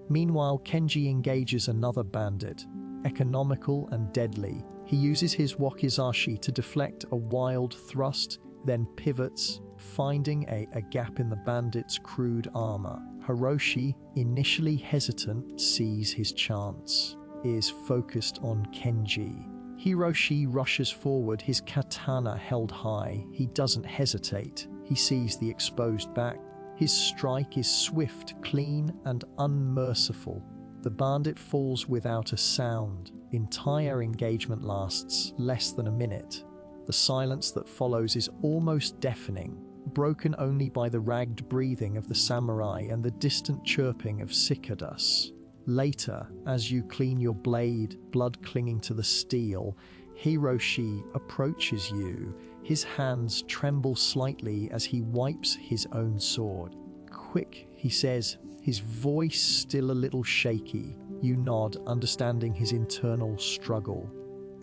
Meanwhile, Kenji engages another bandit, economical and deadly. He uses his wakizashi to deflect a wild thrust, then pivots, finding a gap in the bandit's crude armor. Hiroshi, initially hesitant, sees his chance, is focused on Kenji. Hiroshi rushes forward, his katana held high. He doesn't hesitate. He sees the exposed back. His strike is swift, clean, and unmerciful. The bandit falls without a sound. Entire engagement lasts less than a minute. The silence that follows is almost deafening, broken only by the ragged breathing of the samurai and the distant chirping of cicadas. Later, as you clean your blade, blood clinging to the steel, Hiroshi approaches you. His hands tremble slightly as he wipes his own sword. "Quick," he says, his voice still a little shaky. You nod, understanding his internal struggle.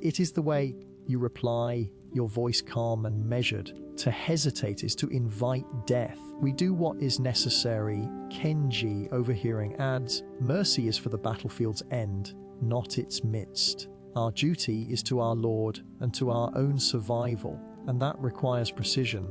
"It is the way," you reply, your voice calm and measured. To hesitate is to invite death. "We do what is necessary," Kenji, overhearing, adds, "Mercy is for the battlefield's end, not its midst. Our duty is to our Lord and to our own survival, and that requires precision."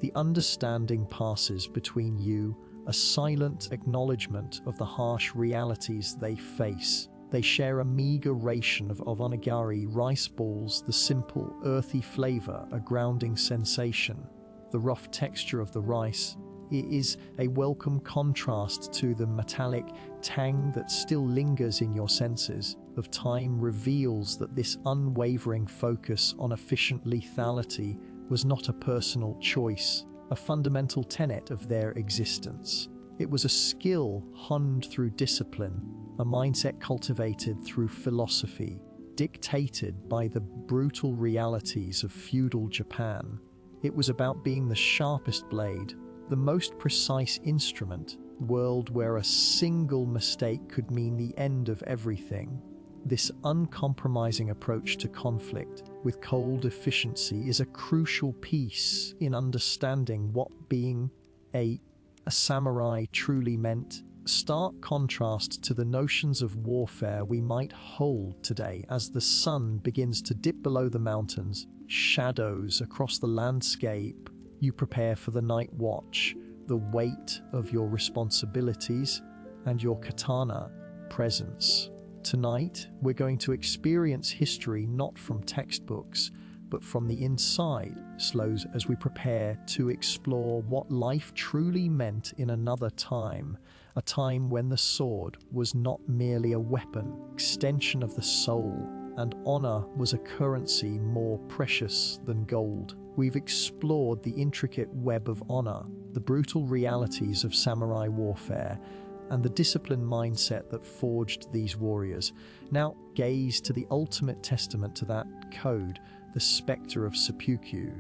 The understanding passes between you, a silent acknowledgement of the harsh realities they face. They share a meager ration of onigiri rice balls, the simple, earthy flavor, a grounding sensation. The rough texture of the rice, it is a welcome contrast to the metallic tang that still lingers in your senses. Of time reveals that this unwavering focus on efficient lethality was not a personal choice, a fundamental tenet of their existence. It was a skill honed through discipline, a mindset cultivated through philosophy, dictated by the brutal realities of feudal Japan. It was about being the sharpest blade, the most precise instrument, world where a single mistake could mean the end of everything. This uncompromising approach to conflict with cold efficiency is a crucial piece in understanding what being a samurai truly meant. Stark contrast to the notions of warfare we might hold today. As the sun begins to dip below the mountains, shadows across the landscape, you prepare for the night watch, the weight of your responsibilities and your katana presence. Tonight, we're going to experience history not from textbooks, but from the inside, slows as we prepare to explore what life truly meant in another time, a time when the sword was not merely a weapon, extension of the soul, and honor was a currency more precious than gold. We've explored the intricate web of honor, the brutal realities of samurai warfare, and the disciplined mindset that forged these warriors. Now gaze to the ultimate testament to that code, the spectre of seppuku.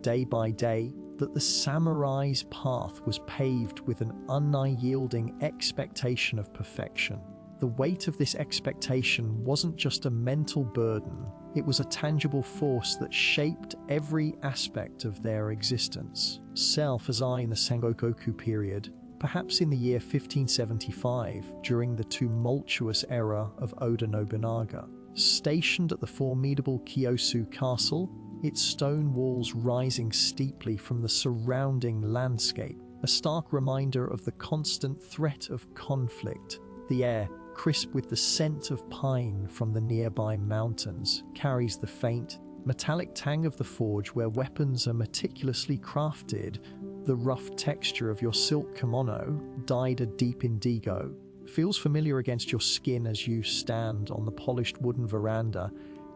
Day by day, that the samurai's path was paved with an unyielding expectation of perfection. The weight of this expectation wasn't just a mental burden, it was a tangible force that shaped every aspect of their existence. Self as I in the Sengoku period, perhaps in the year 1575, during the tumultuous era of Oda Nobunaga. Stationed at the formidable Kyosu Castle, its stone walls rising steeply from the surrounding landscape, a stark reminder of the constant threat of conflict. The air, crisp with the scent of pine from the nearby mountains, carries the faint, metallic tang of the forge where weapons are meticulously crafted. The rough texture of your silk kimono, dyed a deep indigo, feels familiar against your skin as you stand on the polished wooden veranda,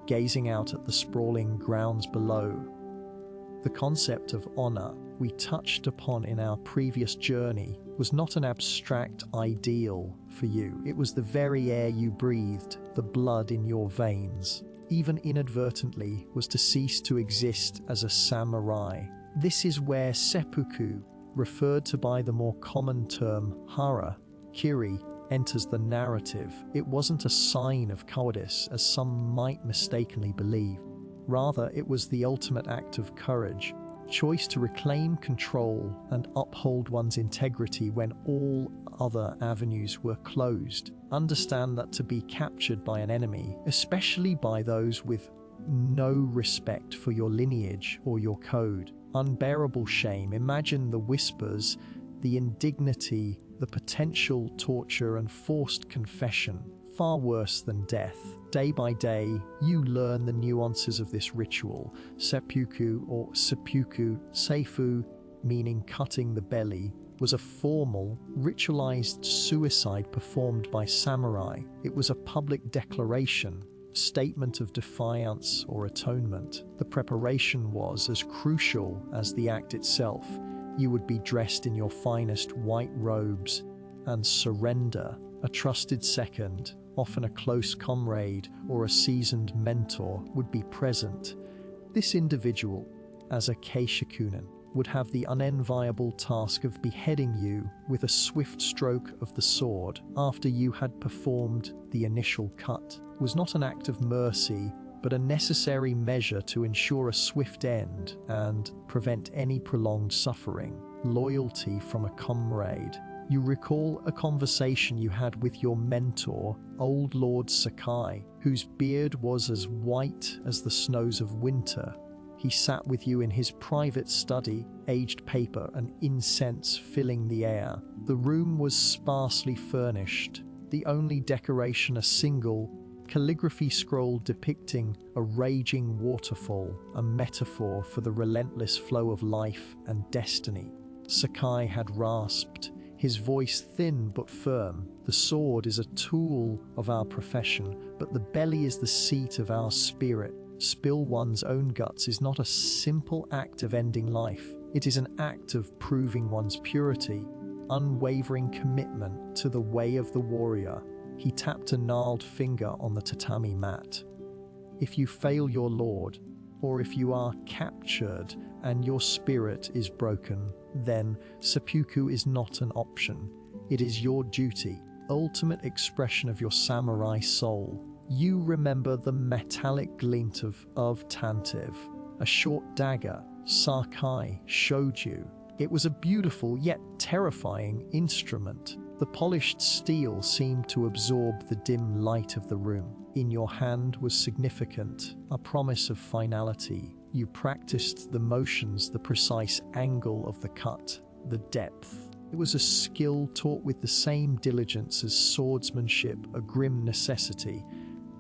gazing out at the sprawling grounds below. The concept of honor we touched upon in our previous journey was not an abstract ideal for you. It was the very air you breathed, the blood in your veins. Even inadvertently was to cease to exist as a samurai. This is where seppuku, referred to by the more common term hara, kiri, enters the narrative. It wasn't a sign of cowardice, as some might mistakenly believe. Rather, it was the ultimate act of courage, choice to reclaim control and uphold one's integrity when all other avenues were closed. Understand that to be captured by an enemy, especially by those with no respect for your lineage or your code, unbearable shame. Imagine the whispers, the indignity, the potential torture and forced confession, far worse than death. Day by day, you learn the nuances of this ritual. Seppuku or seppuku, seifu, meaning cutting the belly, was a formal, ritualized suicide performed by samurai. It was a public declaration, statement of defiance or atonement. The preparation was as crucial as the act itself. You would be dressed in your finest white robes and surrender. A trusted second, often a close comrade or a seasoned mentor, would be present. This individual, as a keishakunin, would have the unenviable task of beheading you with a swift stroke of the sword after you had performed the initial cut. It was not an act of mercy, but a necessary measure to ensure a swift end and prevent any prolonged suffering. Loyalty from a comrade. You recall a conversation you had with your mentor, Old Lord Sakai, whose beard was as white as the snows of winter. He sat with you in his private study, aged paper and incense filling the air. The room was sparsely furnished, the only decoration a single calligraphy scroll depicting a raging waterfall, a metaphor for the relentless flow of life and destiny. Sakai had rasped, his voice thin but firm. The sword is a tool of our profession, but the belly is the seat of our spirit. Spill one's own guts is not a simple act of ending life. It is an act of proving one's purity, unwavering commitment to the way of the warrior. He tapped a gnarled finger on the tatami mat. If you fail your lord, or if you are captured and your spirit is broken, then seppuku is not an option. It is your duty, ultimate expression of your samurai soul. You remember the metallic glint of tantive, a short dagger Sakai showed you. It was a beautiful yet terrifying instrument. The polished steel seemed to absorb the dim light of the room. In your hand was significant, a promise of finality. You practiced the motions, the precise angle of the cut, the depth. It was a skill taught with the same diligence as swordsmanship, a grim necessity.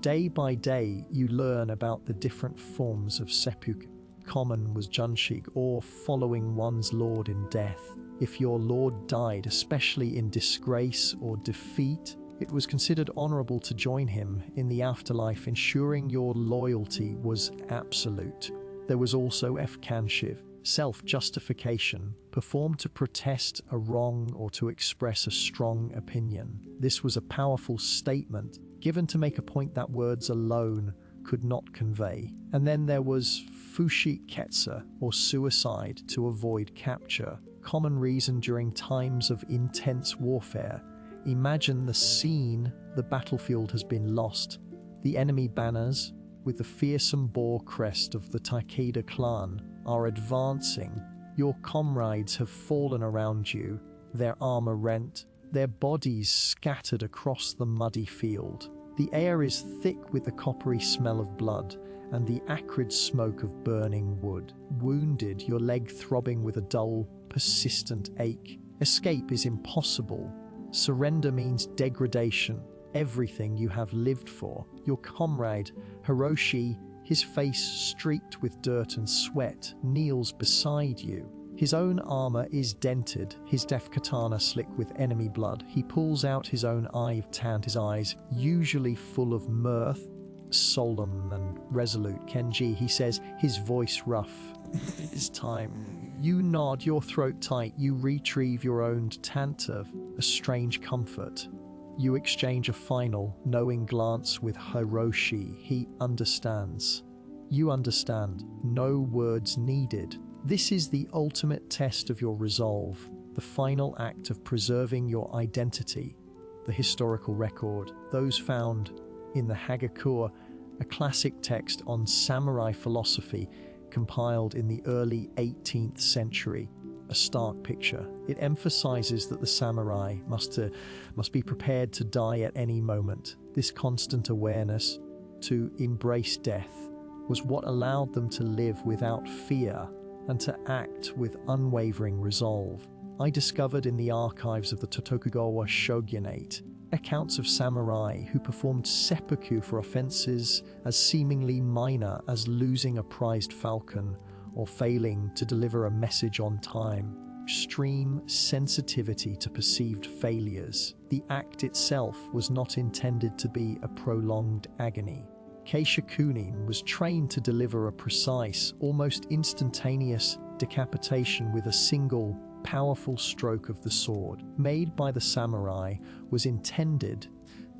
Day by day, you learn about the different forms of seppuku. Common was junshik, or following one's lord in death. If your lord died, especially in disgrace or defeat, it was considered honorable to join him in the afterlife, ensuring your loyalty was absolute. There was also efkanshiv, self-justification, performed to protest a wrong or to express a strong opinion. This was a powerful statement, given to make a point that words alone could not convey. And then there was fushik ketsa, or suicide to avoid capture. Common reason during times of intense warfare. Imagine the scene: the battlefield has been lost. The enemy banners, with the fearsome boar crest of the Takeda clan, are advancing. Your comrades have fallen around you, their armor rent, their bodies scattered across the muddy field. The air is thick with the coppery smell of blood and the acrid smoke of burning wood. Wounded, your leg throbbing with a dull, persistent ache. Escape is impossible. Surrender means degradation, everything you have lived for. Your comrade, Hiroshi, his face streaked with dirt and sweat, kneels beside you. His own armor is dented, his death katana slick with enemy blood. He pulls out his own eye, tanned his eyes, usually full of mirth. Solemn and resolute Kenji, he says, his voice rough. It is time. You nod, your throat tight, you retrieve your own tantav, a strange comfort. You exchange a final, knowing glance with Hiroshi. He understands. You understand. No words needed. This is the ultimate test of your resolve, the final act of preserving your identity, the historical record, those found in the Hagakure, a classic text on samurai philosophy compiled in the early 18th century. A stark picture. It emphasizes that the samurai must be prepared to die at any moment. This constant awareness to embrace death was what allowed them to live without fear and to act with unwavering resolve. I discovered in the archives of the Tokugawa shogunate accounts of samurai who performed seppuku for offenses as seemingly minor as losing a prized falcon or failing to deliver a message on time. Extreme sensitivity to perceived failures. The act itself was not intended to be a prolonged agony. Keishakunin was trained to deliver a precise, almost instantaneous decapitation with a single, powerful stroke of the sword. Made by the samurai, was intended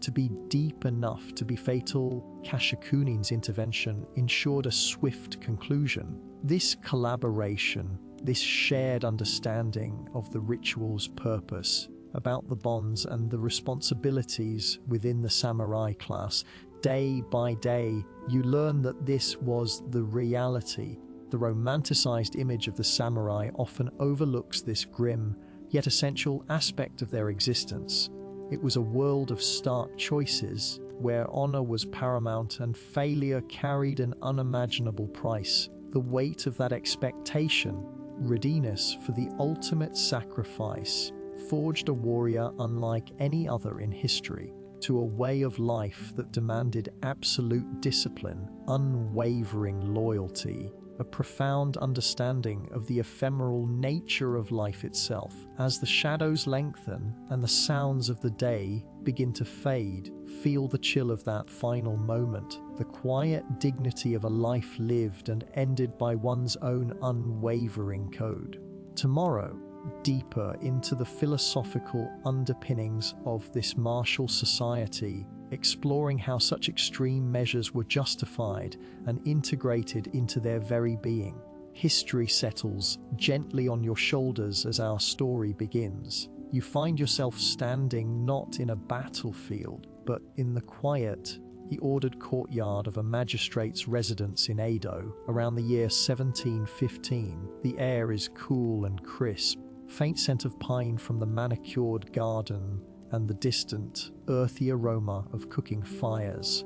to be deep enough to be fatal. Kashakunin's intervention ensured a swift conclusion. This collaboration, this shared understanding of the ritual's purpose, about the bonds and the responsibilities within the samurai class, day by day, you learn that this was the reality. The romanticized image of the samurai often overlooks this grim, yet essential aspect of their existence. It was a world of stark choices, where honor was paramount and failure carried an unimaginable price. The weight of that expectation, readiness for the ultimate sacrifice, forged a warrior unlike any other in history, to a way of life that demanded absolute discipline, unwavering loyalty, a profound understanding of the ephemeral nature of life itself. As the shadows lengthen and the sounds of the day begin to fade, feel the chill of that final moment, the quiet dignity of a life lived and ended by one's own unwavering code. Tomorrow, deeper into the philosophical underpinnings of this martial society, exploring how such extreme measures were justified and integrated into their very being. History settles gently on your shoulders as our story begins. You find yourself standing not in a battlefield, but in the quiet, the ordered courtyard of a magistrate's residence in Edo around the year 1715. The air is cool and crisp, faint scent of pine from the manicured garden and the distant, earthy aroma of cooking fires.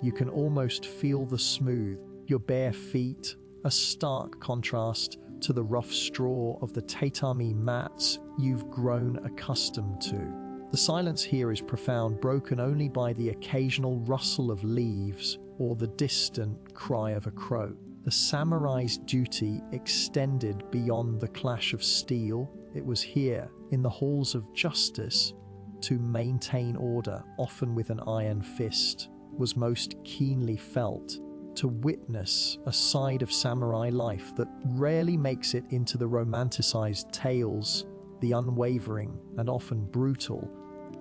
You can almost feel the smooth, your bare feet, a stark contrast to the rough straw of the tatami mats you've grown accustomed to. The silence here is profound, broken only by the occasional rustle of leaves or the distant cry of a crow. The samurai's duty extended beyond the clash of steel. It was here, in the halls of justice, to maintain order, often with an iron fist, was most keenly felt. To witness a side of samurai life that rarely makes it into the romanticized tales, the unwavering and often brutal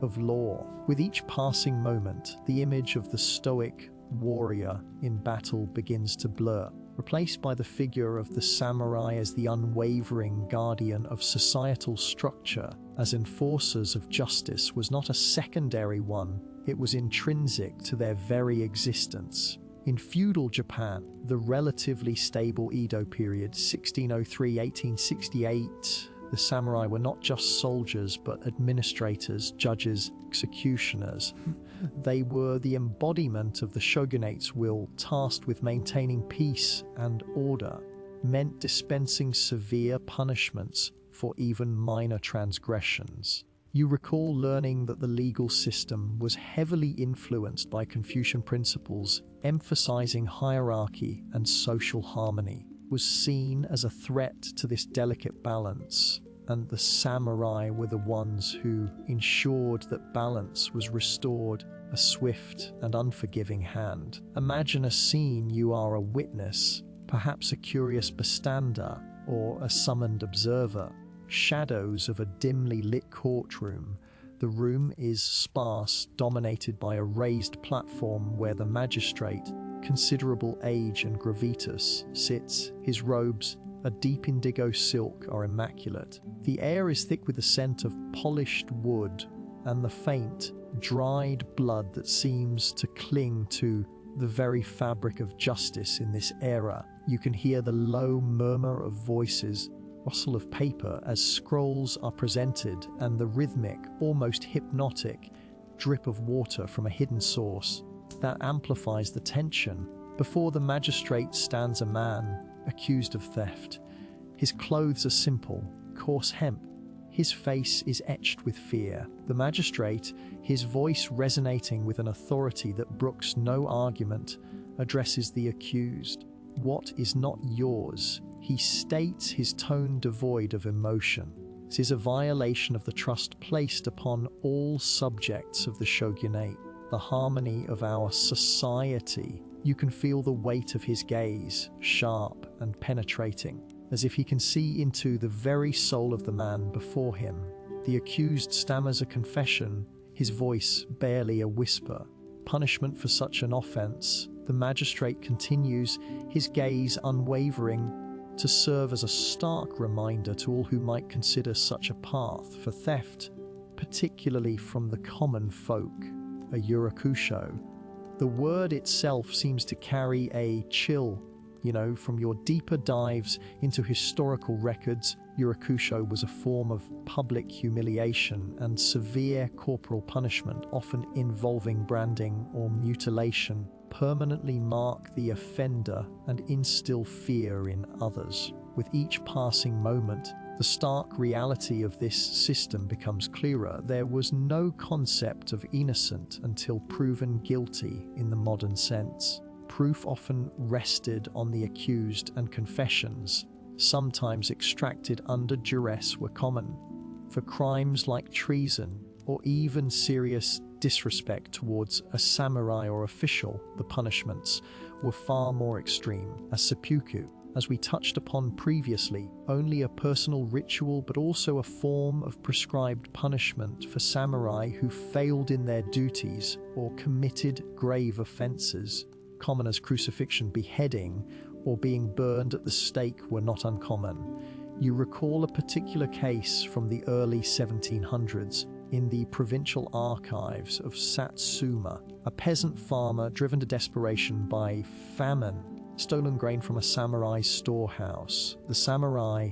of law. With each passing moment, the image of the stoic warrior in battle begins to blur, replaced by the figure of the samurai as the unwavering guardian of societal structure, as enforcers of justice was not a secondary one, it was intrinsic to their very existence. In feudal Japan, the relatively stable Edo period, 1603–1868, the samurai were not just soldiers but administrators, judges, executioners. They were the embodiment of the shogunate's will, tasked with maintaining peace and order, meant dispensing severe punishments for even minor transgressions. You recall learning that the legal system was heavily influenced by Confucian principles, emphasizing hierarchy and social harmony, was seen as a threat to this delicate balance, and the samurai were the ones who ensured that balance was restored, a swift and unforgiving hand. Imagine a scene: you are a witness, perhaps a curious bystander or a summoned observer. Shadows of a dimly lit courtroom. The room is sparse, dominated by a raised platform where the magistrate, considerable age and gravitas, sits. His robes, a deep indigo silk, are immaculate. The air is thick with the scent of polished wood and the faint, dried blood that seems to cling to the very fabric of justice in this era. You can hear the low murmur of voices, rustle of paper as scrolls are presented, and the rhythmic, almost hypnotic, drip of water from a hidden source that amplifies the tension. Before the magistrate stands a man accused of theft. His clothes are simple, coarse hemp. His face is etched with fear. The magistrate, his voice resonating with an authority that brooks no argument, addresses the accused. "What is not yours?" he states, his tone devoid of emotion. This is a violation of the trust placed upon all subjects of the shogunate, the harmony of our society. You can feel the weight of his gaze, sharp and penetrating, as if he can see into the very soul of the man before him. The accused stammers a confession, his voice barely a whisper. Punishment for such an offense. The magistrate continues, his gaze unwavering, to serve as a stark reminder to all who might consider such a path for theft, particularly from the common folk, a yurakusho. The word itself seems to carry a chill, from your deeper dives into historical records. Yurakusho was a form of public humiliation and severe corporal punishment, often involving branding or mutilation, permanently mark the offender and instill fear in others. With each passing moment, the stark reality of this system becomes clearer. There was no concept of innocent until proven guilty in the modern sense. Proof often rested on the accused, and confessions, sometimes extracted under duress, were common. For crimes like treason or even serious disrespect towards a samurai or official, the punishments were far more extreme. As seppuku, as we touched upon previously, only a personal ritual but also a form of prescribed punishment for samurai who failed in their duties or committed grave offenses. Common as crucifixion, beheading, or being burned at the stake were not uncommon. You recall a particular case from the early 1700s in the provincial archives of Satsuma. A peasant farmer, driven to desperation by famine, stolen grain from a samurai's storehouse. The samurai,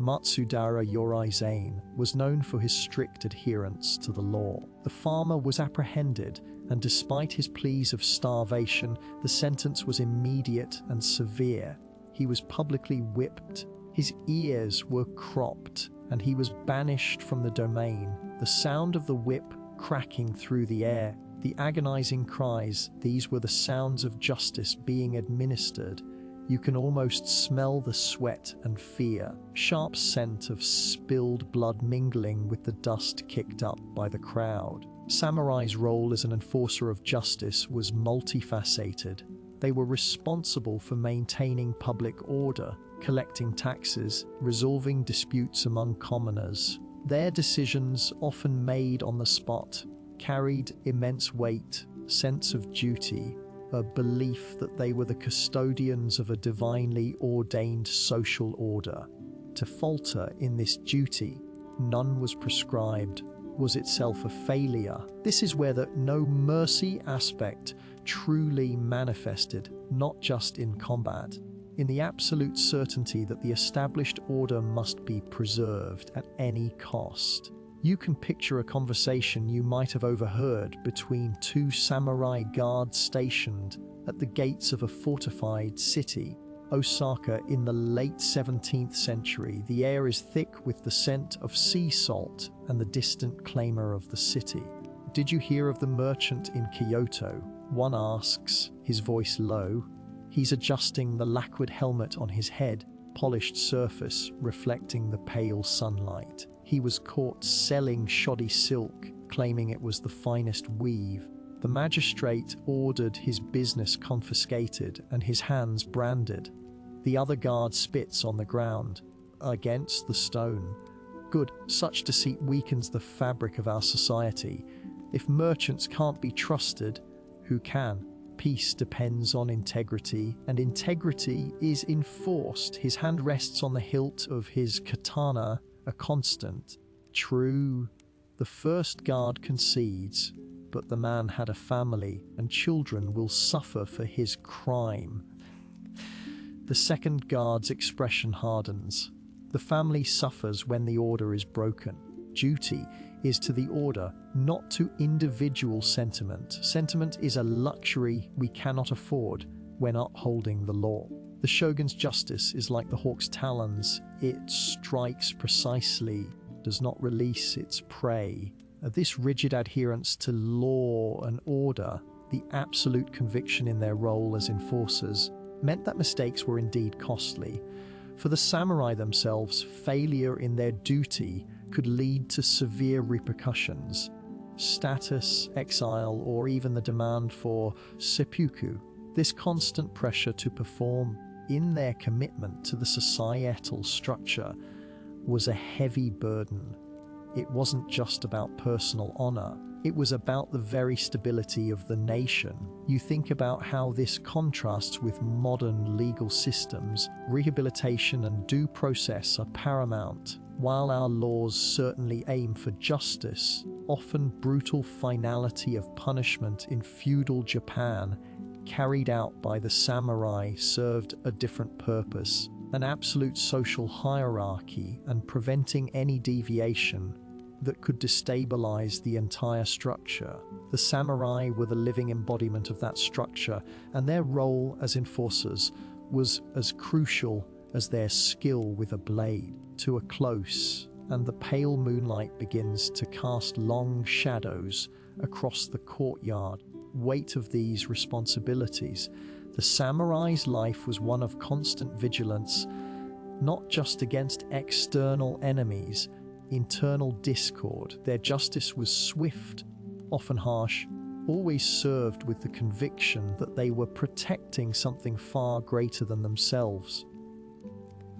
Matsudara Yoraizain, was known for his strict adherence to the law. The farmer was apprehended, and despite his pleas of starvation, the sentence was immediate and severe. He was publicly whipped. His ears were cropped, and he was banished from the domain. The sound of the whip cracking through the air, the agonizing cries, these were the sounds of justice being administered. You can almost smell the sweat and fear, sharp scent of spilled blood mingling with the dust kicked up by the crowd. Samurai's role as an enforcer of justice was multifaceted. They were responsible for maintaining public order, collecting taxes, resolving disputes among commoners. Their decisions, often made on the spot, carried immense weight, sense of duty, a belief that they were the custodians of a divinely ordained social order. To falter in this duty, none was prescribed, was itself a failure. This is where the no mercy aspect truly manifested, not just in combat, in the absolute certainty that the established order must be preserved at any cost. You can picture a conversation you might have overheard between two samurai guards stationed at the gates of a fortified city. Osaka in the late 17th century, the air is thick with the scent of sea salt and the distant clamor of the city. Did you hear of the merchant in Kyoto? One asks, his voice low. He's adjusting the lacquered helmet on his head, polished surface reflecting the pale sunlight. He was caught selling shoddy silk, claiming it was the finest weave. The magistrate ordered his business confiscated and his hands branded. The other guard spits on the ground, against the stone. Good, such deceit weakens the fabric of our society. If merchants can't be trusted, who can? Peace depends on integrity, and integrity is enforced. His hand rests on the hilt of his katana, a constant. True, the first guard concedes, but the man had a family, and children will suffer for his crime. The second guard's expression hardens. The family suffers when the order is broken. Duty is to the order, not to individual sentiment. Sentiment is a luxury we cannot afford when upholding the law. The shogun's justice is like the hawk's talons. It strikes precisely, does not release its prey. This rigid adherence to law and order, the absolute conviction in their role as enforcers, meant that mistakes were indeed costly. For the samurai themselves, failure in their duty could lead to severe repercussions. Status, exile, or even the demand for seppuku. This constant pressure to perform in their commitment to the societal structure was a heavy burden. It wasn't just about personal honor. It was about the very stability of the nation. You think about how this contrasts with modern legal systems. Rehabilitation and due process are paramount. While our laws certainly aim for justice, often brutal finality of punishment in feudal Japan, carried out by the samurai, served a different purpose. An absolute social hierarchy and preventing any deviation that could destabilize the entire structure. The samurai were the living embodiment of that structure, and their role as enforcers was as crucial as their skill with a blade. To a close, and the pale moonlight begins to cast long shadows across the courtyard. Weight of these responsibilities. The samurai's life was one of constant vigilance, not just against external enemies, internal discord. Their justice was swift, often harsh, always served with the conviction that they were protecting something far greater than themselves.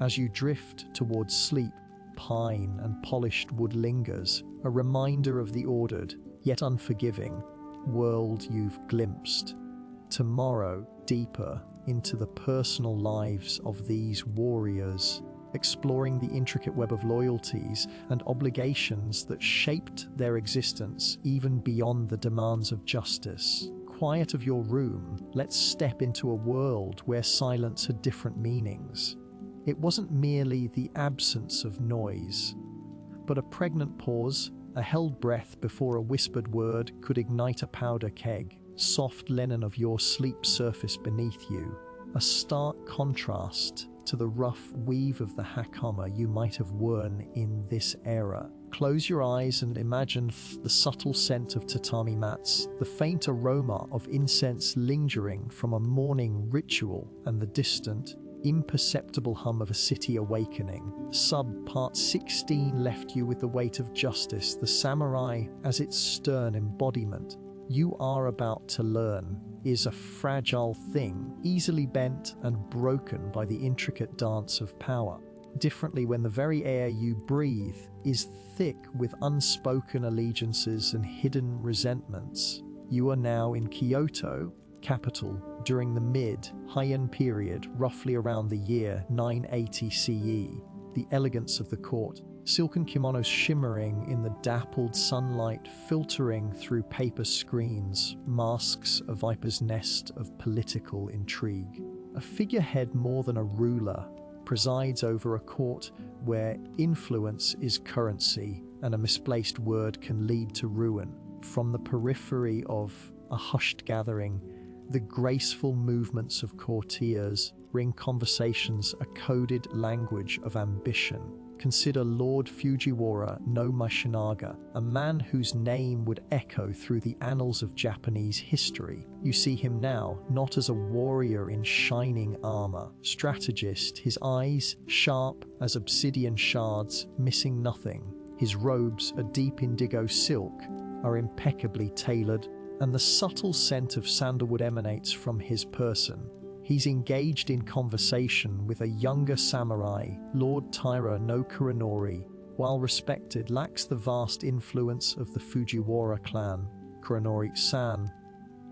As you drift towards sleep, pine and polished wood lingers, a reminder of the ordered, yet unforgiving, world you've glimpsed. Tomorrow, deeper into the personal lives of these warriors, exploring the intricate web of loyalties and obligations that shaped their existence even beyond the demands of justice. Quiet of your room, let's step into a world where silence had different meanings. It wasn't merely the absence of noise, but a pregnant pause, a held breath before a whispered word could ignite a powder keg, soft linen of your sleep surface beneath you, a stark contrast to the rough weave of the hakama you might have worn in this era. Close your eyes and imagine the subtle scent of tatami mats, the faint aroma of incense lingering from a morning ritual, and the distant, imperceptible hum of a city awakening. Part 16 left you with the weight of justice, the samurai as its stern embodiment. You are about to learn is a fragile thing, easily bent and broken by the intricate dance of power. Differently when the very air you breathe is thick with unspoken allegiances and hidden resentments. You are now in Kyoto, capital, during the mid-Heian period, roughly around the year 980 CE. The elegance of the court, silken kimonos shimmering in the dappled sunlight filtering through paper screens, masks a viper's nest of political intrigue. A figurehead more than a ruler presides over a court where influence is currency and a misplaced word can lead to ruin. From the periphery of a hushed gathering, the graceful movements of courtiers bring conversations a coded language of ambition. Consider Lord Fujiwara no Mashinaga, a man whose name would echo through the annals of Japanese history. You see him now, not as a warrior in shining armor, strategist, his eyes sharp as obsidian shards, missing nothing. His robes, a deep indigo silk, are impeccably tailored, and the subtle scent of sandalwood emanates from his person. He's engaged in conversation with a younger samurai, Lord Taira no Kuronori. While respected, lacks the vast influence of the Fujiwara clan, Kuronori-san.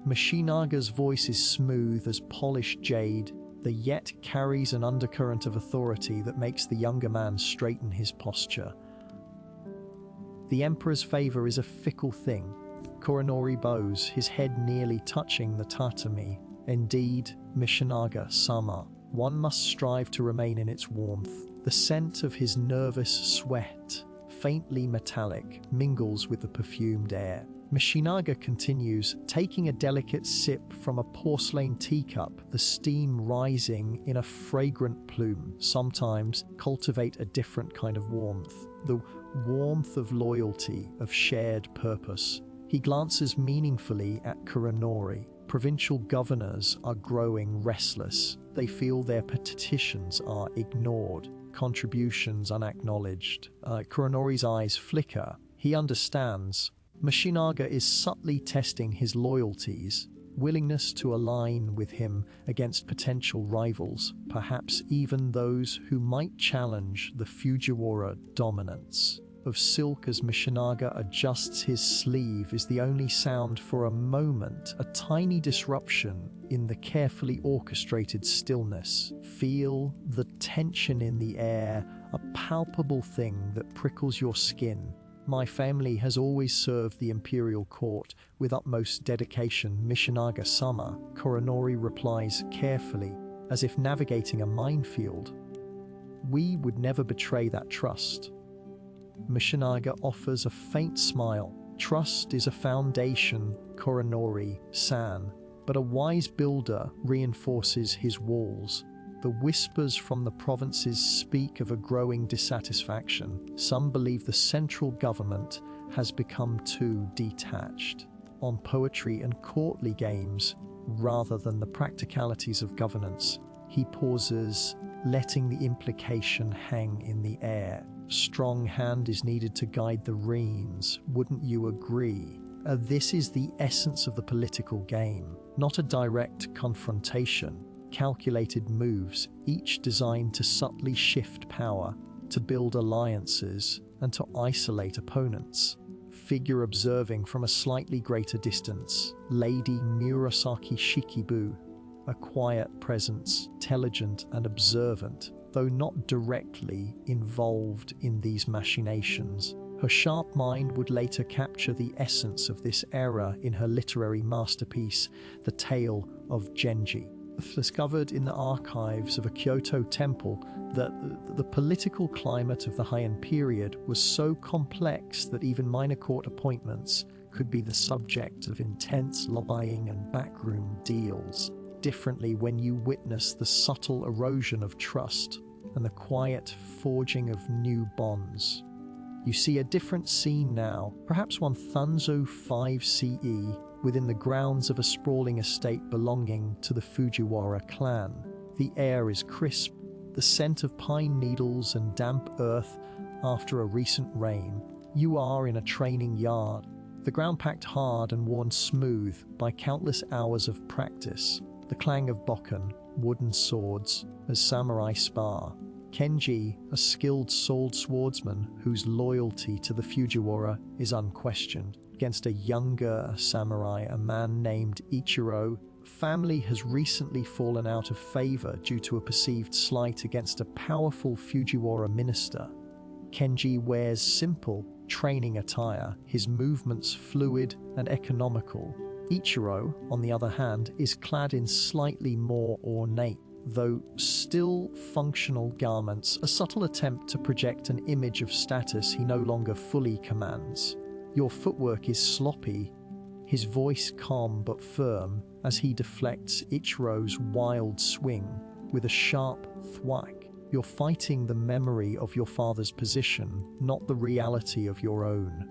Mashinaga's voice is smooth as polished jade, yet carries an undercurrent of authority that makes the younger man straighten his posture. The emperor's favor is a fickle thing. Kuronori bows, his head nearly touching the tatami. Indeed, Mishinaga-sama, one must strive to remain in its warmth. The scent of his nervous sweat, faintly metallic, mingles with the perfumed air. Mishinaga continues, taking a delicate sip from a porcelain teacup, the steam rising in a fragrant plume. Sometimes cultivate a different kind of warmth, the warmth of loyalty, of shared purpose. He glances meaningfully at Kuronori. Provincial governors are growing restless. They feel their petitions are ignored, contributions unacknowledged. Kuronori's eyes flicker. He understands. Mashinaga is subtly testing his loyalties, willingness to align with him against potential rivals, perhaps even those who might challenge the Fujiwara dominance. Of silk as Mishinaga adjusts his sleeve is the only sound for a moment, a tiny disruption in the carefully orchestrated stillness. Feel the tension in the air, a palpable thing that prickles your skin. My family has always served the imperial court with utmost dedication, Mishinaga-sama, Kuronori replies carefully, as if navigating a minefield. We would never betray that trust. Mishinaga offers a faint smile. Trust is a foundation, Kuronori-san, but a wise builder reinforces his walls. The whispers from the provinces speak of a growing dissatisfaction. Some believe the central government has become too detached on poetry and courtly games rather than the practicalities of governance. He pauses, letting the implication hang in the air. Strong hand is needed to guide the reins, wouldn't you agree? This is the essence of the political game, not a direct confrontation. Calculated moves, each designed to subtly shift power, to build alliances, and to isolate opponents. Figure observing from a slightly greater distance, Lady Murasaki Shikibu, a quiet presence, intelligent and observant, though not directly involved in these machinations. Her sharp mind would later capture the essence of this era in her literary masterpiece, The Tale of Genji. Discovered in the archives of a Kyoto temple that the political climate of the Heian period was so complex that even minor court appointments could be the subject of intense lobbying and backroom deals. differently when you witness the subtle erosion of trust and the quiet forging of new bonds. You see a different scene now, perhaps 1005 CE, within the grounds of a sprawling estate belonging to the Fujiwara clan. The air is crisp, the scent of pine needles and damp earth after a recent rain. You are in a training yard, the ground packed hard and worn smooth by countless hours of practice. The clang of bokken, wooden swords, as samurai spar. Kenji, a skilled swordsman whose loyalty to the Fujiwara is unquestioned, against a younger samurai, a man named Ichiro. Family has recently fallen out of favor due to a perceived slight against a powerful Fujiwara minister. Kenji wears simple, training attire, his movements fluid and economical. Ichiro, on the other hand, is clad in slightly more ornate, though still functional garments, a subtle attempt to project an image of status he no longer fully commands. Your footwork is sloppy, his voice calm but firm as he deflects Ichiro's wild swing with a sharp thwack. You're fighting the memory of your father's position, not the reality of your own.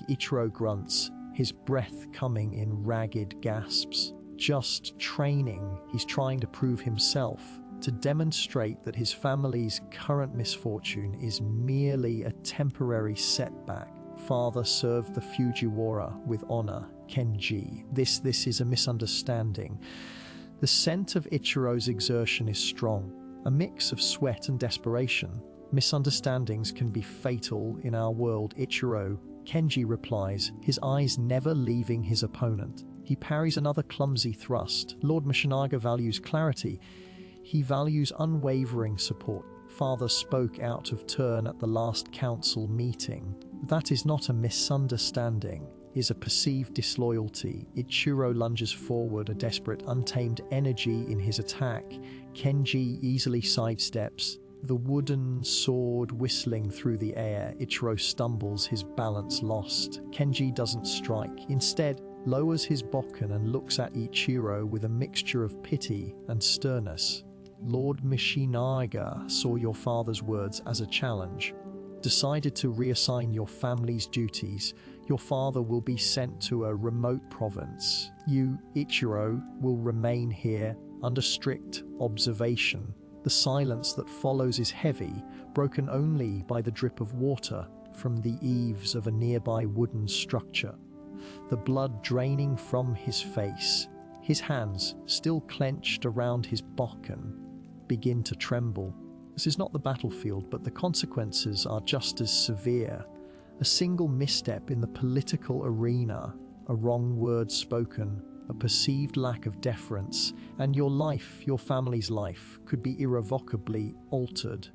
Ichiro grunts, his breath coming in ragged gasps. Just training, he's trying to prove himself, to demonstrate that his family's current misfortune is merely a temporary setback. Father served the Fujiwara with honor, Kenji. This is a misunderstanding. The scent of Ichiro's exertion is strong, a mix of sweat and desperation. Misunderstandings can be fatal in our world, Ichiro, Kenji replies, his eyes never leaving his opponent. He parries another clumsy thrust. Lord Mishinaga values clarity. He values unwavering support. Father spoke out of turn at the last council meeting. That is not a misunderstanding, is a perceived disloyalty. Ichiro lunges forward, a desperate, untamed energy in his attack. Kenji easily sidesteps, the wooden sword whistling through the air. Ichiro stumbles, his balance lost. Kenji doesn't strike. Instead, lowers his bokken and looks at Ichiro with a mixture of pity and sternness. Lord Mishinaga saw your father's words as a challenge, decided to reassign your family's duties. Your father will be sent to a remote province. You, Ichiro, will remain here under strict observation. The silence that follows is heavy, broken only by the drip of water from the eaves of a nearby wooden structure. The blood draining from his face, his hands, still clenched around his bokken, begin to tremble. This is not the battlefield, but the consequences are just as severe. A single misstep in the political arena, a wrong word spoken, a perceived lack of deference, and your life, your family's life, could be irrevocably altered.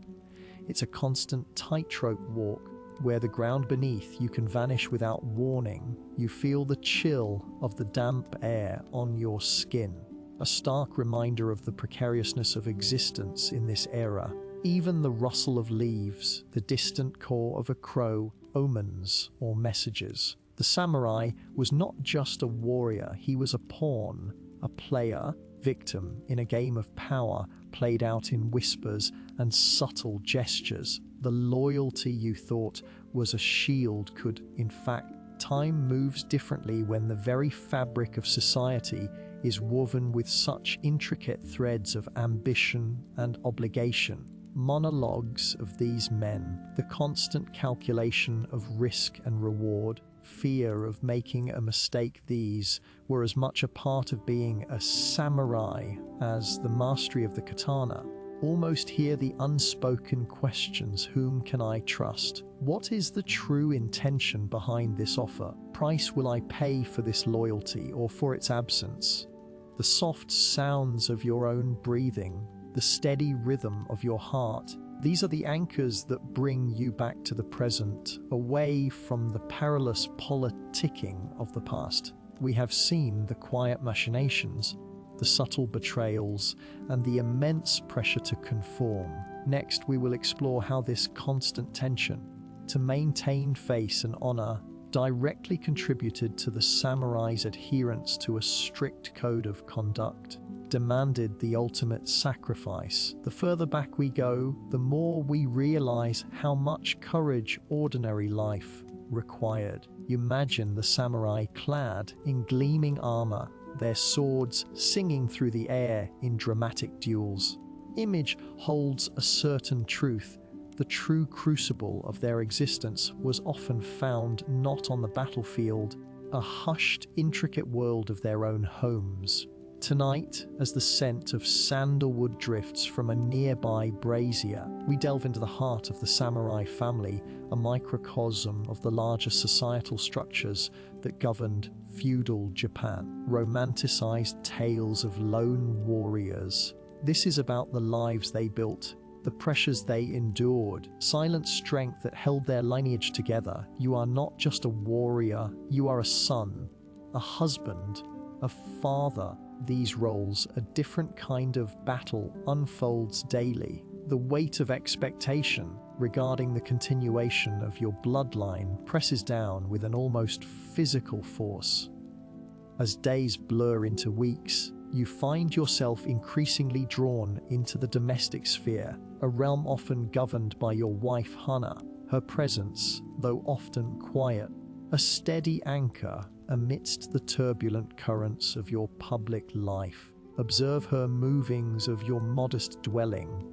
It's a constant tightrope walk, where the ground beneath you can vanish without warning. You feel the chill of the damp air on your skin, a stark reminder of the precariousness of existence in this era. Even the rustle of leaves, the distant caw of a crow, omens or messages. The samurai was not just a warrior, he was a pawn, a player, victim in a game of power played out in whispers and subtle gestures. The loyalty you thought was a shield could, in fact, time moves differently when the very fabric of society is woven with such intricate threads of ambition and obligation. Monologues of these men, the constant calculation of risk and reward, fear of making a mistake, these were as much a part of being a samurai as the mastery of the katana. Almost hear the unspoken questions: whom can I trust? What is the true intention behind this offer? Price will I pay for this loyalty or for its absence? The soft sounds of your own breathing, the steady rhythm of your heart, these are the anchors that bring you back to the present, away from the perilous politicking of the past. We have seen the quiet machinations, the subtle betrayals, and the immense pressure to conform. Next, we will explore how this constant tension to maintain face and honor directly contributed to the samurai's adherence to a strict code of conduct. demanded the ultimate sacrifice. The further back we go, the more we realize how much courage ordinary life required. You imagine the samurai clad in gleaming armor, their swords singing through the air in dramatic duels. Image holds a certain truth. The true crucible of their existence was often found not on the battlefield, a hushed, intricate world of their own homes. Tonight, as the scent of sandalwood drifts from a nearby brazier, we delve into the heart of the samurai family, a microcosm of the larger societal structures that governed feudal Japan. Romanticized tales of lone warriors. This is about the lives they built, the pressures they endured, silent strength that held their lineage together. You are not just a warrior, you are a son, a husband, a father. These roles, a different kind of battle, unfolds daily. The weight of expectation regarding the continuation of your bloodline presses down with an almost physical force. As days blur into weeks, you find yourself increasingly drawn into the domestic sphere, a realm often governed by your wife Hana. Her presence, though often quiet, a steady anchor amidst the turbulent currents of your public life. Observe her movings of your modest dwelling.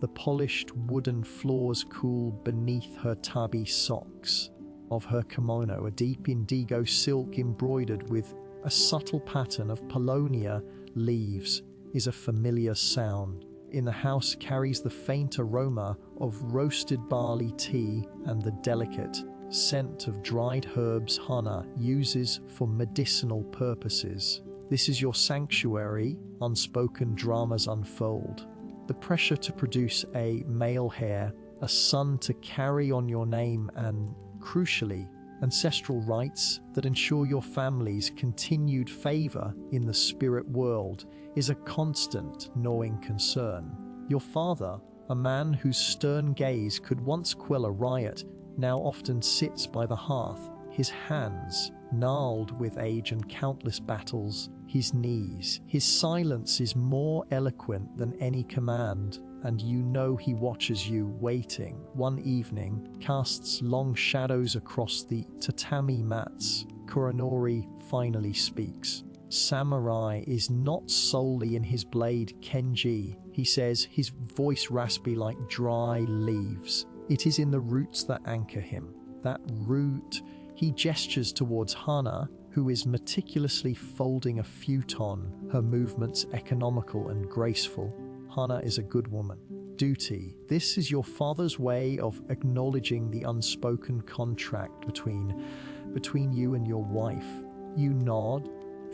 The polished wooden floors cool beneath her tabi socks. Of her kimono, a deep indigo silk embroidered with a subtle pattern of paulownia leaves, is a familiar sound. In the house carries the faint aroma of roasted barley tea and the delicate scent of dried herbs Hana uses for medicinal purposes. This is your sanctuary. Unspoken dramas unfold. The pressure to produce a male heir, a son to carry on your name, and, crucially, ancestral rites that ensure your family's continued favor in the spirit world is a constant, gnawing concern. Your father, a man whose stern gaze could once quell a riot, now often sits by the hearth, his hands gnarled with age and countless battles, his knees. His silence is more eloquent than any command, and you know he watches you, waiting. One evening, casts long shadows across the tatami mats. Kuronori finally speaks. Samurai is not solely in his blade Kenji, he says, his voice raspy like dry leaves. It is in the roots that anchor him. That root, he gestures towards Hana, who is meticulously folding a futon, her movements economical and graceful. Hana is a good woman. Duty. This is your father's way of acknowledging the unspoken contract between you and your wife. You nod,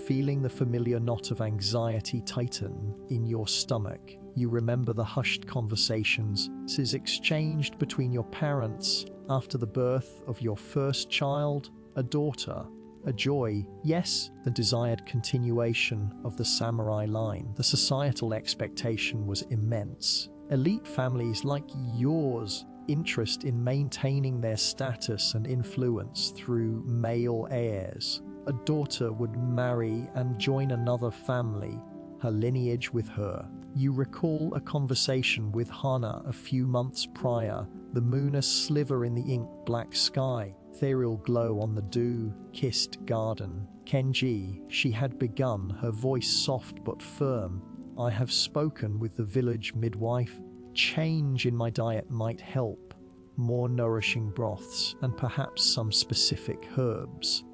feeling the familiar knot of anxiety tighten in your stomach. You remember the hushed conversations exchanged between your parents after the birth of your first child, a daughter, a joy, yes, the desired continuation of the samurai line. The societal expectation was immense. Elite families like yours interest in maintaining their status and influence through male heirs. A daughter would marry and join another family, her lineage with her. You recall a conversation with Hana a few months prior, the moon a sliver in the ink-black sky, ethereal glow on the dew-kissed garden. Kenji, she had begun, her voice soft but firm. I have spoken with the village midwife. Change in my diet might help. More nourishing broths and perhaps some specific herbs.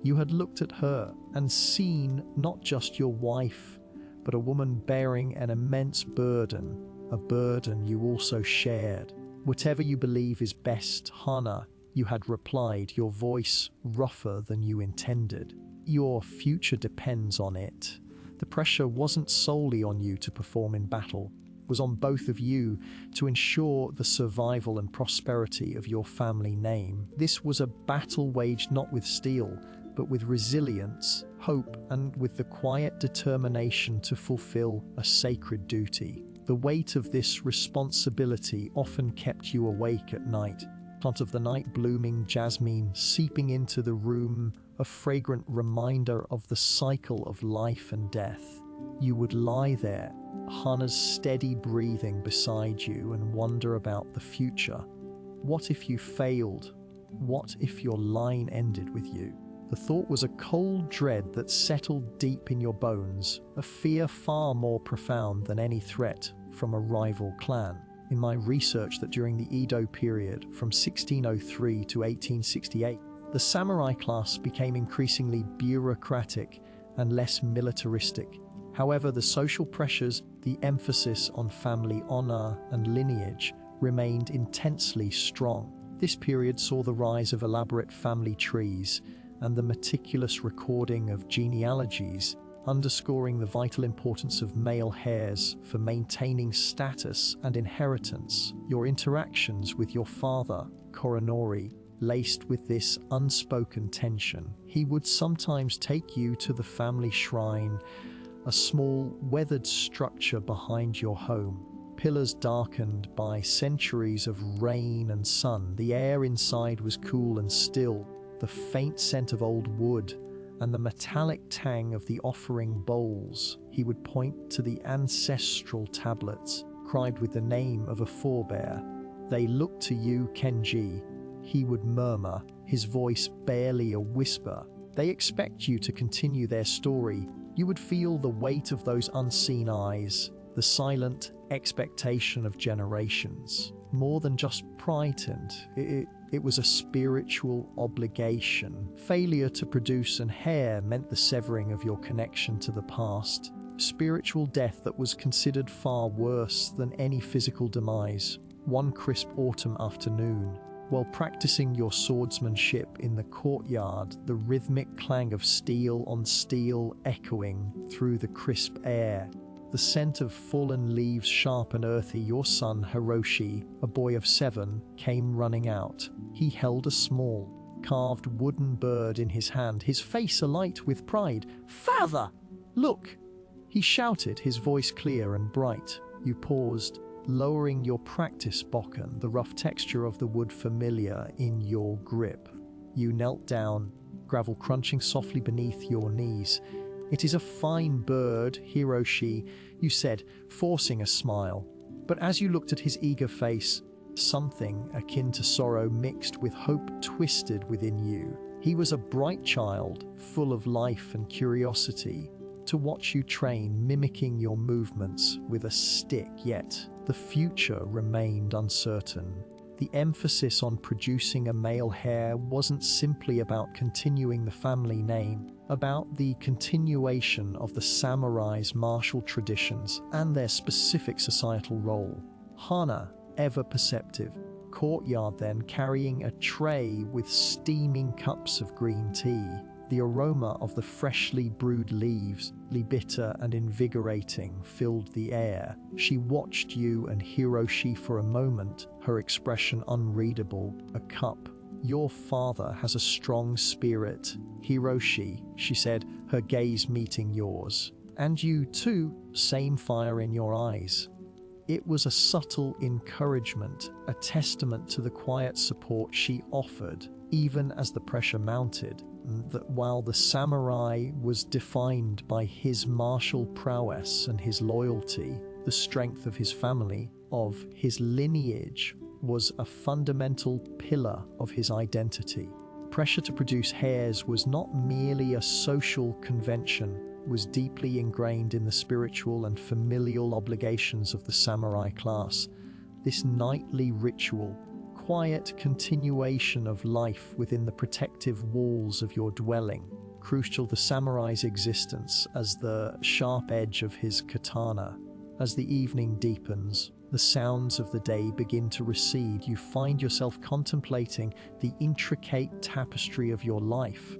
You had looked at her and seen not just your wife, but a woman bearing an immense burden, a burden you also shared. Whatever you believe is best, Hana, you had replied, your voice rougher than you intended. Your future depends on it. The pressure wasn't solely on you to perform in battle, it was on both of you to ensure the survival and prosperity of your family name. This was a battle waged not with steel, but with resilience, hope, and with the quiet determination to fulfill a sacred duty. The weight of this responsibility often kept you awake at night. Plant of the night blooming jasmine seeping into the room, a fragrant reminder of the cycle of life and death. You would lie there, Hana's steady breathing beside you, and wonder about the future. What if you failed? What if your line ended with you? The thought was a cold dread that settled deep in your bones, a fear far more profound than any threat from a rival clan. In my research that during the Edo period, from 1603 to 1868, the samurai class became increasingly bureaucratic and less militaristic. However, the social pressures, the emphasis on family honor and lineage, remained intensely strong. This period saw the rise of elaborate family trees and the meticulous recording of genealogies, underscoring the vital importance of male heirs for maintaining status and inheritance. Your interactions with your father, Koronori, laced with this unspoken tension. He would sometimes take you to the family shrine, a small, weathered structure behind your home. Pillars darkened by centuries of rain and sun, the air inside was cool and still. The faint scent of old wood and the metallic tang of the offering bowls. He would point to the ancestral tablets, scribed with the name of a forebear. "They look to you, Kenji," he would murmur, his voice barely a whisper. "They expect you to continue their story." You would feel the weight of those unseen eyes, the silent expectation of generations. More than just frightened, it was a spiritual obligation. Failure to produce an heir meant the severing of your connection to the past. Spiritual death that was considered far worse than any physical demise. One crisp autumn afternoon, while practicing your swordsmanship in the courtyard, the rhythmic clang of steel on steel echoing through the crisp air, the scent of fallen leaves sharp and earthy, your son Hiroshi, a boy of 7, came running out. He held a small, carved wooden bird in his hand, his face alight with pride. "Father, look!" he shouted, his voice clear and bright. You paused, lowering your practice bokken, the rough texture of the wood familiar in your grip. You knelt down, gravel crunching softly beneath your knees. "It is a fine bird, Hiroshi," you said, forcing a smile. But as you looked at his eager face, something akin to sorrow mixed with hope twisted within you. He was a bright child, full of life and curiosity. To watch you train, mimicking your movements with a stick, yet the future remained uncertain. The emphasis on producing a male heir wasn't simply about continuing the family name, about the continuation of the samurai's martial traditions and their specific societal role. Hana, ever perceptive, courtyard then, carrying a tray with steaming cups of green tea. The aroma of the freshly brewed leaves, bitter and invigorating, filled the air. She watched you and Hiroshi for a moment, her expression unreadable. "A cup. Your father has a strong spirit, Hiroshi," she said, her gaze meeting yours. "And you too, same fire in your eyes." It was a subtle encouragement, a testament to the quiet support she offered, even as the pressure mounted. That while the samurai was defined by his martial prowess and his loyalty, the strength of his family, of his lineage, was a fundamental pillar of his identity. Pressure to produce heirs was not merely a social convention, it was deeply ingrained in the spiritual and familial obligations of the samurai class. This nightly ritual, quiet continuation of life within the protective walls of your dwelling, crucial to the samurai's existence as the sharp edge of his katana. As the evening deepens, the sounds of the day begin to recede. You find yourself contemplating the intricate tapestry of your life,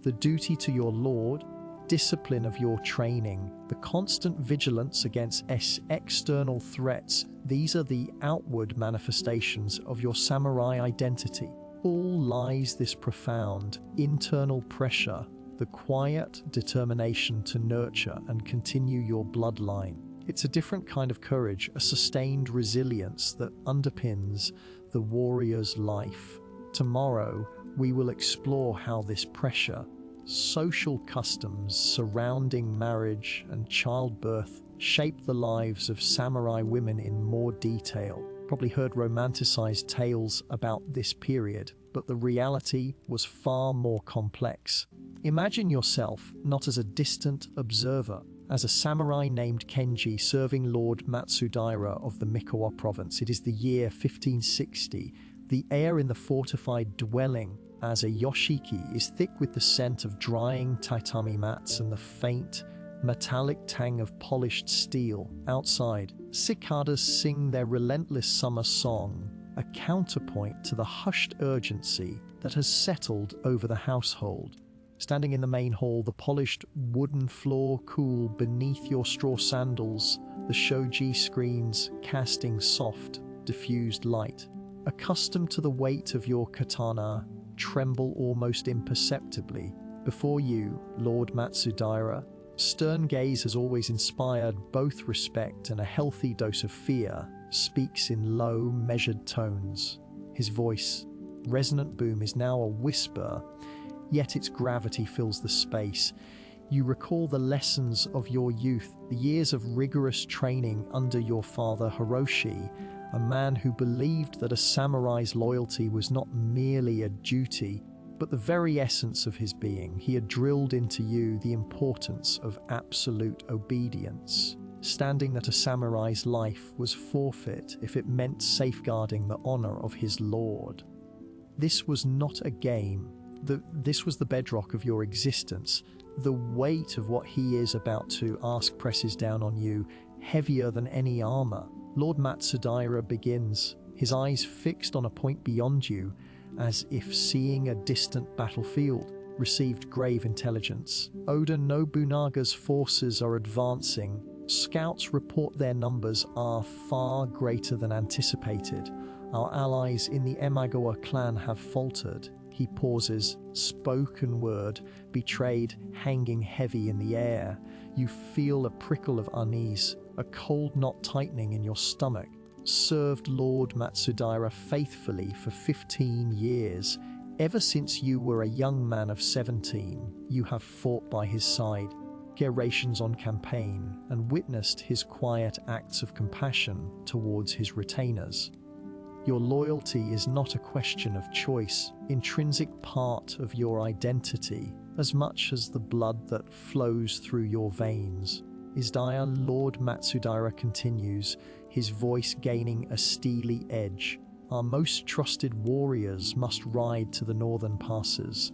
the duty to your lord, discipline of your training, the constant vigilance against external threats. These are the outward manifestations of your samurai identity. All lies this profound internal pressure, the quiet determination to nurture and continue your bloodline. It's a different kind of courage, a sustained resilience that underpins the warrior's life. Tomorrow, we will explore how this pressure, Social customs surrounding marriage and childbirth shaped the lives of samurai women in more detail. Probably heard romanticized tales about this period, but the reality was far more complex. Imagine yourself not as a distant observer, as a samurai named Kenji serving Lord Matsudaira of the Mikawa province. It is the year 1560. The air in the fortified dwelling as a yoshiki is thick with the scent of drying tatami mats and the faint, metallic tang of polished steel. Outside, cicadas sing their relentless summer song, a counterpoint to the hushed urgency that has settled over the household. Standing in the main hall, the polished wooden floor cool beneath your straw sandals, the shoji screens casting soft, diffused light. Accustomed to the weight of your katana, tremble almost imperceptibly. Before you, Lord Matsudaira, stern gaze has always inspired both respect and a healthy dose of fear, speaks in low, measured tones. His voice, resonant boom, is now a whisper, yet its gravity fills the space. You recall the lessons of your youth, the years of rigorous training under your father Hiroshi, a man who believed that a samurai's loyalty was not merely a duty, but the very essence of his being. He had drilled into you the importance of absolute obedience, standing that a samurai's life was forfeit if it meant safeguarding the honor of his lord. This was not a game. This was the bedrock of your existence. The weight of what he is about to ask presses down on you, heavier than any armor. Lord Matsudaira begins, his eyes fixed on a point beyond you, as if seeing a distant battlefield. Received grave intelligence. Oda Nobunaga's forces are advancing. Scouts report their numbers are far greater than anticipated. Our allies in the Emagawa clan have faltered. He pauses, spoken word, betrayed, hanging heavy in the air. You feel a prickle of unease, a cold knot tightening in your stomach. Served Lord Matsudaira faithfully for 15 years. Ever since you were a young man of 17, you have fought by his side, generations on campaign, and witnessed his quiet acts of compassion towards his retainers. Your loyalty is not a question of choice, intrinsic part of your identity, as much as the blood that flows through your veins. Isdaya, Lord Matsudaira continues, his voice gaining a steely edge. Our most trusted warriors must ride to the northern passes.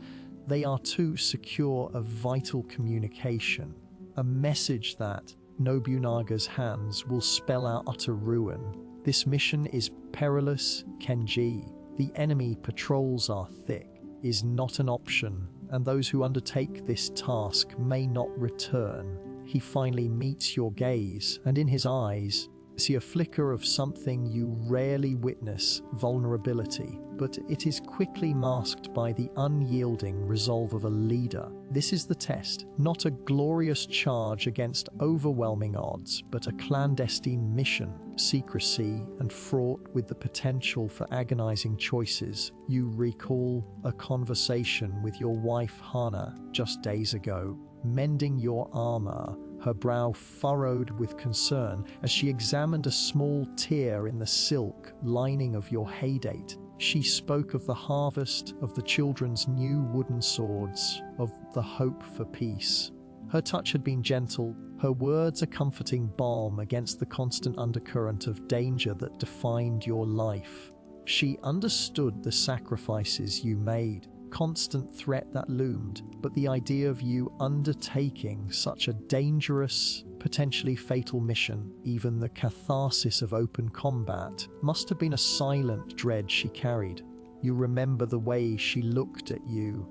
They are to secure a vital communication, a message that Nobunaga's hands will spell out utter ruin. This mission is perilous, Kenji. The enemy patrols are thick, is not an option, and those who undertake this task may not return. He finally meets your gaze, and in his eyes, see a flicker of something you rarely witness, vulnerability, but it is quickly masked by the unyielding resolve of a leader. This is the test, not a glorious charge against overwhelming odds, but a clandestine mission, secrecy and fraught with the potential for agonizing choices. You recall a conversation with your wife Hana just days ago, mending your armor, her brow furrowed with concern as she examined a small tear in the silk lining of your haydate. She spoke of the harvest, of the children's new wooden swords, of the hope for peace. Her touch had been gentle, her words a comforting balm against the constant undercurrent of danger that defined your life. She understood the sacrifices you made, constant threat that loomed, but the idea of you undertaking such a dangerous, potentially fatal mission, even the catharsis of open combat, must have been a silent dread she carried. You remember the way she looked at you,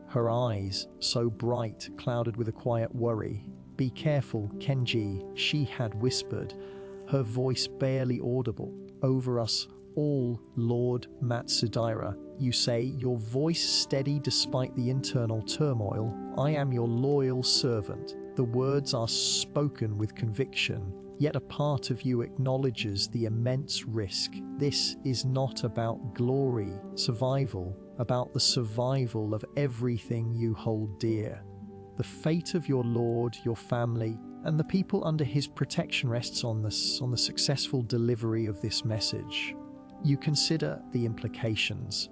her eyes, so bright, clouded with a quiet worry. "Be careful, Kenji," she had whispered, her voice barely audible. "Over us all, Lord Matsudaira," you say, your voice steady despite the internal turmoil. "I am your loyal servant." The words are spoken with conviction, yet a part of you acknowledges the immense risk. This is not about glory, survival, about the survival of everything you hold dear. The fate of your lord, your family, and the people under his protection rests on the successful delivery of this message. You consider the implications.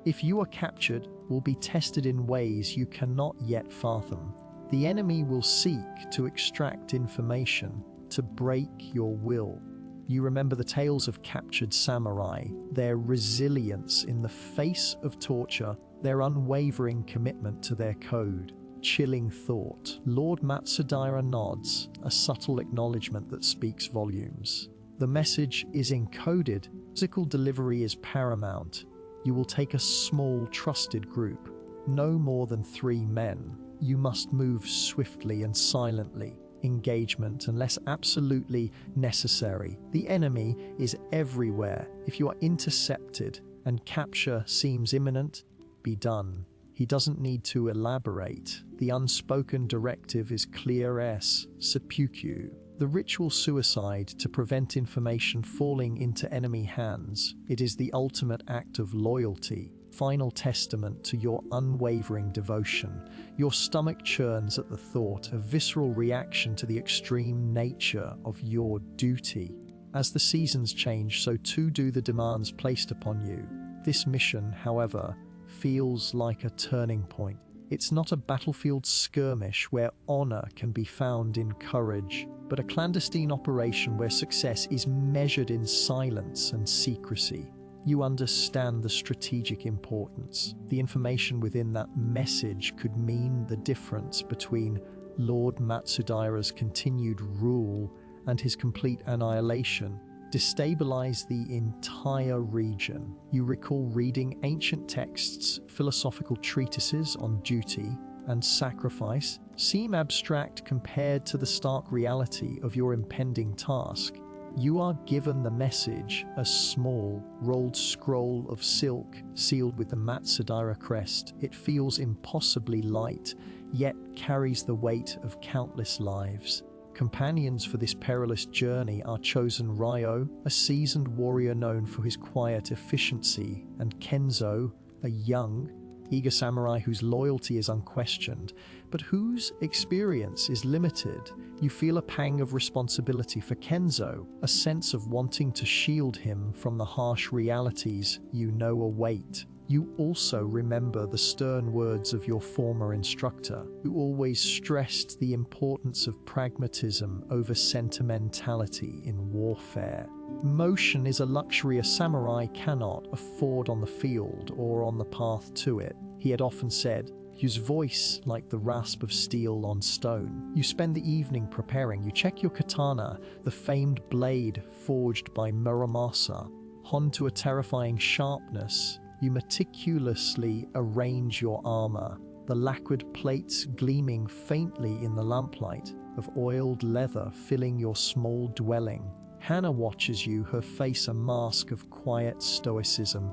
If you are captured, will be tested in ways you cannot yet fathom. The enemy will seek to extract information, to break your will. You remember the tales of captured samurai, their resilience in the face of torture, their unwavering commitment to their code. Chilling thought. Lord Matsudaira nods, a subtle acknowledgement that speaks volumes. The message is encoded. Physical delivery is paramount. You will take a small, trusted group, no more than 3 men. You must move swiftly and silently. Engagement, unless absolutely necessary. The enemy is everywhere. If you are intercepted and capture seems imminent, be done. He doesn't need to elaborate. The unspoken directive is clear: seppuku. The ritual suicide to prevent information falling into enemy hands. It is the ultimate act of loyalty, final testament to your unwavering devotion. Your stomach churns at the thought, a visceral reaction to the extreme nature of your duty. As the seasons change, so too do the demands placed upon you. This mission, however, feels like a turning point. It's not a battlefield skirmish where honor can be found in courage, but a clandestine operation where success is measured in silence and secrecy. You understand the strategic importance. The information within that message could mean the difference between Lord Matsudaira's continued rule and his complete annihilation, destabilize the entire region. You recall reading ancient texts, philosophical treatises on duty and sacrifice seem abstract compared to the stark reality of your impending task. You are given the message, a small, rolled scroll of silk sealed with the Matsudaira crest. It feels impossibly light, yet carries the weight of countless lives. Companions for this perilous journey are chosen Ryo, a seasoned warrior known for his quiet efficiency, and Kenzo, a young, eager samurai whose loyalty is unquestioned, but whose experience is limited. You feel a pang of responsibility for Kenzo, a sense of wanting to shield him from the harsh realities you know await. You also remember the stern words of your former instructor, who always stressed the importance of pragmatism over sentimentality in warfare. Motion is a luxury a samurai cannot afford on the field or on the path to it, he had often said, his voice like the rasp of steel on stone. You spend the evening preparing. You check your katana, the famed blade forged by Muramasa, honed to a terrifying sharpness. You meticulously arrange your armor, the lacquered plates gleaming faintly in the lamplight, of oiled leather filling your small dwelling. Hannah watches you, her face a mask of quiet stoicism,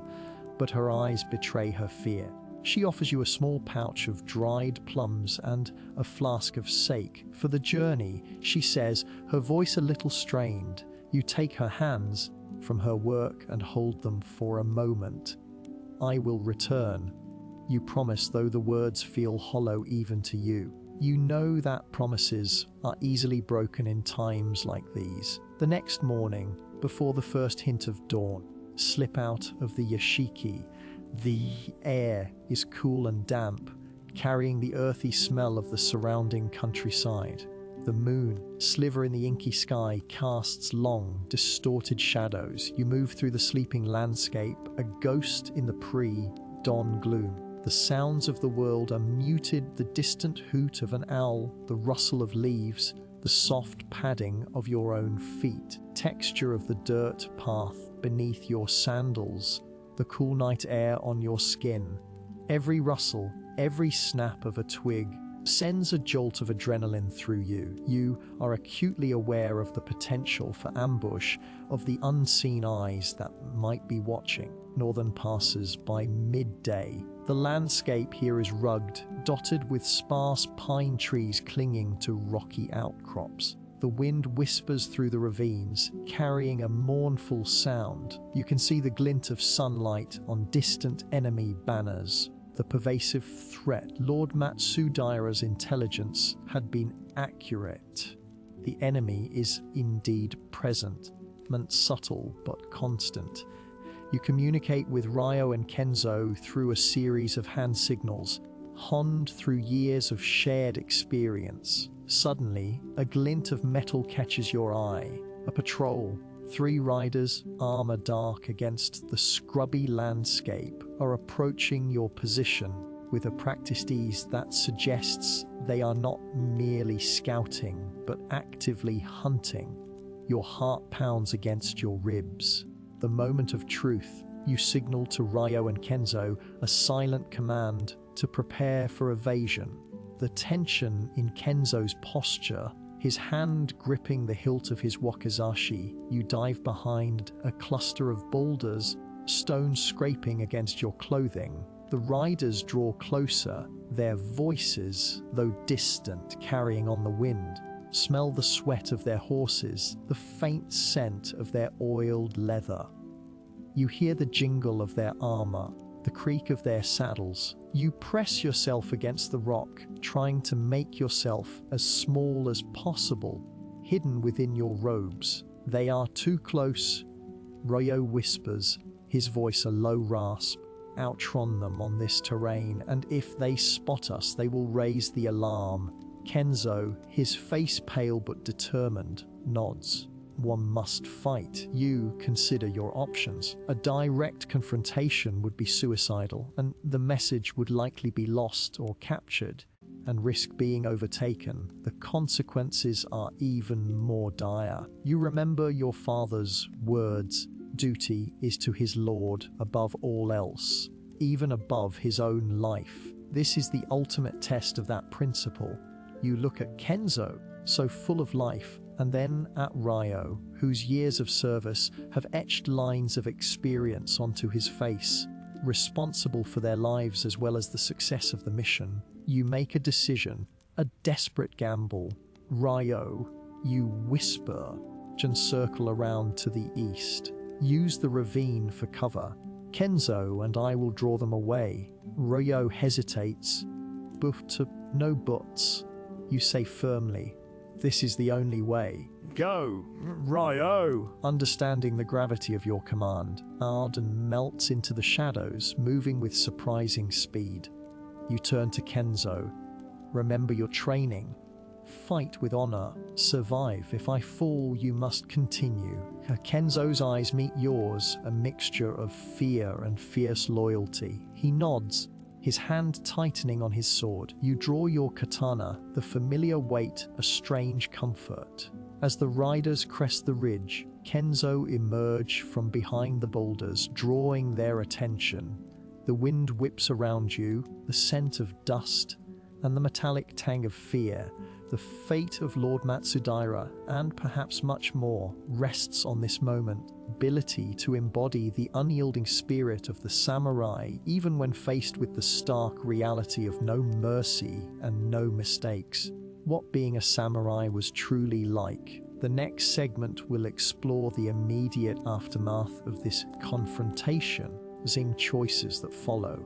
but her eyes betray her fear. She offers you a small pouch of dried plums and a flask of sake. For the journey, she says, her voice a little strained. You take her hands from her work and hold them for a moment. I will return. You promise, though the words feel hollow even to you. You know that promises are easily broken in times like these. The next morning, before the first hint of dawn, slip out of the yashiki. The air is cool and damp, carrying the earthy smell of the surrounding countryside. The moon, sliver in the inky sky, casts long, distorted shadows. You move through the sleeping landscape, a ghost in the pre-dawn gloom. The sounds of the world are muted, the distant hoot of an owl, the rustle of leaves, the soft padding of your own feet, texture of the dirt path beneath your sandals, the cool night air on your skin. Every rustle, every snap of a twig sends a jolt of adrenaline through you. You are acutely aware of the potential for ambush, of the unseen eyes that might be watching. Northern passes by midday. The landscape here is rugged, dotted with sparse pine trees clinging to rocky outcrops. The wind whispers through the ravines, carrying a mournful sound. You can see the glint of sunlight on distant enemy banners. The pervasive threat. Lord Matsudaira's intelligence had been accurate. The enemy is indeed present, subtle but constant. You communicate with Ryo and Kenzo through a series of hand signals, honed through years of shared experience. Suddenly, a glint of metal catches your eye. A patrol. 3 riders, armor dark against the scrubby landscape, are approaching your position with a practiced ease that suggests they are not merely scouting, but actively hunting. Your heart pounds against your ribs. The moment of truth, you signal to Ryo and Kenzo a silent command to prepare for evasion. The tension in Kenzo's posture, his hand gripping the hilt of his wakizashi, you dive behind a cluster of boulders, stones scraping against your clothing. The riders draw closer, their voices, though distant, carrying on the wind. Smell the sweat of their horses, the faint scent of their oiled leather. You hear the jingle of their armor, the creak of their saddles. You press yourself against the rock, trying to make yourself as small as possible, hidden within your robes. They are too close. Ryo whispers, his voice a low rasp. Outrun them on this terrain, and if they spot us, they will raise the alarm. Kenzo, his face pale but determined, nods. One must fight. You consider your options. A direct confrontation would be suicidal, and the message would likely be lost or captured, and risk being overtaken. The consequences are even more dire. You remember your father's words. Duty is to his lord above all else, even above his own life. This is the ultimate test of that principle. You look at Kenzo, so full of life, and then at Ryo, whose years of service have etched lines of experience onto his face, responsible for their lives as well as the success of the mission. You make a decision, a desperate gamble. Ryo, you whisper, and circle around to the east. Use the ravine for cover. Kenzo and I will draw them away. Ryo hesitates. No buts. You say firmly, this is the only way. Go, Ryo! Understanding the gravity of your command, Arden melts into the shadows, moving with surprising speed. You turn to Kenzo. Remember your training. Fight with honor. Survive. If I fall, you must continue. Kenzo's eyes meet yours, a mixture of fear and fierce loyalty. He nods, his hand tightening on his sword. You draw your katana, the familiar weight a strange comfort. As the riders crest the ridge, Kenzo emerge from behind the boulders, drawing their attention. The wind whips around you, the scent of dust, and the metallic tang of fear. The fate of Lord Matsudaira, and perhaps much more, rests on this moment. Ability to embody the unyielding spirit of the samurai, even when faced with the stark reality of no mercy and no mistakes. What being a samurai was truly like. The next segment will explore the immediate aftermath of this confrontation, choices that follow.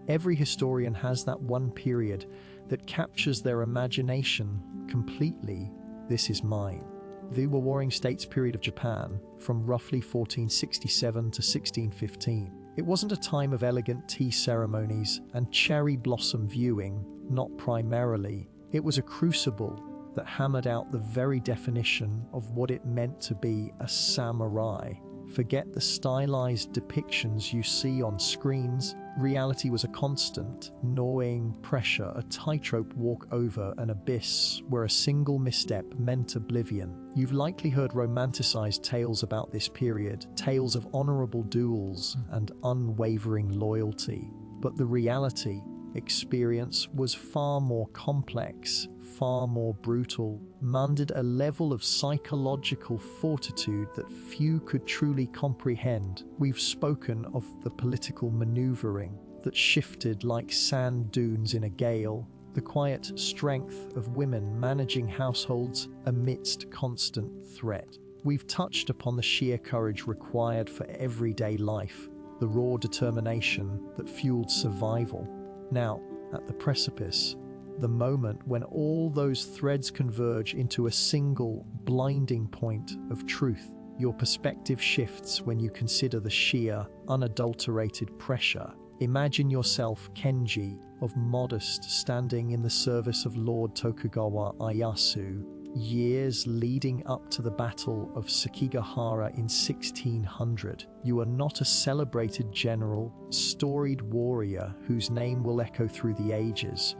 Every historian has that one period that captures their imagination completely. This is mine. The Warring States period of Japan, from roughly 1467 to 1615. It wasn't a time of elegant tea ceremonies and cherry blossom viewing, not primarily. It was a crucible that hammered out the very definition of what it meant to be a samurai. Forget the stylized depictions you see on screens. Reality was a constant, gnawing pressure, a tightrope walk over an abyss where a single misstep meant oblivion. You've likely heard romanticized tales about this period, tales of honorable duels and unwavering loyalty. But the reality experience was far more complex, far more brutal, demanded a level of psychological fortitude that few could truly comprehend. We've spoken of the political maneuvering that shifted like sand dunes in a gale, the quiet strength of women managing households amidst constant threat. We've touched upon the sheer courage required for everyday life, the raw determination that fueled survival. Now, at the precipice, the moment when all those threads converge into a single, blinding point of truth, your perspective shifts when you consider the sheer, unadulterated pressure. Imagine yourself Kenji, of Modest, standing in the service of Lord Tokugawa Ieyasu, years leading up to the Battle of Sekigahara in 1600. You are not a celebrated general, storied warrior whose name will echo through the ages.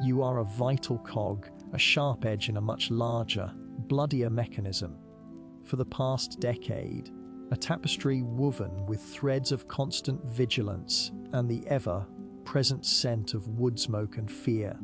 You are a vital cog, a sharp edge in a much larger, bloodier mechanism. For the past decade, a tapestry woven with threads of constant vigilance and the ever-present scent of wood smoke and fear.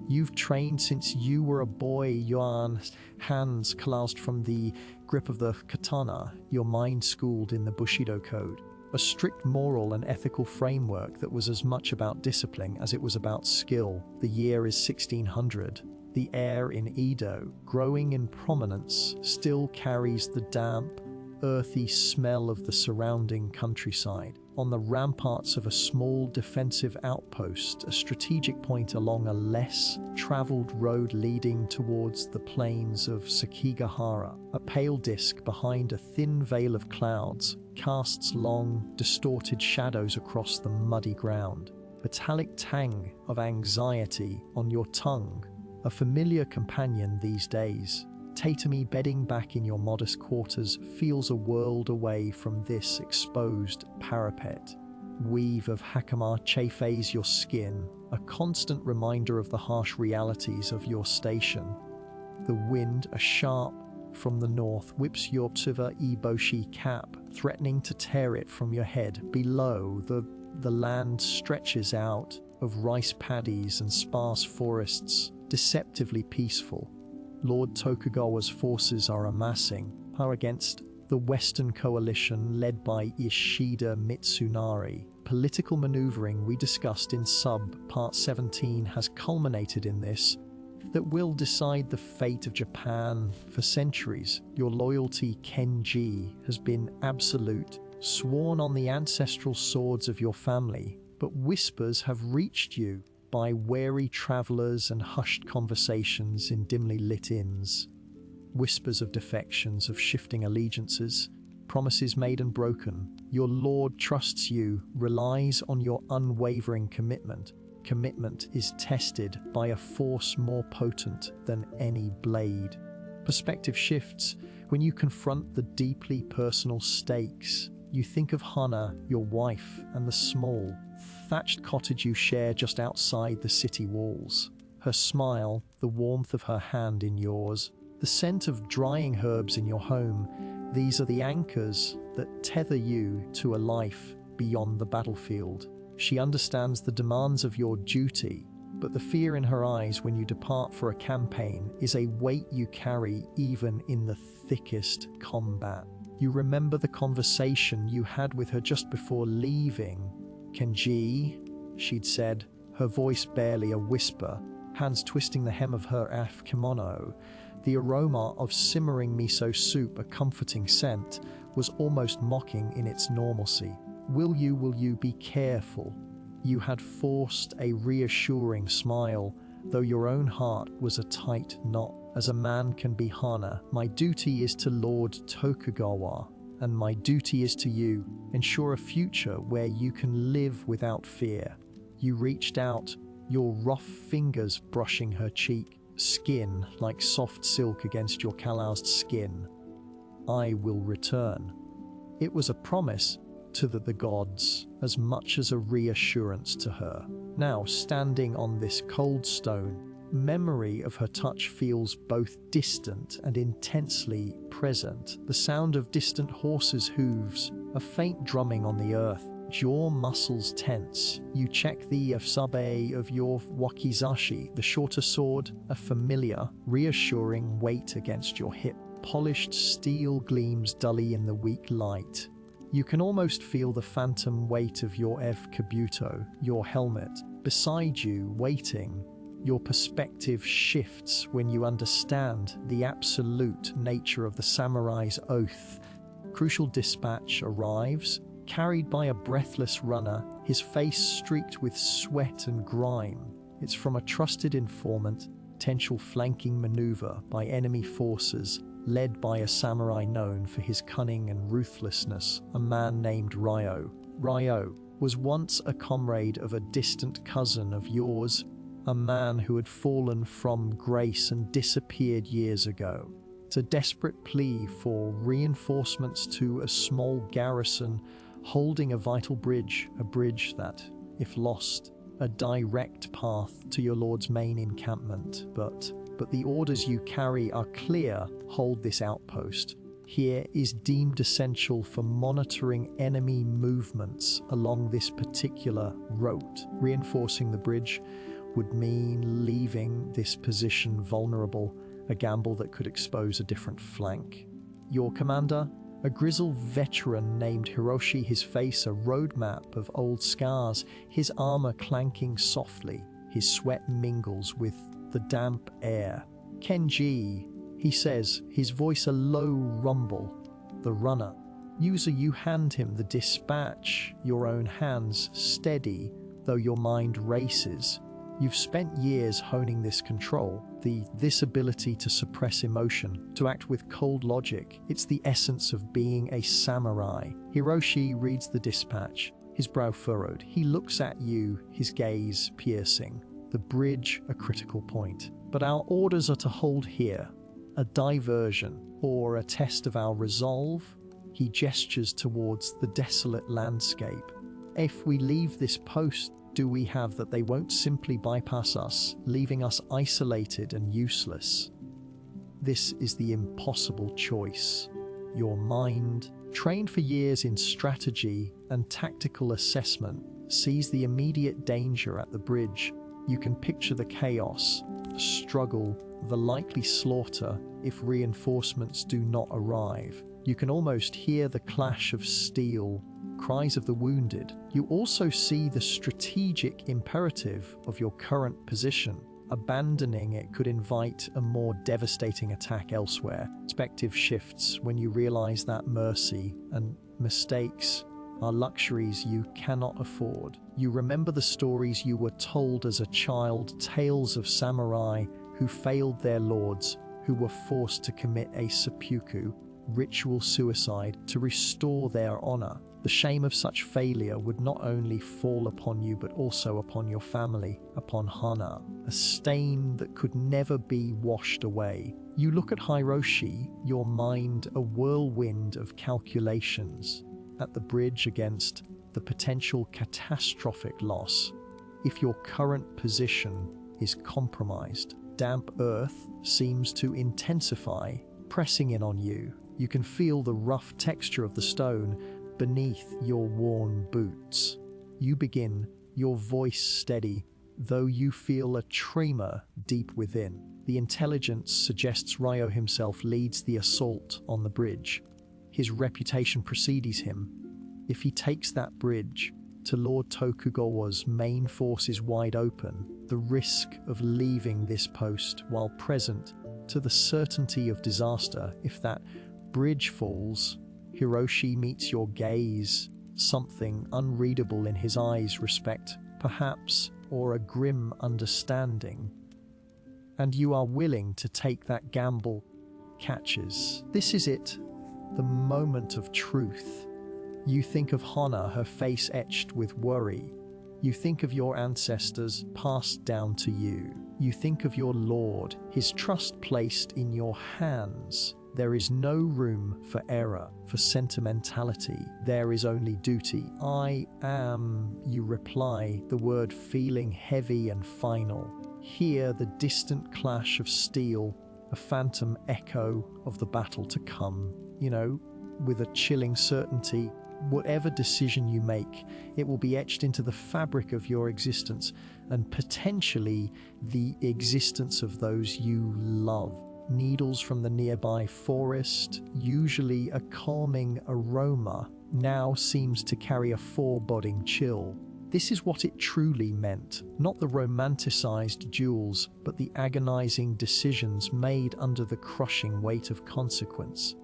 You've trained since you were a boy, your hands clasped from the grip of the katana, your mind schooled in the Bushido code. A strict moral and ethical framework that was as much about discipline as it was about skill. The year is 1600. The air in Edo, growing in prominence, still carries the damp, earthy smell of the surrounding countryside. On the ramparts of a small defensive outpost, a strategic point along a less traveled road leading towards the plains of Sekigahara, a pale disk behind a thin veil of clouds casts long, distorted shadows across the muddy ground. Metallic tang of anxiety on your tongue, a familiar companion these days. Tatami bedding back in your modest quarters feels a world away from this exposed parapet. Weave of hakama chafes your skin, a constant reminder of the harsh realities of your station. The wind, a sharp from the north, whips your tsuva eboshi cap, threatening to tear it from your head. Below, the land stretches out of rice paddies and sparse forests, deceptively peaceful. Lord Tokugawa's forces are amassing against the Western coalition led by Ishida Mitsunari. Political maneuvering we discussed in Part 17 has culminated in this that will decide the fate of Japan for centuries. Your loyalty, Kenji, has been absolute, sworn on the ancestral swords of your family, but whispers have reached you by wary travelers and hushed conversations in dimly lit inns. Whispers of defections, of shifting allegiances, promises made and broken. Your lord trusts you, relies on your unwavering commitment. Commitment is tested by a force more potent than any blade. Perspective shifts when you confront the deeply personal stakes. You think of Hana, your wife, and the small, thatched cottage you share just outside the city walls. Her smile, the warmth of her hand in yours, the scent of drying herbs in your home, these are the anchors that tether you to a life beyond the battlefield. She understands the demands of your duty, but the fear in her eyes when you depart for a campaign is a weight you carry even in the thickest combat. You remember the conversation you had with her just before leaving. Kenji, she'd said, her voice barely a whisper, hands twisting the hem of her kimono. The aroma of simmering miso soup, a comforting scent, was almost mocking in its normalcy. Will you be careful? You had forced a reassuring smile, though your own heart was a tight knot. As a man can be, Hana, my duty is to Lord Tokugawa, and my duty is to you. Ensure a future where you can live without fear. You reached out, your rough fingers brushing her cheek, skin like soft silk against your calloused skin. I will return. It was a promise to the gods, as much as a reassurance to her. Now, standing on this cold stone, memory of her touch feels both distant and intensely present. The sound of distant horses' hooves, a faint drumming on the earth. Jaw muscles tense. You check the sabe of your wakizashi, the shorter sword, a familiar, reassuring weight against your hip. Polished steel gleams dully in the weak light. You can almost feel the phantom weight of your kabuto, your helmet, beside you, waiting. Your perspective shifts when you understand the absolute nature of the samurai's oath. Crucial dispatch arrives, carried by a breathless runner, his face streaked with sweat and grime. It's from a trusted informant, potential flanking maneuver by enemy forces, led by a samurai known for his cunning and ruthlessness, a man named Ryo. Ryo was once a comrade of a distant cousin of yours, a man who had fallen from grace and disappeared years ago. It's a desperate plea for reinforcements to a small garrison holding a vital bridge, a bridge that, if lost, a direct path to your lord's main encampment. But the orders you carry are clear. Hold this outpost. Here is deemed essential for monitoring enemy movements along this particular route. Reinforcing the bridge would mean leaving this position vulnerable, a gamble that could expose a different flank. Your commander, a grizzled veteran named Hiroshi, his face a roadmap of old scars, his armor clanking softly, his sweat mingles with the damp air. Kenji, he says, his voice a low rumble. The runner. User, you hand him the dispatch, your own hands steady, though your mind races. You've spent years honing this control, this ability to suppress emotion, to act with cold logic. It's the essence of being a samurai. Hiroshi reads the dispatch, his brow furrowed. He looks at you, his gaze piercing. The bridge, a critical point. But our orders are to hold here. A diversion, or a test of our resolve? He gestures towards the desolate landscape. If we leave this post, do we have that they won't simply bypass us, leaving us isolated and useless? This is the impossible choice. Your mind, trained for years in strategy and tactical assessment, sees the immediate danger at the bridge. You can picture the chaos, the struggle, the likely slaughter if reinforcements do not arrive. You can almost hear the clash of steel, cries of the wounded. You also see the strategic imperative of your current position. Abandoning it could invite a more devastating attack elsewhere. Perspective shifts when you realize that mercy and mistakes are luxuries you cannot afford. You remember the stories you were told as a child, tales of samurai who failed their lords, who were forced to commit a seppuku, ritual suicide, to restore their honor. The shame of such failure would not only fall upon you but also upon your family, upon Hana, a stain that could never be washed away. You look at Hiroshi, your mind a whirlwind of calculations, at the bridge against the potential catastrophic loss. If your current position is compromised, damp earth seems to intensify, pressing in on you. You can feel the rough texture of the stone beneath your worn boots. You begin, your voice steady, though you feel a tremor deep within. The intelligence suggests Ryo himself leads the assault on the bridge. His reputation precedes him. If he takes that bridge, to Lord Tokugawa's main force is wide open. The risk of leaving this post while present to the certainty of disaster. If that bridge falls, Hiroshi meets your gaze, something unreadable in his eyes, respect, perhaps, or a grim understanding. And you are willing to take that gamble. Catches. This is it, the moment of truth. You think of Hana, her face etched with worry. You think of your ancestors passed down to you. You think of your lord, his trust placed in your hands. There is no room for error, for sentimentality. There is only duty. I am, you reply, the word feeling heavy and final. Hear the distant clash of steel, a phantom echo of the battle to come. With a chilling certainty, whatever decision you make, it will be etched into the fabric of your existence and potentially the existence of those you love. Needles from the nearby forest, usually a calming aroma, now seems to carry a foreboding chill. This is what it truly meant, not the romanticized duels, but the agonizing decisions made under the crushing weight of consequence.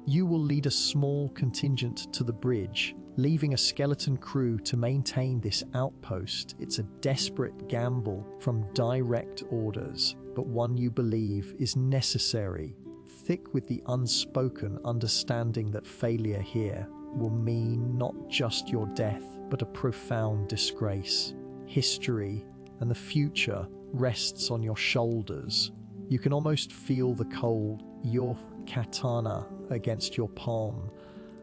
You will lead a small contingent to the bridge, leaving a skeleton crew to maintain this outpost. It's a desperate gamble from direct orders, but one you believe is necessary, thick with the unspoken understanding that failure here will mean not just your death, but a profound disgrace. History and the future rests on your shoulders. You can almost feel the cold, your katana against your palm,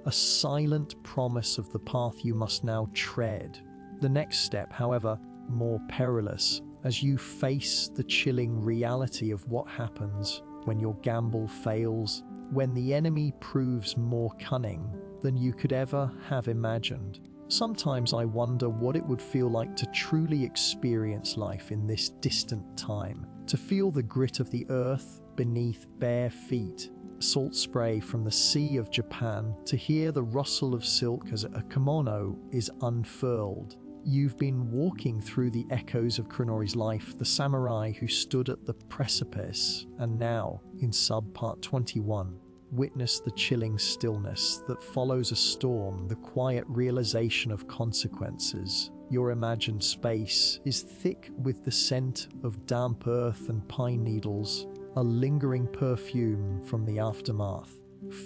a silent promise of the path you must now tread. The next step, however, more perilous, as you face the chilling reality of what happens when your gamble fails, when the enemy proves more cunning than you could ever have imagined. Sometimes I wonder what it would feel like to truly experience life in this distant time, to feel the grit of the earth beneath bare feet, salt spray from the sea of Japan, to hear the rustle of silk as a kimono is unfurled. You've been walking through the echoes of Kuronori's life, the samurai who stood at the precipice, and now, in subpart 21, witness the chilling stillness that follows a storm, the quiet realization of consequences. Your imagined space is thick with the scent of damp earth and pine needles, a lingering perfume from the aftermath.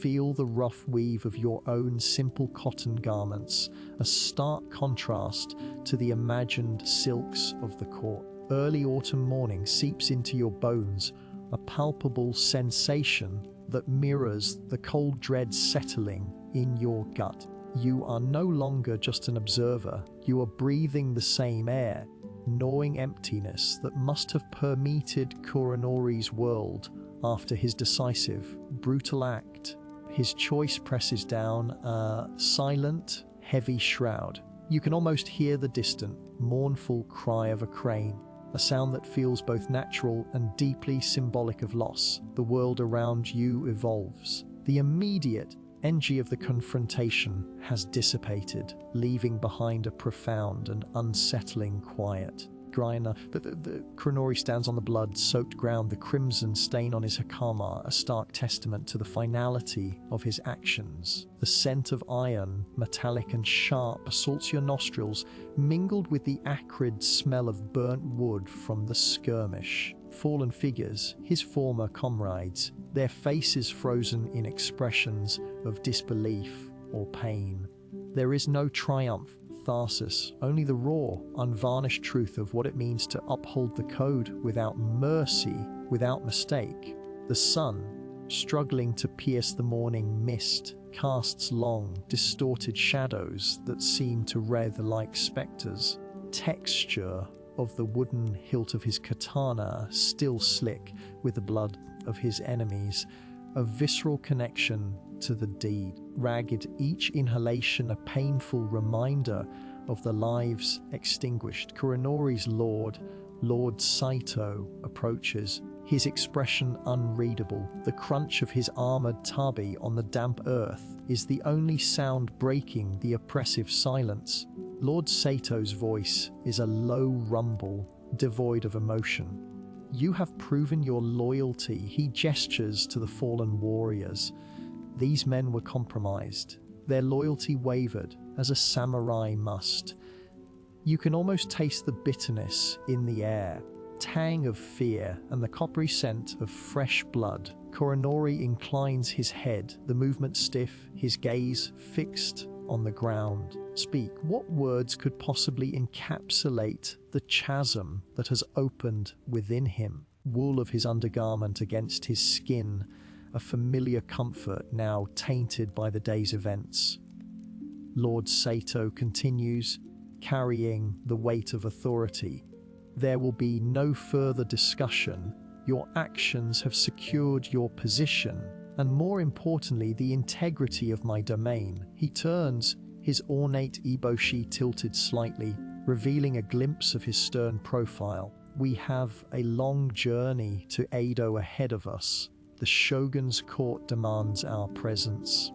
Feel the rough weave of your own simple cotton garments, a stark contrast to the imagined silks of the court. Early autumn morning seeps into your bones, a palpable sensation that mirrors the cold dread settling in your gut. You are no longer just an observer, you are breathing the same air, gnawing emptiness that must have permeated Kuronori's world after his decisive, brutal act. His choice presses down a silent, heavy shroud. You can almost hear the distant, mournful cry of a crane, a sound that feels both natural and deeply symbolic of loss. The world around you evolves. The immediate energy of the confrontation has dissipated, leaving behind a profound and unsettling quiet. Griner, the Chronori stands on the blood-soaked ground, the crimson stain on his hakama, a stark testament to the finality of his actions. The scent of iron, metallic and sharp, assaults your nostrils, mingled with the acrid smell of burnt wood from the skirmish. Fallen figures, his former comrades, their faces frozen in expressions of disbelief or pain. There is no triumph, catharsis, only the raw, unvarnished truth of what it means to uphold the code without mercy, without mistake. The sun, struggling to pierce the morning mist, casts long, distorted shadows that seem to writhe like spectres. Texture of the wooden hilt of his katana still slick with the blood of his enemies, a visceral connection to the deed. Ragged, each inhalation a painful reminder of the lives extinguished. Kuronori's Lord Saito, approaches, his expression unreadable. The crunch of his armored tabi on the damp earth is the only sound breaking the oppressive silence. Lord Sato's voice is a low rumble, devoid of emotion. You have proven your loyalty, he gestures to the fallen warriors. These men were compromised. Their loyalty wavered, as a samurai must. You can almost taste the bitterness in the air, tang of fear and the coppery scent of fresh blood. Kuronori inclines his head, the movement stiff, his gaze fixed on the ground. Speak. What words could possibly encapsulate the chasm that has opened within him? Wool of his undergarment against his skin, a familiar comfort now tainted by the day's events. Lord Sato continues, carrying the weight of authority. There will be no further discussion. Your actions have secured your position, and more importantly, the integrity of my domain. He turns, his ornate eboshi tilted slightly, revealing a glimpse of his stern profile. We have a long journey to Edo ahead of us. The shogun's court demands our presence.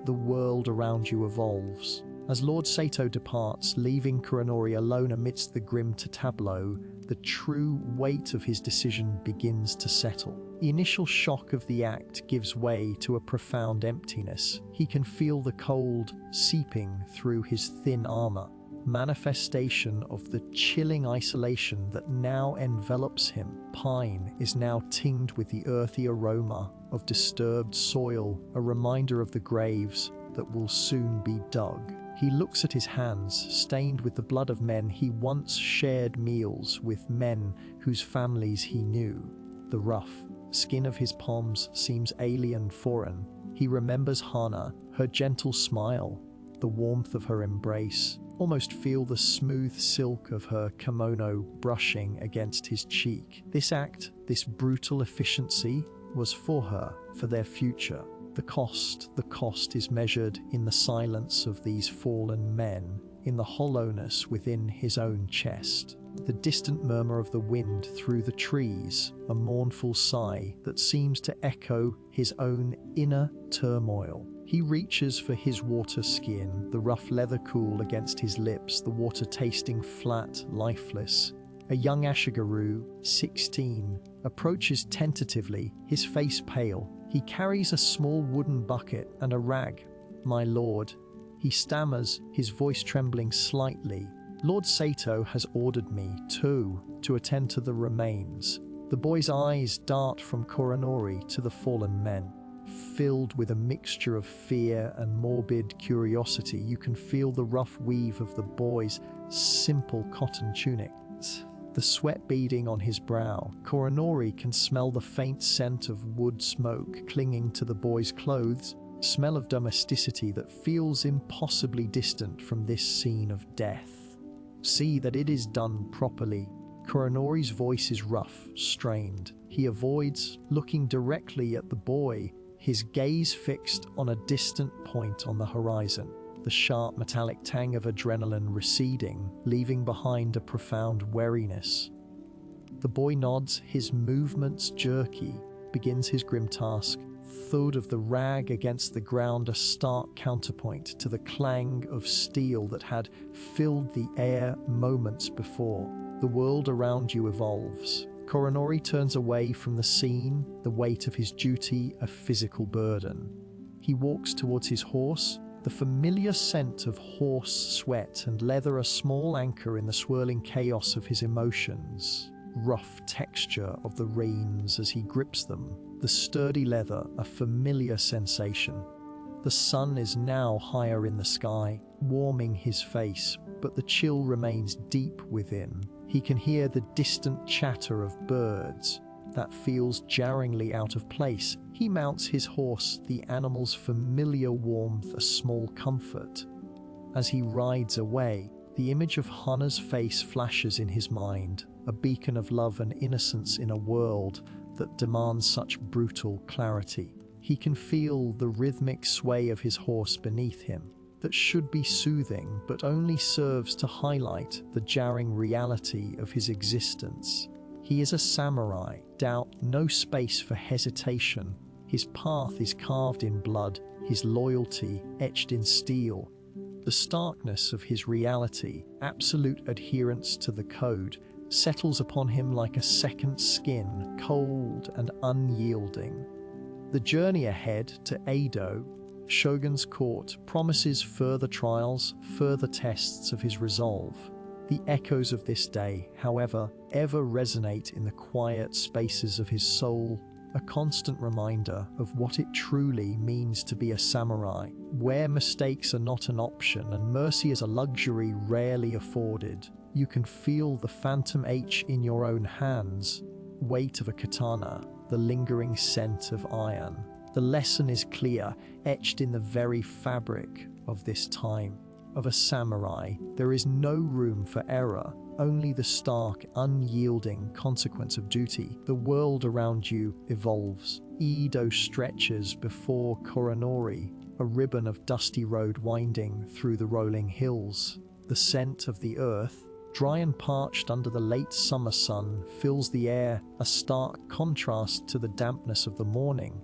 The world around you evolves. As Lord Sato departs, leaving Kuronori alone amidst the grim tableau, the true weight of his decision begins to settle. The initial shock of the act gives way to a profound emptiness. He can feel the cold seeping through his thin armor, manifestation of the chilling isolation that now envelops him. Pine is now tinged with the earthy aroma of disturbed soil, a reminder of the graves that will soon be dug. He looks at his hands, stained with the blood of men he once shared meals with, men whose families he knew. The rough skin of his palms seems alien, foreign. He remembers Hana, her gentle smile, the warmth of her embrace, almost feel the smooth silk of her kimono brushing against his cheek. This act, this brutal efficiency, was for her, for their future. The cost is measured in the silence of these fallen men, in the hollowness within his own chest. The distant murmur of the wind through the trees, a mournful sigh that seems to echo his own inner turmoil. He reaches for his water skin, the rough leather cool against his lips, the water tasting flat, lifeless. A young Ashigaru, 16, approaches tentatively, his face pale. He carries a small wooden bucket and a rag. "My lord," he stammers, his voice trembling slightly. "Lord Sato has ordered me, too, to attend to the remains." The boy's eyes dart from Kuronori to the fallen men. Filled with a mixture of fear and morbid curiosity, you can feel the rough weave of the boy's simple cotton tunic. The sweat beading on his brow. Kuronori can smell the faint scent of wood smoke clinging to the boy's clothes, smell of domesticity that feels impossibly distant from this scene of death. "See that it is done properly." Kuronori's voice is rough, strained. He avoids looking directly at the boy, his gaze fixed on a distant point on the horizon. The sharp metallic tang of adrenaline receding, leaving behind a profound wariness. The boy nods, his movements jerky, begins his grim task. Thud of the rag against the ground, a stark counterpoint to the clang of steel that had filled the air moments before. The world around you evolves. Kuronori turns away from the scene, the weight of his duty a physical burden. He walks towards his horse, the familiar scent of horse sweat and leather a small anchor in the swirling chaos of his emotions. Rough texture of the reins as he grips them, the sturdy leather a familiar sensation. The sun is now higher in the sky, warming his face, but the chill remains deep within. He can hear the distant chatter of birds that feels jarringly out of place. He mounts his horse, the animal's familiar warmth a small comfort. As he rides away, the image of Hana's face flashes in his mind, a beacon of love and innocence in a world that demands such brutal clarity. He can feel the rhythmic sway of his horse beneath him, that should be soothing but only serves to highlight the jarring reality of his existence. He is a samurai, doubt no space for hesitation. His path is carved in blood, his loyalty etched in steel. The starkness of his reality, absolute adherence to the code, settles upon him like a second skin, cold and unyielding. The journey ahead to Edo, Shogun's court, promises further trials, further tests of his resolve. The echoes of this day, however, ever resonate in the quiet spaces of his soul, a constant reminder of what it truly means to be a samurai, where mistakes are not an option and mercy is a luxury rarely afforded. You can feel the phantom H in your own hands, weight of a katana, the lingering scent of iron. The lesson is clear, etched in the very fabric of this time. Of a samurai, there is no room for error, only the stark, unyielding consequence of duty. The world around you evolves. Edo stretches before Kuronori, a ribbon of dusty road winding through the rolling hills. The scent of the earth, dry and parched under the late summer sun, fills the air, a stark contrast to the dampness of the morning.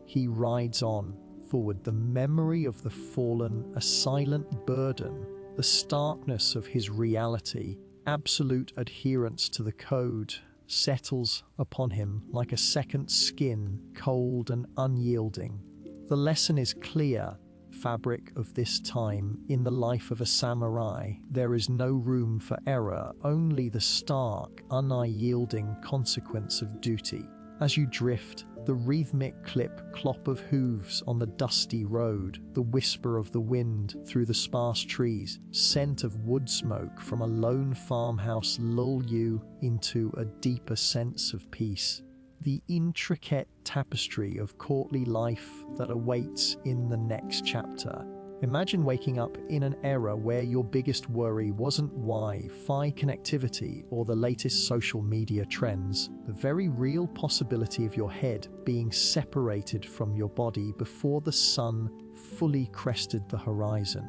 He rides on, forward, the memory of the fallen, a silent burden, the starkness of his reality, absolute adherence to the code, settles upon him like a second skin, cold and unyielding. The lesson is clear. Fabric of this time, in the life of a samurai, there is no room for error, only the stark, unyielding consequence of duty. As you drift, the rhythmic clop of hooves on the dusty road, the whisper of the wind through the sparse trees, scent of wood smoke from a lone farmhouse lull you into a deeper sense of peace. The intricate tapestry of courtly life that awaits in the next chapter. Imagine waking up in an era where your biggest worry wasn't Wi-Fi connectivity or the latest social media trends, the very real possibility of your head being separated from your body before the sun fully crested the horizon.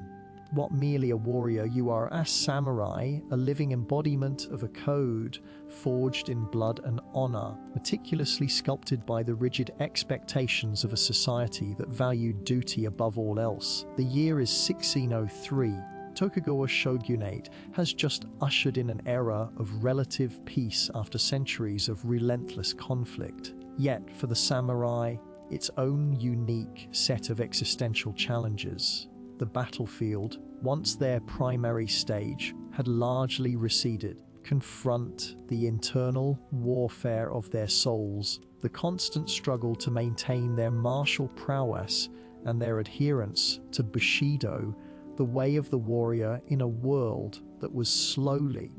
What merely a warrior you are, a samurai, a living embodiment of a code forged in blood and honor, meticulously sculpted by the rigid expectations of a society that valued duty above all else. The year is 1603. Tokugawa shogunate has just ushered in an era of relative peace after centuries of relentless conflict. Yet, for the samurai, its own unique set of existential challenges. The battlefield, once their primary stage, had largely receded. Confront the internal warfare of their souls, the constant struggle to maintain their martial prowess and their adherence to Bushido, the way of the warrior in a world that was slowly,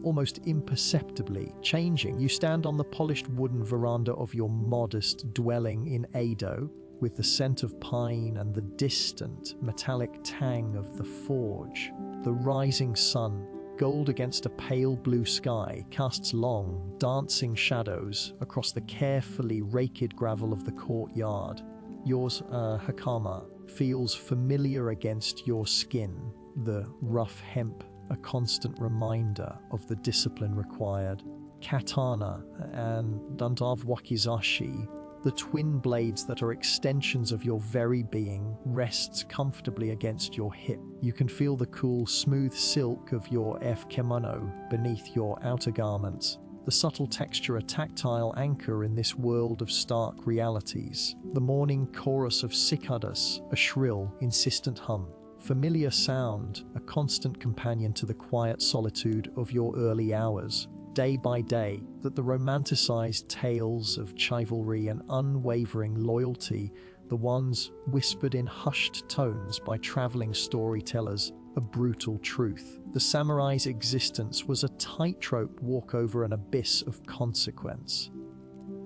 almost imperceptibly, changing. You stand on the polished wooden veranda of your modest dwelling in Edo, with the scent of pine and the distant, metallic tang of the forge. The rising sun, gold against a pale blue sky, casts long, dancing shadows across the carefully raked gravel of the courtyard. Yours, hakama, feels familiar against your skin, the rough hemp a constant reminder of the discipline required. Katana and dandav wakizashi, the twin blades that are extensions of your very being, rests comfortably against your hip. You can feel the cool, smooth silk of your kimono beneath your outer garments. The subtle texture, a tactile anchor in this world of stark realities. The morning chorus of cicadas, a shrill, insistent hum. Familiar sound, a constant companion to the quiet solitude of your early hours. Day by day, that the romanticized tales of chivalry and unwavering loyalty, the ones whispered in hushed tones by traveling storytellers, a brutal truth. The samurai's existence was a tightrope walk over an abyss of consequence.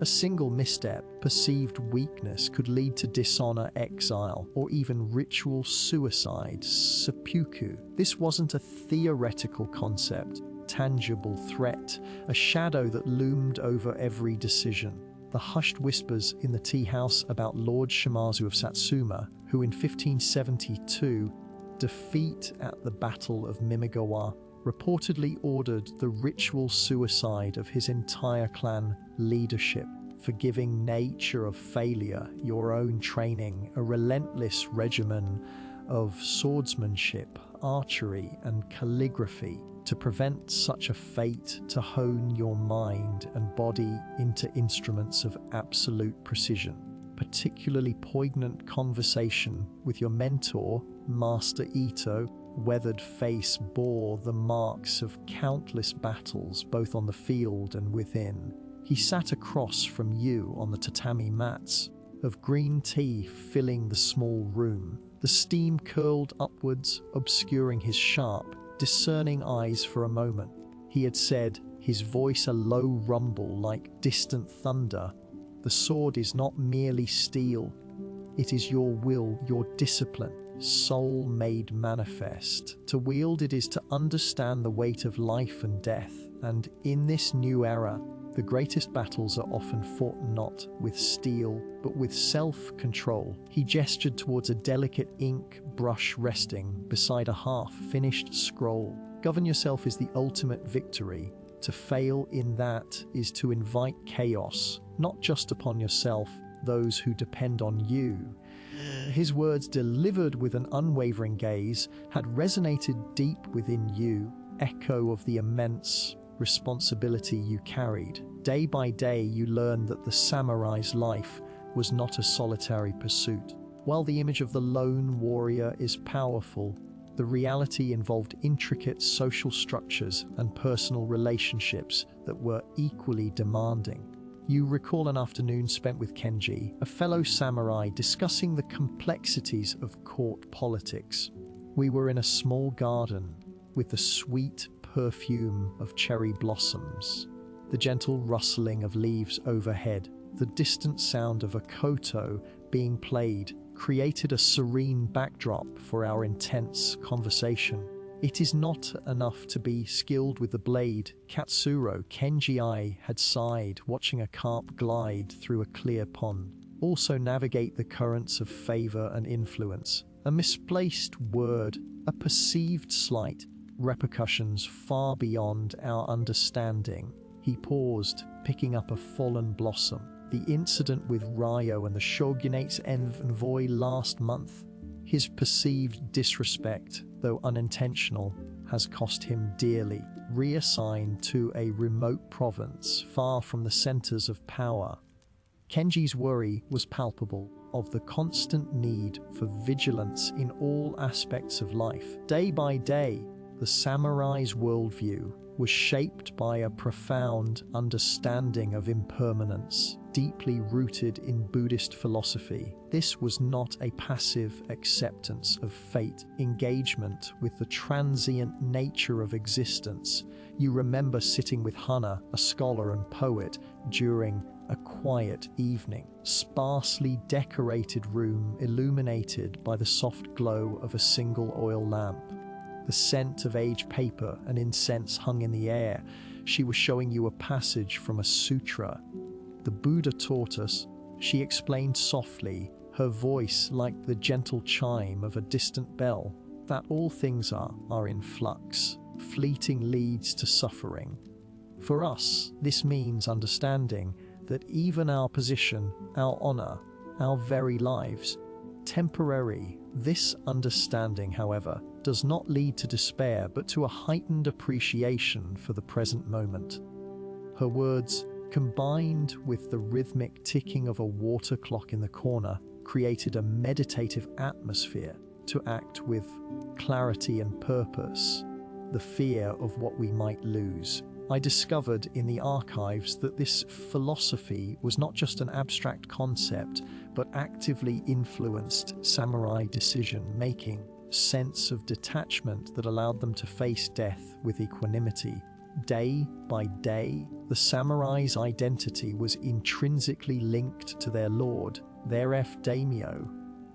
A single misstep, perceived weakness, could lead to dishonor, exile, or even ritual suicide, seppuku. This wasn't a theoretical concept, tangible threat, a shadow that loomed over every decision. The hushed whispers in the tea house about Lord Shimazu of Satsuma, who in 1572, defeat at the Battle of Mimigawa, reportedly ordered the ritual suicide of his entire clan leadership. Forgiving nature of failure, your own training, a relentless regimen of swordsmanship, archery, and calligraphy to prevent such a fate, to hone your mind and body into instruments of absolute precision. Particularly poignant conversation with your mentor, Master Ito. Weathered face bore the marks of countless battles both on the field and within. He sat across from you on the tatami mats, of green tea filling the small room. The steam curled upwards, obscuring his sharp, discerning eyes for a moment. He had said, his voice a low rumble like distant thunder, "The sword is not merely steel, it is your will, your discipline, soul made manifest. To wield it is to understand the weight of life and death, and in this new era, the greatest battles are often fought not with steel, but with self-control." He gestured towards a delicate ink brush resting beside a half-finished scroll. Govern yourself is the ultimate victory. To fail in that is to invite chaos, not just upon yourself, those who depend on you. His words, delivered with an unwavering gaze, had resonated deep within you, echo of the immense responsibility you carried. Day by day, you learned that the samurai's life was not a solitary pursuit. While the image of the lone warrior is powerful, the reality involved intricate social structures and personal relationships that were equally demanding. You recall an afternoon spent with Kenji, a fellow samurai, discussing the complexities of court politics. We were in a small garden with the sweet perfume of cherry blossoms, the gentle rustling of leaves overhead, the distant sound of a koto being played created a serene backdrop for our intense conversation. It is not enough to be skilled with the blade, Katsuro, Kenji had sighed, watching a carp glide through a clear pond. Also navigate the currents of favor and influence. A misplaced word, a perceived slight, repercussions far beyond our understanding. He paused, picking up a fallen blossom. The incident with Ryo and the shogunate's envoy last month. His perceived disrespect, though unintentional, has cost him dearly. Reassigned to a remote province far from the centers of power. Kenji's worry was palpable, of the constant need for vigilance in all aspects of life. Day by day, the samurai's worldview was shaped by a profound understanding of impermanence, deeply rooted in Buddhist philosophy. This was not a passive acceptance of fate, engagement with the transient nature of existence. You remember sitting with Hana, a scholar and poet, during a quiet evening, sparsely decorated room illuminated by the soft glow of a single oil lamp. The scent of aged paper and incense hung in the air. She was showing you a passage from a sutra. The Buddha taught us, she explained softly, her voice like the gentle chime of a distant bell, that all things are in flux. Fleeting leads to suffering. For us, this means understanding that even our position, our honor, our very lives, temporary. This understanding, however, does not lead to despair, but to a heightened appreciation for the present moment. Her words, combined with the rhythmic ticking of a water clock in the corner, created a meditative atmosphere to act with clarity and purpose, the fear of what we might lose. I discovered in the archives that this philosophy was not just an abstract concept, but actively influenced samurai decision-making, sense of detachment that allowed them to face death with equanimity. Day by day, the samurai's identity was intrinsically linked to their lord, their daimyo.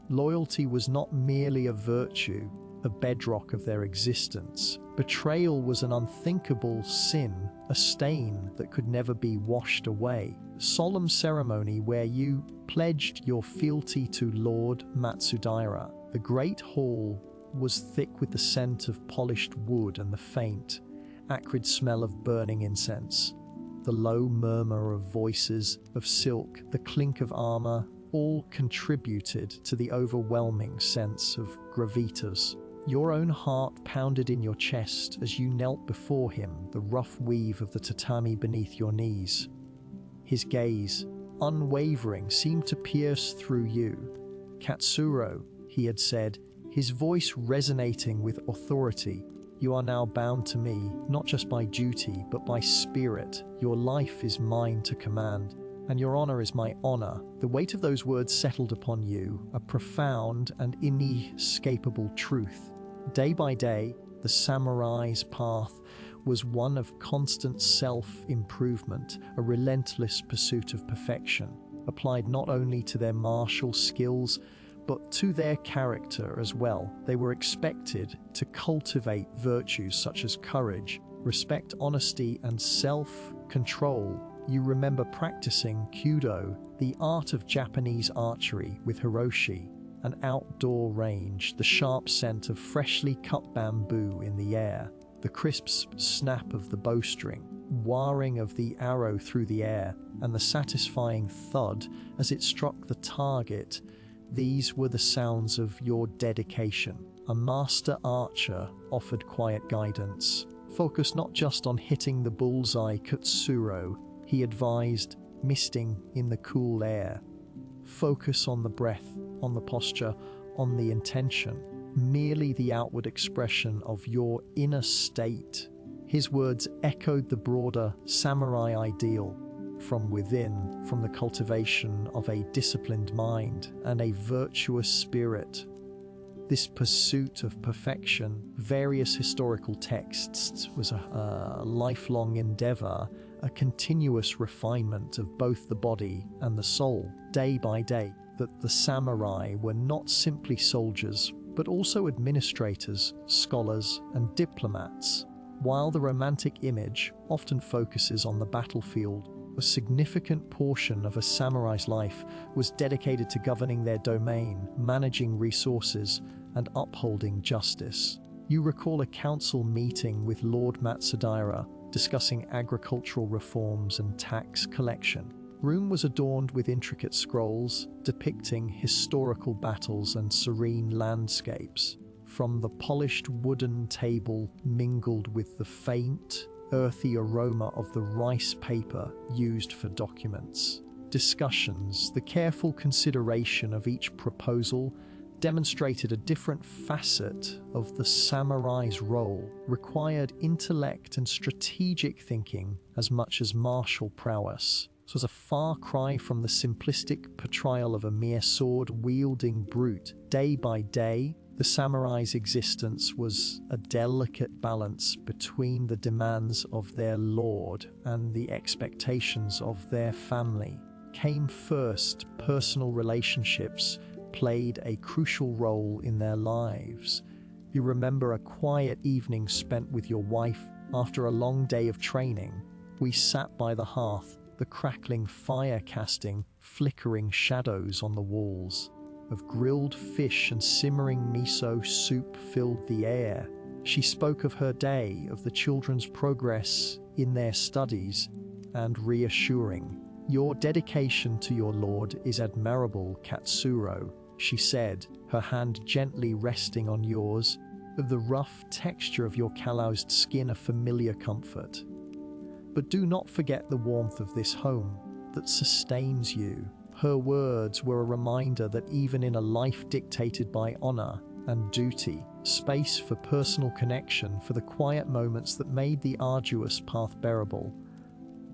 Loyalty was not merely a virtue, a bedrock of their existence. Betrayal was an unthinkable sin, a stain that could never be washed away. Solemn ceremony where you pledged your fealty to Lord Matsudaira. The great hall was thick with the scent of polished wood and the faint, acrid smell of burning incense. The low murmur of voices, of silk, the clink of armor, all contributed to the overwhelming sense of gravitas. Your own heart pounded in your chest as you knelt before him, the rough weave of the tatami beneath your knees. His gaze, unwavering, seemed to pierce through you. Katsuro, he had said, his voice resonating with authority. You are now bound to me, not just by duty, but by spirit. Your life is mine to command, and your honor is my honor. The weight of those words settled upon you, a profound and inescapable truth. Day by day, the samurai's path was one of constant self-improvement, a relentless pursuit of perfection, applied not only to their martial skills, but to their character as well. They were expected to cultivate virtues such as courage, respect, honesty, and self-control. You remember practicing Kyudo, the art of Japanese archery, with Hiroshi, an outdoor range, the sharp scent of freshly cut bamboo in the air, the crisp snap of the bowstring. whirring of the arrow through the air, and the satisfying thud as it struck the target. These were the sounds of your dedication. A master archer offered quiet guidance. Focus not just on hitting the bullseye, Katsuro, he advised, misting in the cool air. Focus on the breath, on the posture, on the intention, merely the outward expression of your inner state. His words echoed the broader samurai ideal. From within, from the cultivation of a disciplined mind and a virtuous spirit. This pursuit of perfection, various historical texts, was a lifelong endeavor, a continuous refinement of both the body and the soul, day by day, that the samurai were not simply soldiers, but also administrators, scholars, and diplomats. While the romantic image often focuses on the battlefield, a significant portion of a samurai's life was dedicated to governing their domain, managing resources, and upholding justice. You recall a council meeting with Lord Matsudaira discussing agricultural reforms and tax collection. Room was adorned with intricate scrolls depicting historical battles and serene landscapes. From the polished wooden table mingled with the faint, earthy aroma of the rice paper used for documents. Discussions, the careful consideration of each proposal, demonstrated a different facet of the samurai's role, required intellect and strategic thinking as much as martial prowess. This was a far cry from the simplistic portrayal of a mere sword-wielding brute. Day by day, the samurai's existence was a delicate balance between the demands of their lord and the expectations of their family. Came first, personal relationships played a crucial role in their lives. You remember a quiet evening spent with your wife after a long day of training. We sat by the hearth, the crackling fire casting flickering shadows on the walls. Of grilled fish and simmering miso soup filled the air. She spoke of her day, of the children's progress in their studies, and reassuring. Your dedication to your lord is admirable, Katsuro, she said, her hand gently resting on yours, of the rough texture of your calloused skin a familiar comfort. But do not forget the warmth of this home that sustains you. Her words were a reminder that even in a life dictated by honor and duty, space for personal connection, for the quiet moments that made the arduous path bearable.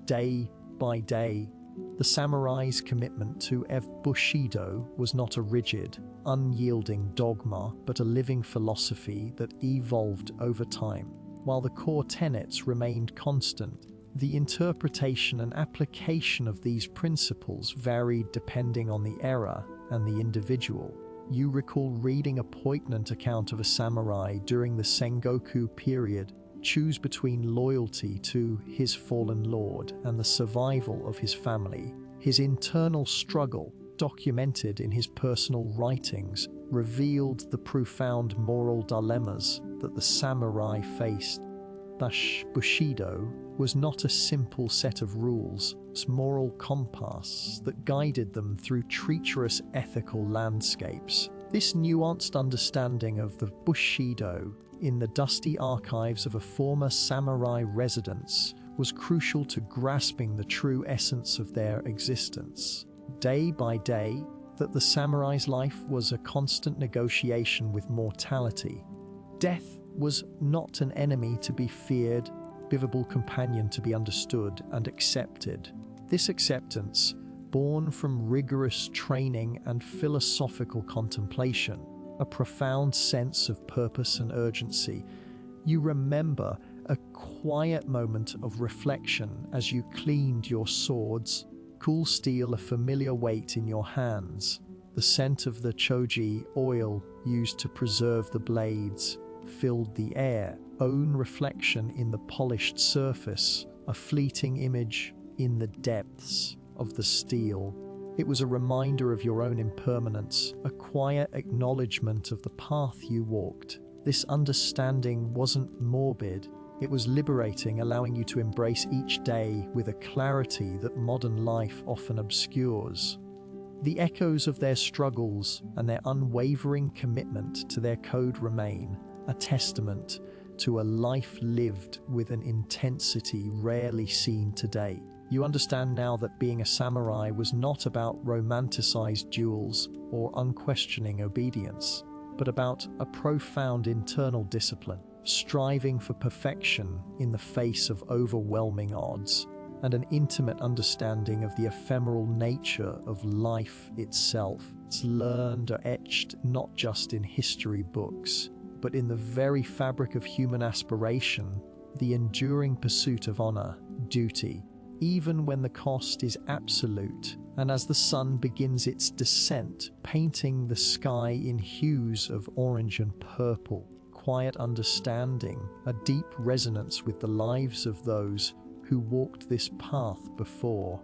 Day by day, the samurai's commitment to Bushido was not a rigid, unyielding dogma, but a living philosophy that evolved over time. While the core tenets remained constant, the interpretation and application of these principles varied depending on the era and the individual. You recall reading a poignant account of a samurai during the Sengoku period choose between loyalty to his fallen lord and the survival of his family. His internal struggle, documented in his personal writings, revealed the profound moral dilemmas that the samurai faced. Bushido was not a simple set of rules, a moral compass that guided them through treacherous ethical landscapes. This nuanced understanding of the Bushido in the dusty archives of a former samurai residence was crucial to grasping the true essence of their existence. Day by day, that the samurai's life was a constant negotiation with mortality. Death was not an enemy to be feared, biblical companion to be understood and accepted. This acceptance, born from rigorous training and philosophical contemplation, a profound sense of purpose and urgency. You remember a quiet moment of reflection as you cleaned your swords, cool steel a familiar weight in your hands, the scent of the choji oil used to preserve the blades filled the air, own reflection in the polished surface, a fleeting image in the depths of the steel. It was a reminder of your own impermanence, a quiet acknowledgement of the path you walked. This understanding wasn't morbid, It was liberating, allowing you to embrace each day with a clarity that modern life often obscures. The echoes of their struggles and their unwavering commitment to their code remain, a testament to a life lived with an intensity rarely seen today. You understand now that being a samurai was not about romanticized duels or unquestioning obedience, but about a profound internal discipline, striving for perfection in the face of overwhelming odds, and an intimate understanding of the ephemeral nature of life itself. It's learned or etched not just in history books, but in the very fabric of human aspiration, the enduring pursuit of honor, duty, even when the cost is absolute, and as the sun begins its descent, painting the sky in hues of orange and purple. Quiet understanding, a deep resonance with the lives of those who walked this path before.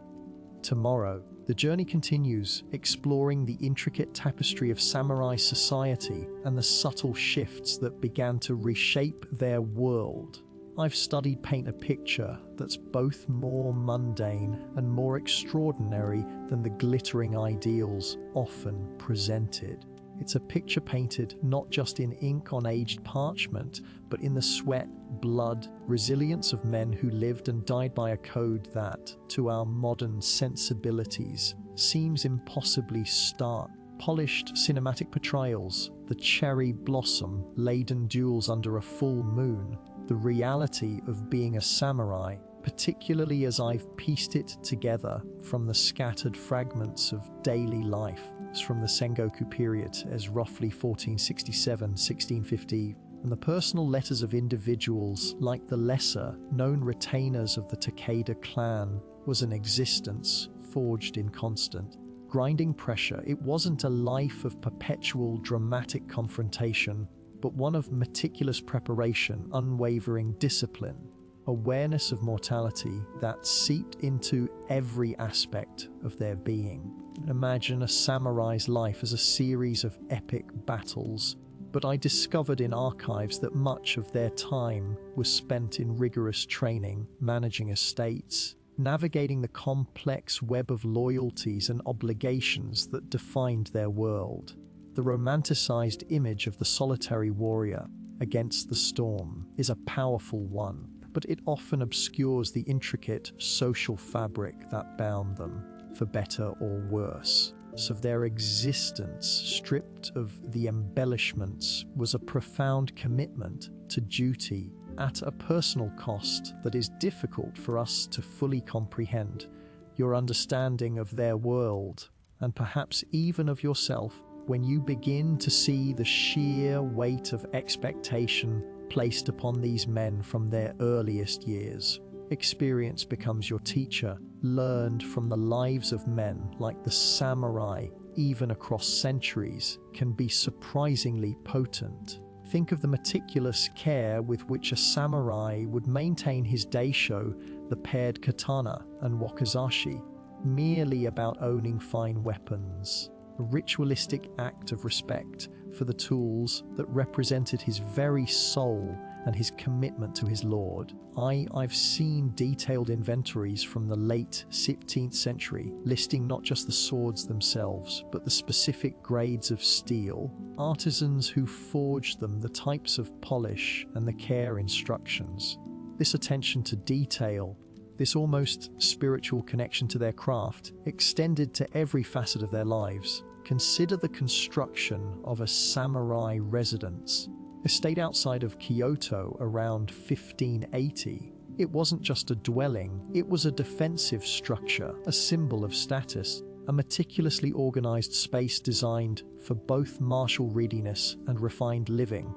Tomorrow, the journey continues, exploring the intricate tapestry of samurai society and the subtle shifts that began to reshape their world. I've studied paint a picture that's both more mundane and more extraordinary than the glittering ideals often presented. It's a picture painted not just in ink on aged parchment, but in the sweat, blood, resilience of men who lived and died by a code that, to our modern sensibilities, seems impossibly stark. Polished cinematic portrayals, the cherry blossom-laden duels under a full moon, the reality of being a samurai, particularly as I've pieced it together from the scattered fragments of daily life from the Sengoku period as roughly 1467-1650, and the personal letters of individuals like the lesser-known retainers of the Takeda clan was an existence forged in constant, grinding pressure. It wasn't a life of perpetual dramatic confrontation, but one of meticulous preparation, unwavering discipline, awareness of mortality that seeped into every aspect of their being. Imagine a samurai's life as a series of epic battles, but I discovered in archives that much of their time was spent in rigorous training, managing estates, navigating the complex web of loyalties and obligations that defined their world. The romanticized image of the solitary warrior against the storm is a powerful one, but it often obscures the intricate social fabric that bound them, for better or worse. So their existence, stripped of the embellishments, was a profound commitment to duty at a personal cost that is difficult for us to fully comprehend. Your understanding of their world, and perhaps even of yourself, when you begin to see the sheer weight of expectation placed upon these men from their earliest years. Experience becomes your teacher, learned from the lives of men like the samurai, even across centuries, can be surprisingly potent. Think of the meticulous care with which a samurai would maintain his daisho, the paired katana and wakizashi, merely about owning fine weapons. A ritualistic act of respect for the tools that represented his very soul and his commitment to his lord. I've seen detailed inventories from the late 16th century listing not just the swords themselves, but the specific grades of steel, artisans who forged them, the types of polish, and the care instructions. This attention to detail, this almost spiritual connection to their craft, extended to every facet of their lives. Consider the construction of a samurai residence. Estate outside of Kyoto around 1580. It wasn't just a dwelling, it was a defensive structure, a symbol of status, a meticulously organized space designed for both martial readiness and refined living.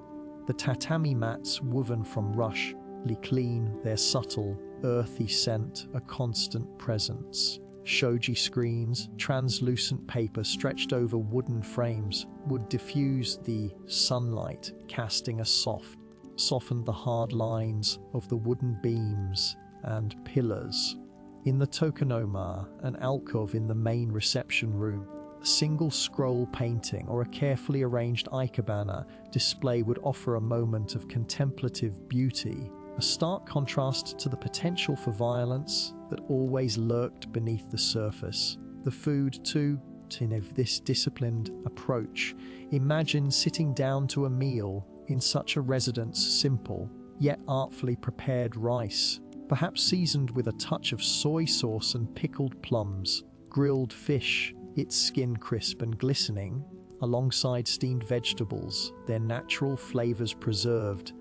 The tatami mats woven from rushly clean, their subtle, earthy scent a constant presence. Shoji screens, translucent paper stretched over wooden frames, would diffuse the sunlight, casting a softened the hard lines of the wooden beams and pillars. In the tokonoma, an alcove in the main reception room, a single scroll painting or a carefully arranged ikebana display would offer a moment of contemplative beauty. a stark contrast to the potential for violence that always lurked beneath the surface. The food, too, in this disciplined approach. Imagine sitting down to a meal in such a residence, simple, yet artfully prepared rice, perhaps seasoned with a touch of soy sauce and pickled plums, grilled fish, its skin crisp and glistening, alongside steamed vegetables, their natural flavors preserved.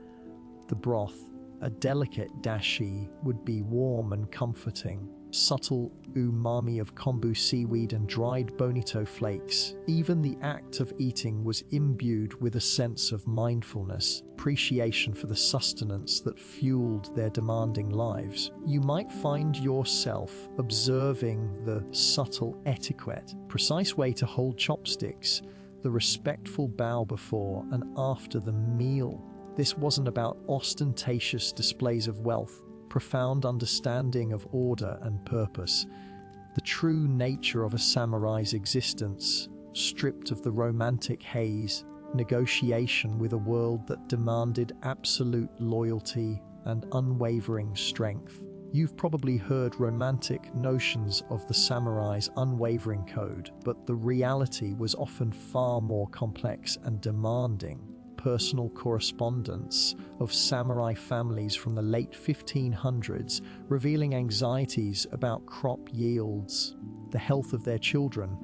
The broth, a delicate dashi, would be warm and comforting. Subtle umami of kombu seaweed and dried bonito flakes. Even the act of eating was imbued with a sense of mindfulness, appreciation for the sustenance that fueled their demanding lives. You might find yourself observing the subtle etiquette, precise way to hold chopsticks, the respectful bow before and after the meal. This wasn't about ostentatious displays of wealth, profound understanding of order and purpose, the true nature of a samurai's existence, stripped of the romantic haze, negotiation with a world that demanded absolute loyalty and unwavering strength. You've probably heard romantic notions of the samurai's unwavering code, but the reality was often far more complex and demanding. Personal correspondence of samurai families from the late 1500s, revealing anxieties about crop yields, the health of their children,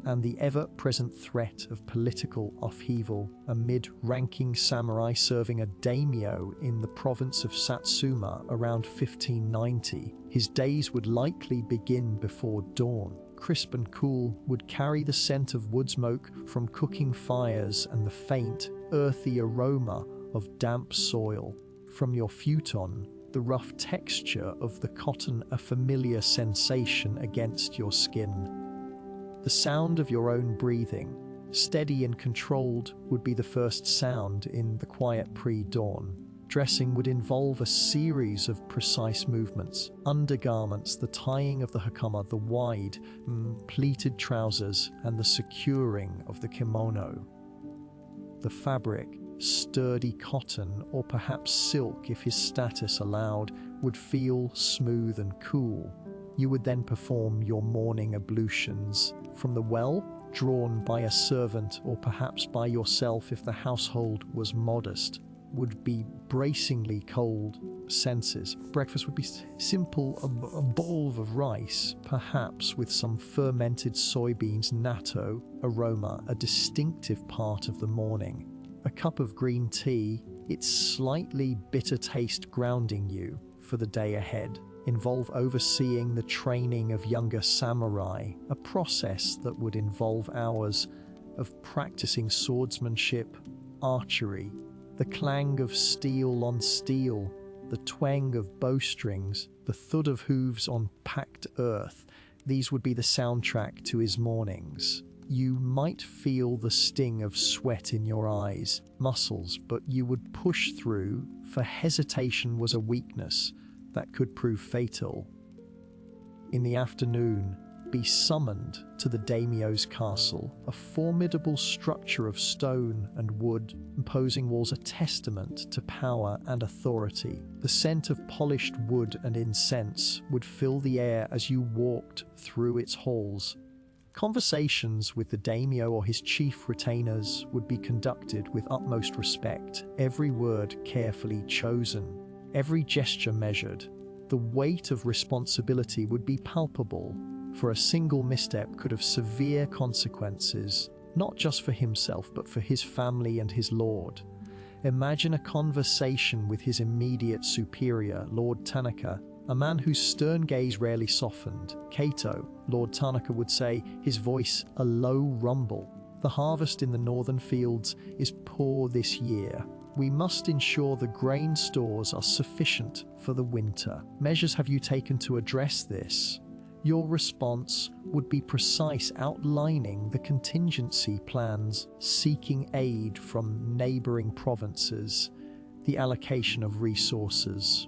and the ever-present threat of political upheaval. A mid-ranking samurai serving a daimyo in the province of Satsuma around 1590. His days would likely begin before dawn. Crisp and cool, would carry the scent of wood smoke from cooking fires and the faint, earthy aroma of damp soil. From your futon, the rough texture of the cotton, a familiar sensation against your skin. The sound of your own breathing, steady and controlled, would be the first sound in the quiet pre-dawn. Dressing would involve a series of precise movements. Undergarments, the tying of the hakama, the wide, pleated trousers, and the securing of the kimono. The fabric, sturdy cotton or perhaps silk if his status allowed, would feel smooth and cool. You would then perform your morning ablutions from the well, drawn by a servant or perhaps by yourself if the household was modest. Would be bracingly cold senses. Breakfast would be simple, a bowl of rice, perhaps with some fermented soybeans, natto, aroma, a distinctive part of the morning. A cup of green tea, its slightly bitter taste grounding you for the day ahead. Involve overseeing the training of younger samurai, a process that would involve hours of practicing swordsmanship, archery, the clang of steel on steel, the twang of bowstrings, the thud of hooves on packed earth. These would be the soundtrack to his mornings. You might feel the sting of sweat in your eyes, muscles, but you would push through, for hesitation was a weakness that could prove fatal. In the afternoon, be summoned to the daimyo's castle, a formidable structure of stone and wood, imposing walls, a testament to power and authority. The scent of polished wood and incense would fill the air as you walked through its halls. Conversations with the daimyo or his chief retainers would be conducted with utmost respect, every word carefully chosen, every gesture measured. The weight of responsibility would be palpable, for a single misstep could have severe consequences, not just for himself but for his family and his lord. Imagine a conversation with his immediate superior, Lord Tanaka, a man whose stern gaze rarely softened. Kato, Lord Tanaka would say, his voice a low rumble. The harvest in the northern fields is poor this year. We must ensure the grain stores are sufficient for the winter. Measures have you taken to address this? Your response would be precise, outlining the contingency plans, seeking aid from neighboring provinces, the allocation of resources.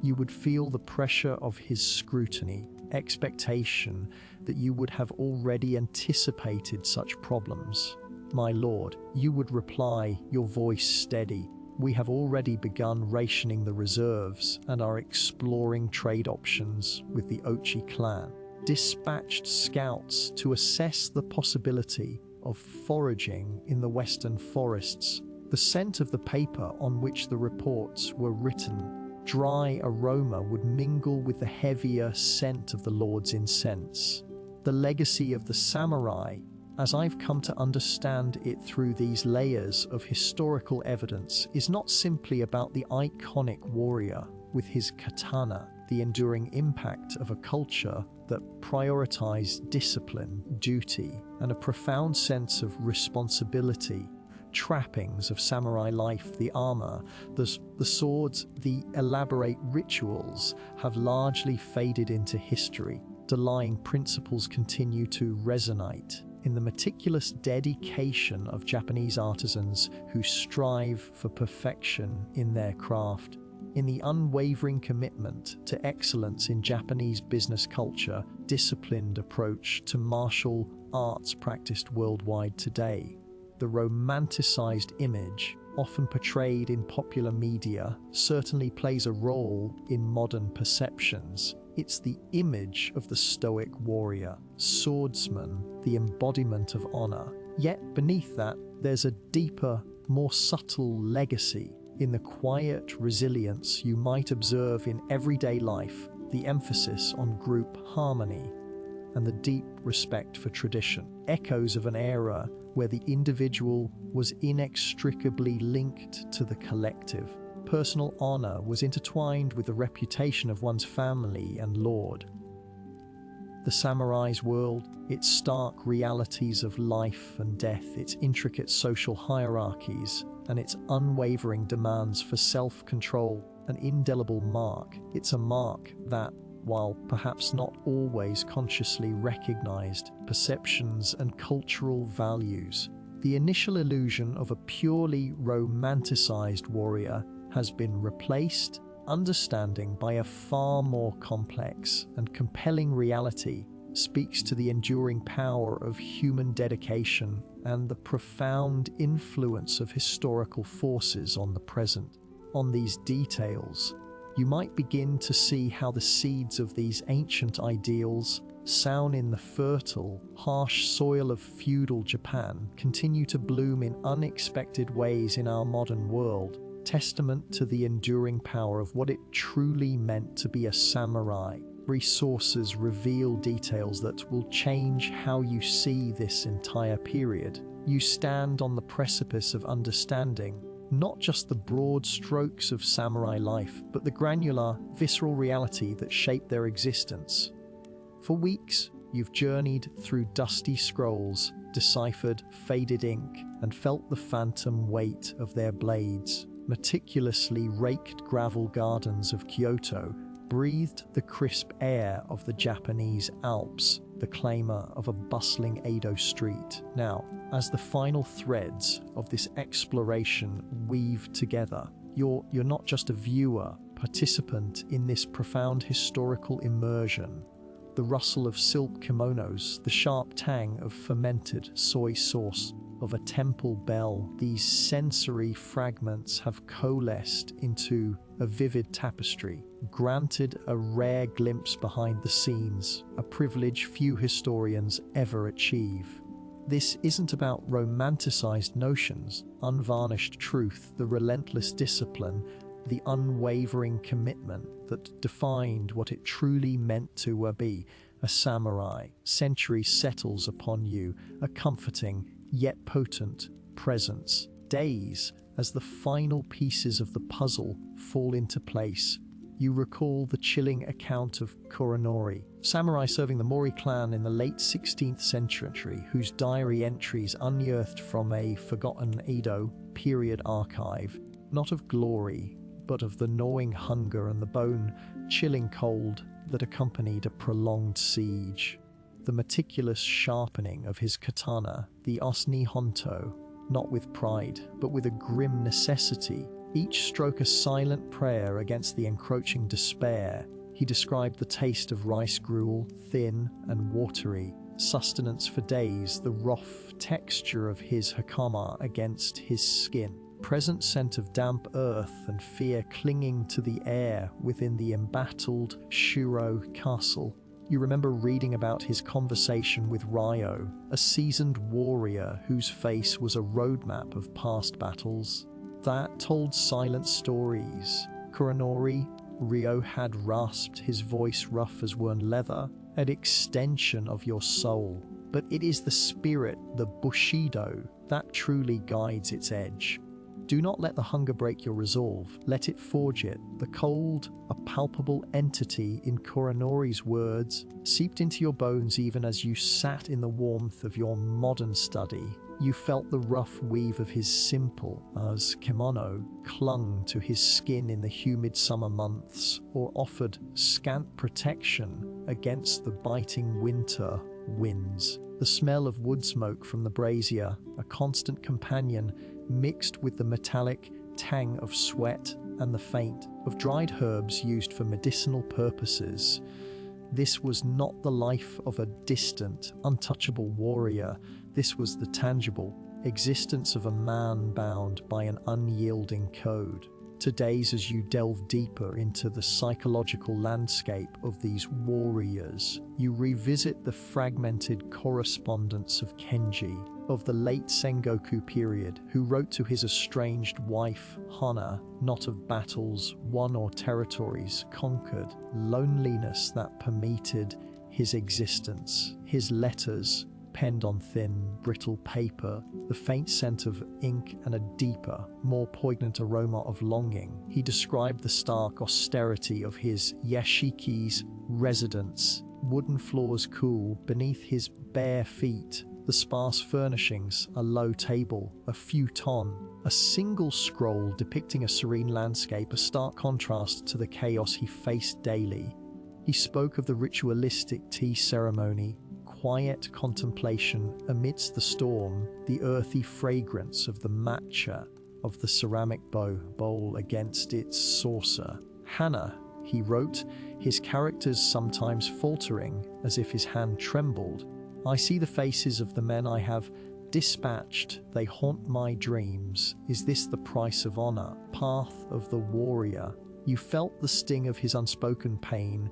You would feel the pressure of his scrutiny, expectation that you would have already anticipated such problems. My lord, you would reply, your voice steady. we have already begun rationing the reserves and are exploring trade options with the Ochi clan. Dispatched scouts to assess the possibility of foraging in the western forests. The scent of the paper on which the reports were written, dry aroma, would mingle with the heavier scent of the Lord's incense. The legacy of the samurai, as I've come to understand it through these layers of historical evidence, is not simply about the iconic warrior with his katana, the enduring impact of a culture that prioritized discipline, duty, and a profound sense of responsibility. Trappings of samurai life, the armor, the swords, the elaborate rituals have largely faded into history. Underlying principles continue to resonate in the meticulous dedication of Japanese artisans who strive for perfection in their craft, in the unwavering commitment to excellence in Japanese business culture, disciplined approach to martial arts practiced worldwide today. The romanticized image, often portrayed in popular media, certainly plays a role in modern perceptions. It's the image of the stoic warrior, swordsman, the embodiment of honor. Yet beneath that, there's a deeper, more subtle legacy in the quiet resilience you might observe in everyday life, the emphasis on group harmony, and the deep respect for tradition. Echoes of an era where the individual was inextricably linked to the collective. Personal honor was intertwined with the reputation of one's family and lord. The samurai's world, its stark realities of life and death, its intricate social hierarchies, and its unwavering demands for self-control, an indelible mark. It's a mark that, while perhaps not always consciously recognized, perceptions and cultural values. The initial illusion of a purely romanticized warrior has been replaced, understanding by a far more complex and compelling reality speaks to the enduring power of human dedication and the profound influence of historical forces on the present. On these details, you might begin to see how the seeds of these ancient ideals, sown in the fertile, harsh soil of feudal Japan, continue to bloom in unexpected ways in our modern world, testament to the enduring power of what it truly meant to be a samurai. Resources reveal details that will change how you see this entire period. You stand on the precipice of understanding not just the broad strokes of samurai life, but the granular, visceral reality that shaped their existence. For weeks, you've journeyed through dusty scrolls, deciphered faded ink, and felt the phantom weight of their blades. Meticulously raked gravel gardens of Kyoto breathed the crisp air of the Japanese Alps, the clamour of a bustling Edo street. Now, as the final threads of this exploration weave together, you're not just a viewer, participant in this profound historical immersion. The rustle of silk kimonos, the sharp tang of fermented soy sauce, of a temple bell, these sensory fragments have coalesced into a vivid tapestry, granted a rare glimpse behind the scenes, a privilege few historians ever achieve. This isn't about romanticized notions, unvarnished truth, the relentless discipline, the unwavering commitment that defined what it truly meant to be a samurai. Century settles upon you, a comforting yet potent presence. Days, as the final pieces of the puzzle fall into place, you recall the chilling account of Koronori, samurai serving the Mori clan in the late 16th century, whose diary entries unearthed from a forgotten Edo period archive, not of glory, but of the gnawing hunger and the bone-chilling cold that accompanied a prolonged siege. The meticulous sharpening of his katana, the Osni Honto, not with pride, but with a grim necessity, each stroke a silent prayer against the encroaching despair. He described the taste of rice gruel, thin and watery, sustenance for days, the rough texture of his hakama against his skin. present scent of damp earth and fear clinging to the air within the embattled Shuro castle. You remember reading about his conversation with Ryo, a seasoned warrior whose face was a roadmap of past battles. That told silent stories. Kuronori, Ryo had rasped, his voice rough as worn leather, an extension of your soul. But it is the spirit, the Bushido, that truly guides its edge. Do not let the hunger break your resolve, let it forge it. The cold, a palpable entity, in Kuronori's words, seeped into your bones even as you sat in the warmth of your modern study. You felt the rough weave of his simple as kimono clung to his skin in the humid summer months, or offered scant protection against the biting winter winds. The smell of wood smoke from the brazier, a constant companion, mixed with the metallic tang of sweat and the faint of dried herbs used for medicinal purposes. This was not the life of a distant, untouchable warrior. This was the tangible existence of a man bound by an unyielding code. Today's, as you delve deeper into the psychological landscape of these warriors, you revisit the fragmented correspondence of Kenji, of the late Sengoku period, who wrote to his estranged wife, Hana, not of battles won or territories conquered, loneliness that permeated his existence. His letters, penned on thin, brittle paper, the faint scent of ink and a deeper, more poignant aroma of longing. He described the stark austerity of his yashiki's residence, wooden floors cool beneath his bare feet, the sparse furnishings, a low table, a futon, a single scroll depicting a serene landscape, a stark contrast to the chaos he faced daily. He spoke of the ritualistic tea ceremony, quiet contemplation amidst the storm, the earthy fragrance of the matcha, of the ceramic bowl against its saucer. Hana, he wrote, his characters sometimes faltering, as if his hand trembled. I see the faces of the men I have dispatched, they haunt my dreams. Is this the price of honor? Path of the warrior. You felt the sting of his unspoken pain,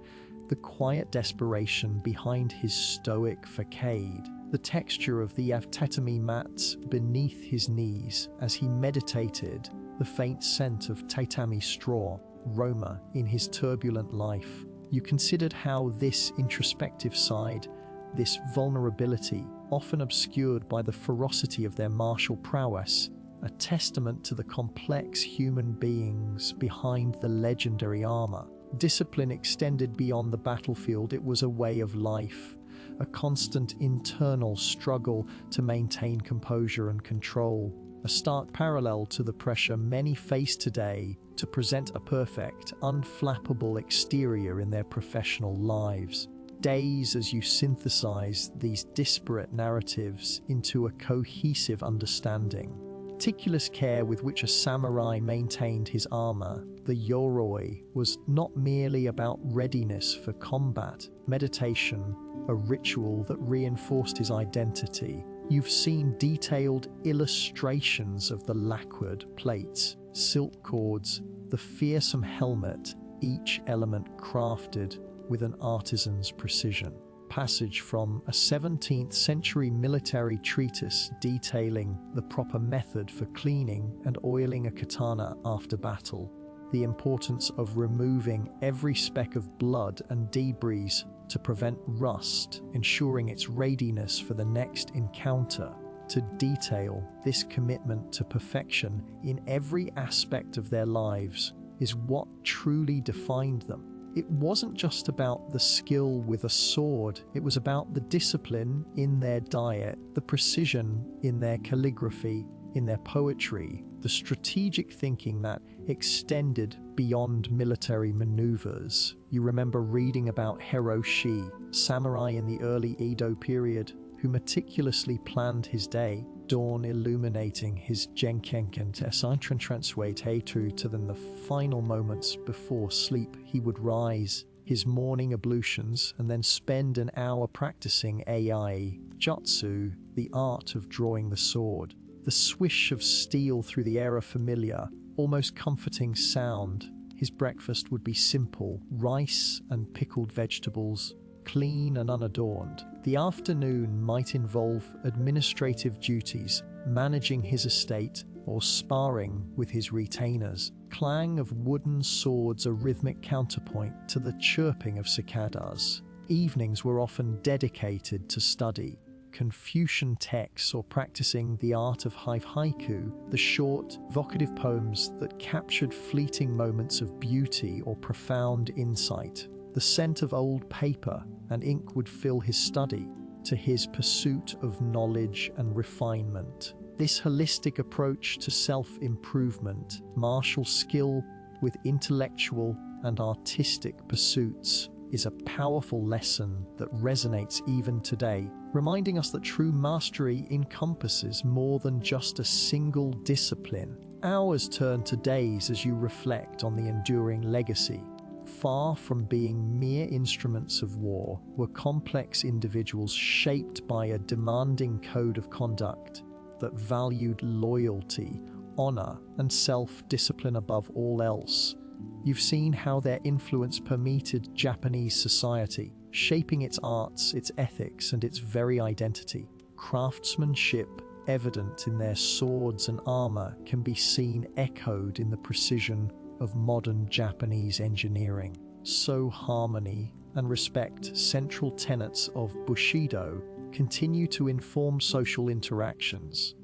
the quiet desperation behind his stoic facade, the texture of the tatami mats beneath his knees as he meditated, the faint scent of tatami straw, Roma, in his turbulent life. You considered how this introspective side, this vulnerability, often obscured by the ferocity of their martial prowess, a testament to the complex human beings behind the legendary armor. Discipline extended beyond the battlefield. It was a way of life, a constant internal struggle to maintain composure and control, a stark parallel to the pressure many face today to present a perfect, unflappable exterior in their professional lives. Days as you synthesize these disparate narratives into a cohesive understanding. Meticulous care with which a samurai maintained his armor, the yoroi, was not merely about readiness for combat, meditation, a ritual that reinforced his identity. You've seen detailed illustrations of the lacquered plates, silk cords, the fearsome helmet, each element crafted with an artisan's precision. Passage from a 17th century military treatise detailing the proper method for cleaning and oiling a katana after battle, the importance of removing every speck of blood and debris to prevent rust, ensuring its readiness for the next encounter. To detail this commitment to perfection in every aspect of their lives is what truly defined them. It wasn't just about the skill with a sword, it was about the discipline in their diet, the precision in their calligraphy, in their poetry, the strategic thinking that extended beyond military maneuvers. You remember reading about Hiroshi, samurai in the early Edo period, who meticulously planned his day, dawn illuminating his genkenken to then the final moments before sleep. He would rise, his morning ablutions, and then spend an hour practicing AI, jutsu, the art of drawing the sword. The swish of steel through the air a familiar, almost comforting sound. His breakfast would be simple: rice and pickled vegetables, clean and unadorned. The afternoon might involve administrative duties, managing his estate, or sparring with his retainers. Clang of wooden swords a rhythmic counterpoint to the chirping of cicadas. Evenings were often dedicated to study, Confucian texts, or practicing the art of haiku, the short, vocative poems that captured fleeting moments of beauty or profound insight. The scent of old paper and ink would fill his study, to his pursuit of knowledge and refinement. This holistic approach to self-improvement marshals skill with intellectual and artistic pursuits is a powerful lesson that resonates even today, reminding us that true mastery encompasses more than just a single discipline. Hours turn to days as you reflect on the enduring legacy. Far from being mere instruments of war, were complex individuals shaped by a demanding code of conduct that valued loyalty, honor, and self-discipline above all else. You've seen how their influence permeated Japanese society, shaping its arts, its ethics, and its very identity. Craftsmanship, evident in their swords and armor, can be seen echoed in the precision of modern Japanese engineering. So harmony and respect, central tenets of Bushido, continue to inform social interactions.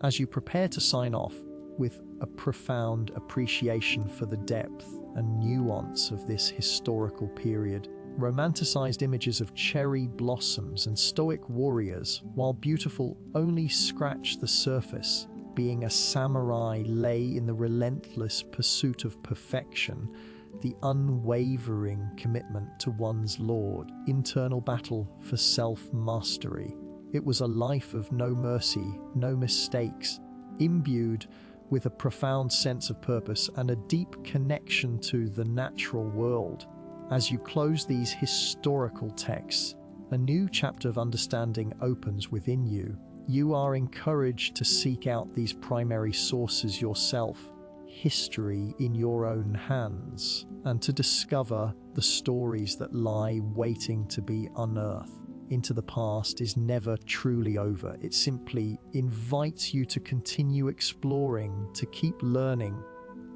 As you prepare to sign off, with a profound appreciation for the depth and nuance of this historical period, romanticized images of cherry blossoms and stoic warriors, while beautiful, only scratch the surface. Being a samurai lay in the relentless pursuit of perfection, the unwavering commitment to one's lord, internal battle for self-mastery. It was a life of no mercy, no mistakes, imbued with a profound sense of purpose and a deep connection to the natural world. As you close these historical texts, a new chapter of understanding opens within you. You are encouraged to seek out these primary sources yourself, history in your own hands, and to discover the stories that lie waiting to be unearthed. Into the past is never truly over. It simply invites you to continue exploring, to keep learning.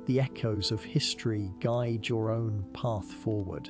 The echoes of history guide your own path forward.